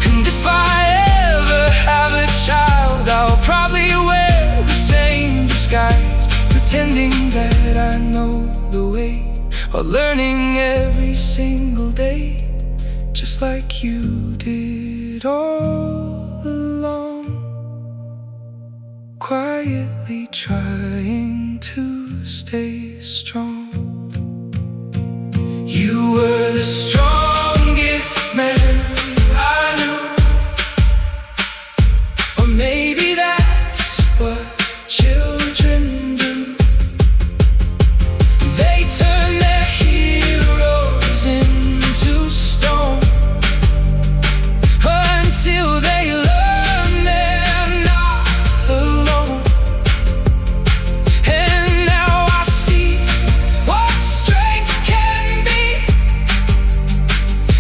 And if I ever have a child, I'll probably wear the same disguise, pretending that I know the way, while learning every single day, just like you did all along. Quietly trying to stay strong. You were the strongest man I knew. Or maybe that's what children do. They turn their heroes into stone, until they learn they're not alone. And now I see what strength can be,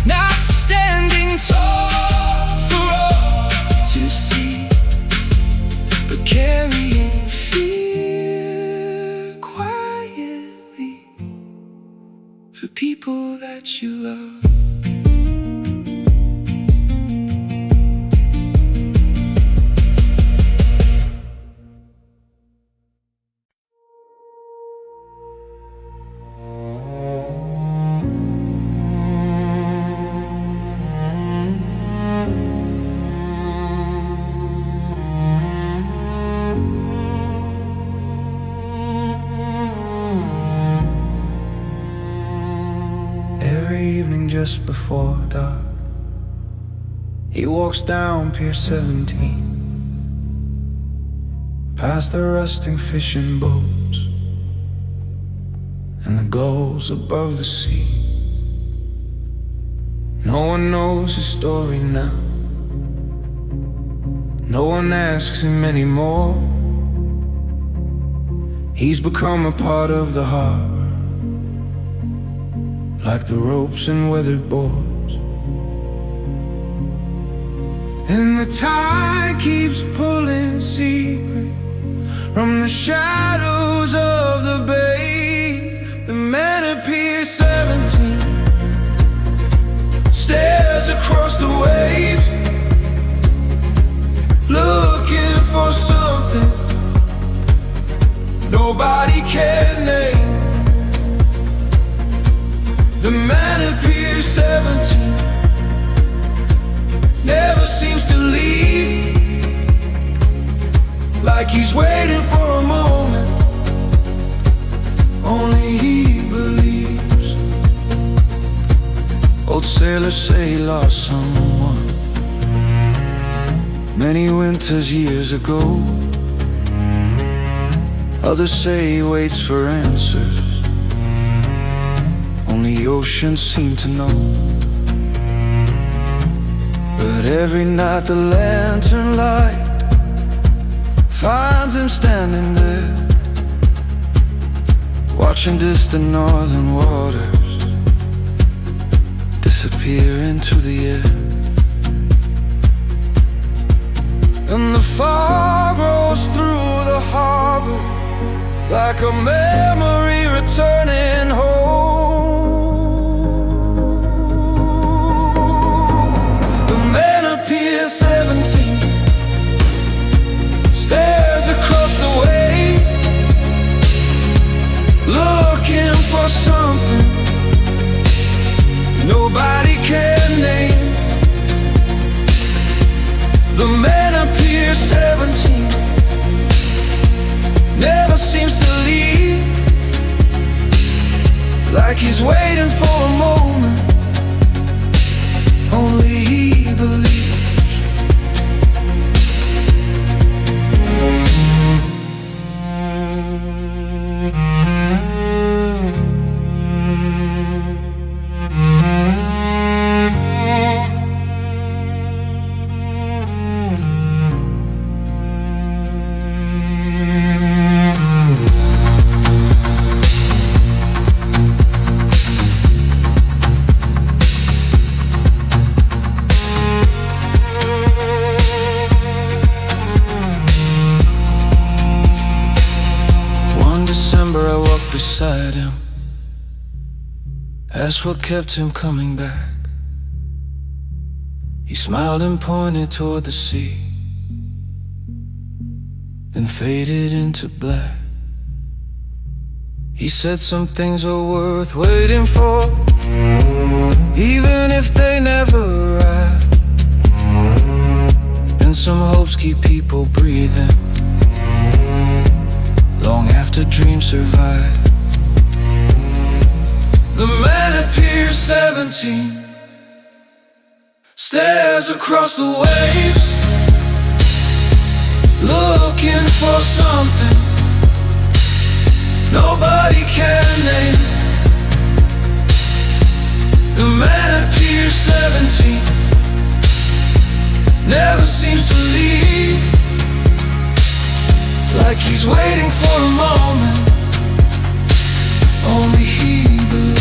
not standing tall for all to see, but carrying fear quietly for people that you love. Every evening just before dark, he walks down Pier 17, past the rusting fishing boats and the gulls above the sea. No one knows his story now, no one asks him anymore. He's become a part of the harbor, like the ropes and weathered boards. And the tide keeps pulling secret from the shadows of the bay. The man at Pier 17 stares across the waves, looking for something nobody can name. The man at Pier 17 never seems to leave, like he's waiting for a moment only he believes. Old sailors say he lost someone many winters years ago. Others say he waits for answers only oceans seem to know. But every night the lantern light finds him standing there, watching distant northern waters disappear into the air. And the fog rolls through the harbor like a memory returning home. The man at Pier 17 stares across the way, looking for something nobody can name. The man at Pier 17 never seems to leave, like he's waiting for a moment only he believes. December, I walked beside him That's what kept him coming back. He smiled and pointed toward the sea, then faded into black. He said some things are worth waiting for, even if they never arrive. And some hopes keep people breathing long after dreams survive. The man appears 17, stares across the waves, looking for something nobody can name. The man appears 17, never seems to leave, like he's waiting for a moment only he believes.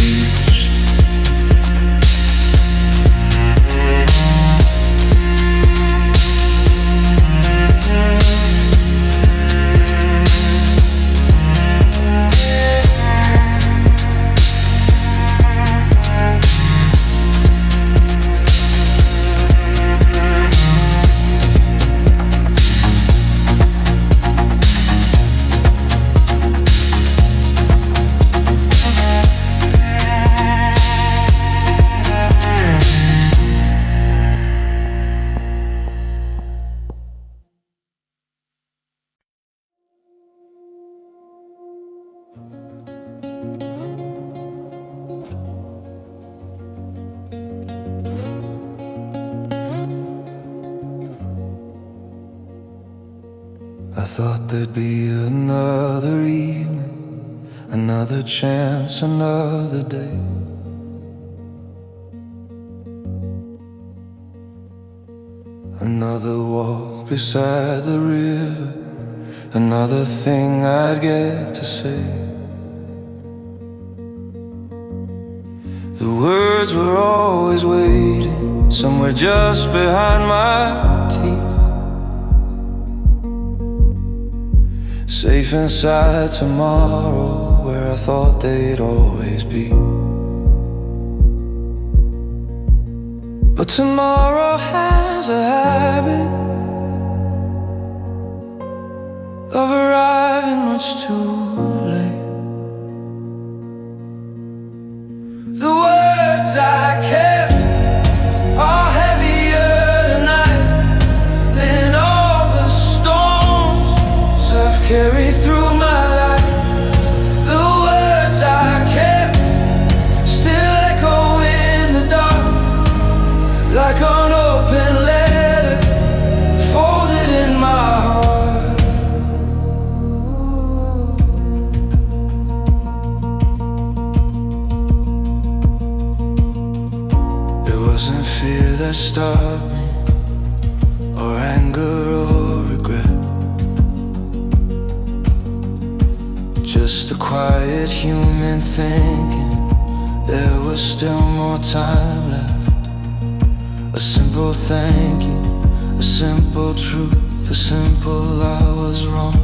I thought there'd be another evening, another chance, another day. Another walk beside the river, another thing I'd get to say. The words were always waiting somewhere just behind my teeth, safe inside tomorrow, where I thought they'd always be. But tomorrow has a habit of arriving much too late. The words I kept are heavier tonight than all the storms I've carried through my life. The words I kept still echo in the dark, like an open letter folded in my heart. It wasn't fear that stopped me, or anger or regret, just the quiet human thinking there was still more time left. A simple thank you, a simple truth, a simple I was wrong.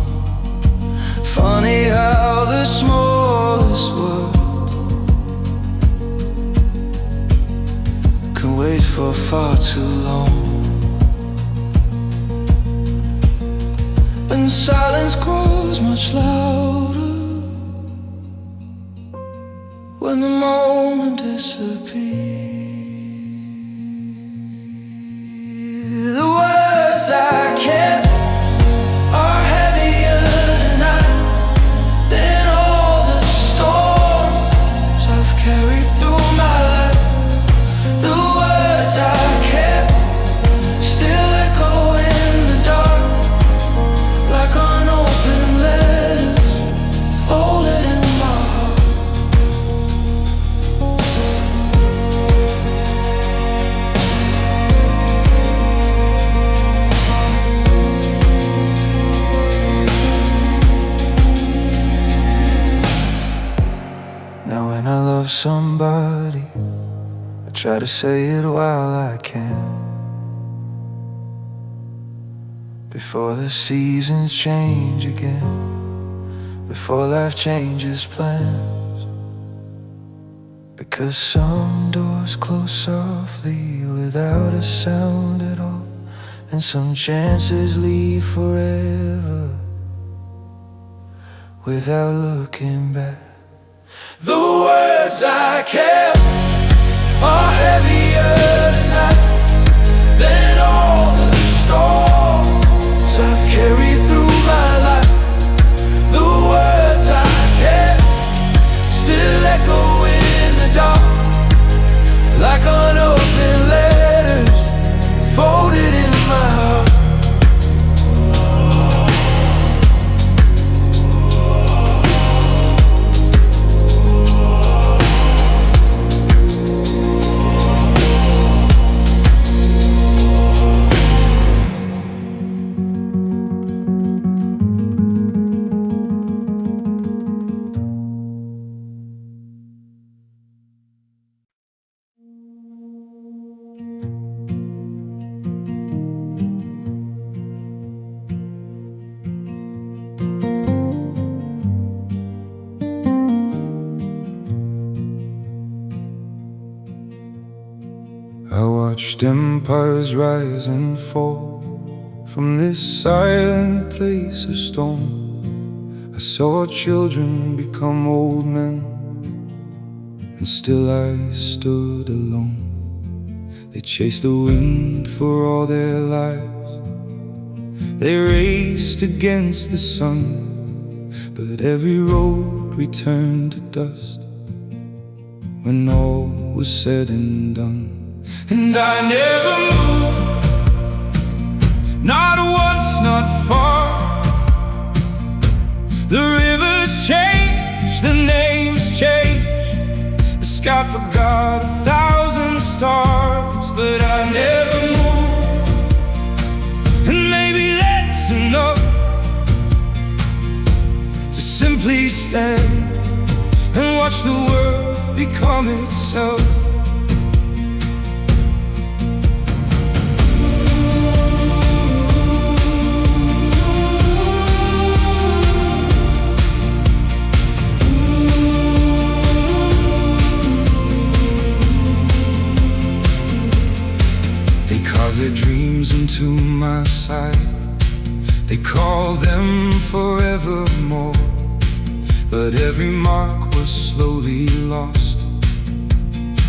Funny how the smallest word can wait for far too long. When silence grows much louder, when the moment disappears. The words I kept are heavier tonight than all the storms I've carried through my life. The words I kept still echo in the dark, like unopened letters folded in my heart. Now when I love somebody, I try to say it while I can, before the seasons change again, before life changes plans. Because some doors close softly without a sound at all, and some chances leave forever without looking back. The words I kept are heavier tonight than all the storms I've carried through my life. The words I kept still echo in the dark, like unopened letters folded in my heart. I watched empires rise and fall from this silent place of storm. I saw children become old men, and still I stood alone. They chased the wind for all their lives, they raced against the sun, but every road returned to dust when all was said and done. And I never moved, not once, not far. The rivers changed, the names changed, the sky forgot 1,000 stars, but I never moved. And maybe that's enough to simply stand and watch the world become itself. They carve their dreams into my side, they call them forevermore, but every mark was slowly lost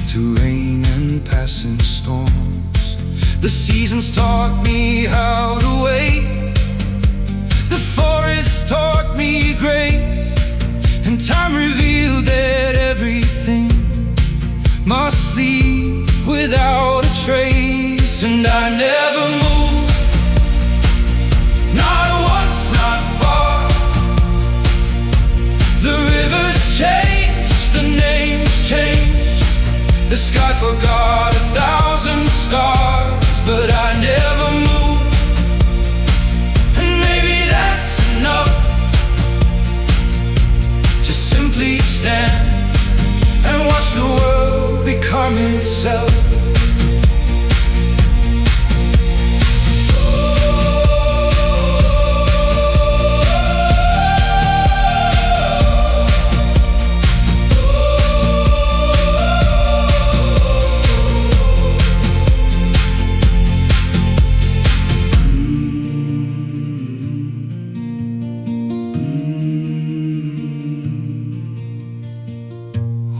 to rain and passing storms. The seasons taught me how to wait, the forest taught me grace, and time revealed that everything must leave without a trace. And I never moved, not once, not far. The rivers changed, the names changed, the sky forgot 1,000 stars, but I never moved. And maybe that's enough to simply stand and watch the world become itself.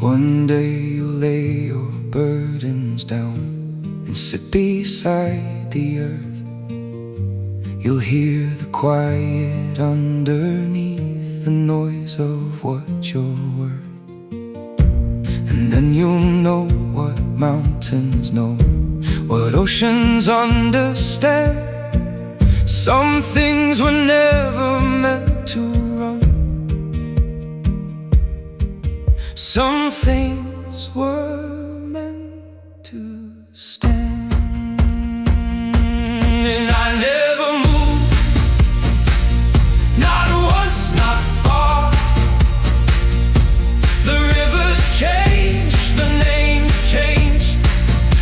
One day you'll lay your burdens down and sit beside the earth. You'll hear the quiet underneath the noise of what you're worth. And then you'll know what mountains know, what oceans understand. Some things were never meant to run, some things were meant to stand. And I never moved, not once, not far. The rivers changed, the names changed,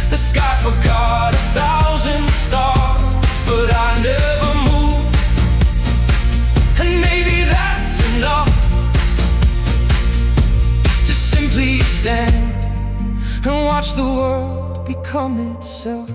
the sky forgot 1,000 stars, but I never moved. And maybe that's enough to simply stand and watch the world become itself.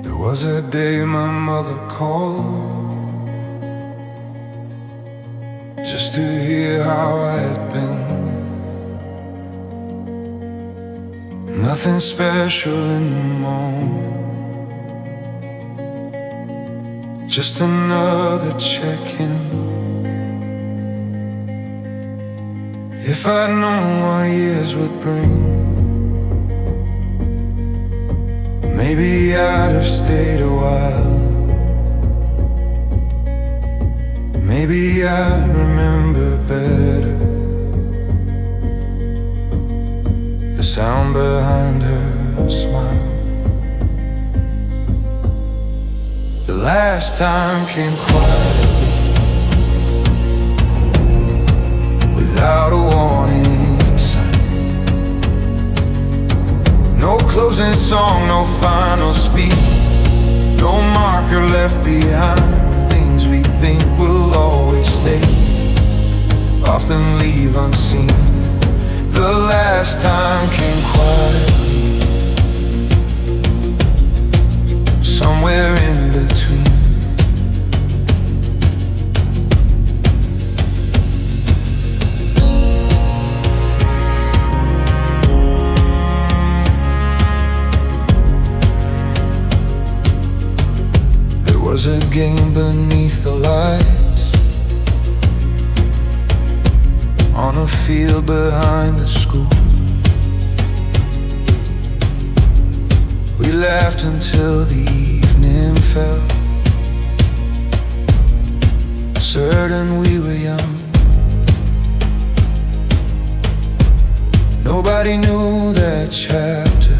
There was a day my mother called just to hear how I had been. Nothing special in the moment, just another check-in. If I'd known what years would bring, maybe I'd have stayed a while. Maybe I'd remember better the sound behind her smile. The last time came quietly, without a warning sign. No closing song, no final speech, no marker left behind. The things we think will always stay often leave unseen. The last time came quietly, somewhere in between. There was a game beneath the lights, on a field behind the school. We laughed until the evening fell, certain we were young. Nobody knew that chapter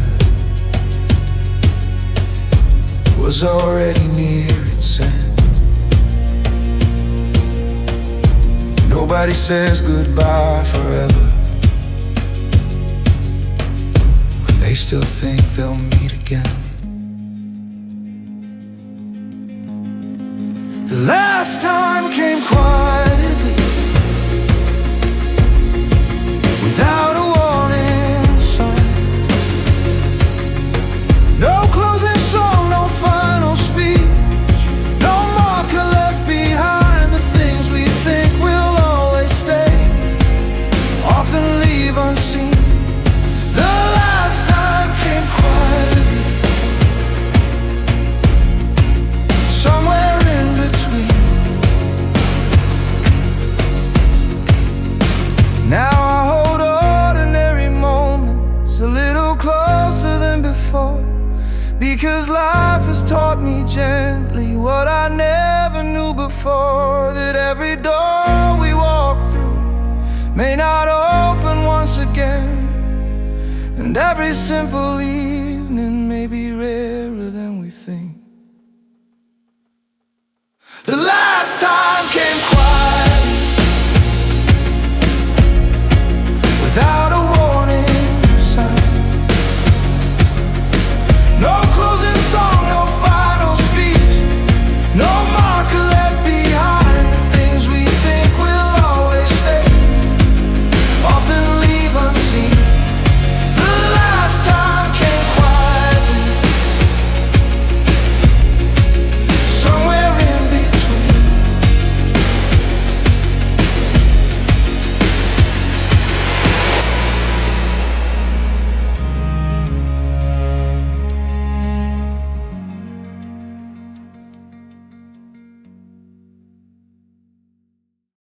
was already near its end. Nobody says goodbye forever when they still think they'll meet again. The last time came quietly, without a warning sign. No closing song, no final speech, no marker left behind. The things we think will always stay often leave unseen. The last time came quietly, somewhere in between. Now I hold ordinary moments a little closer than before, because life has taught me gently what I never knew before, that every door we walk through may not open once again, and every simple evening may be rarer than we think. The last time came quietly,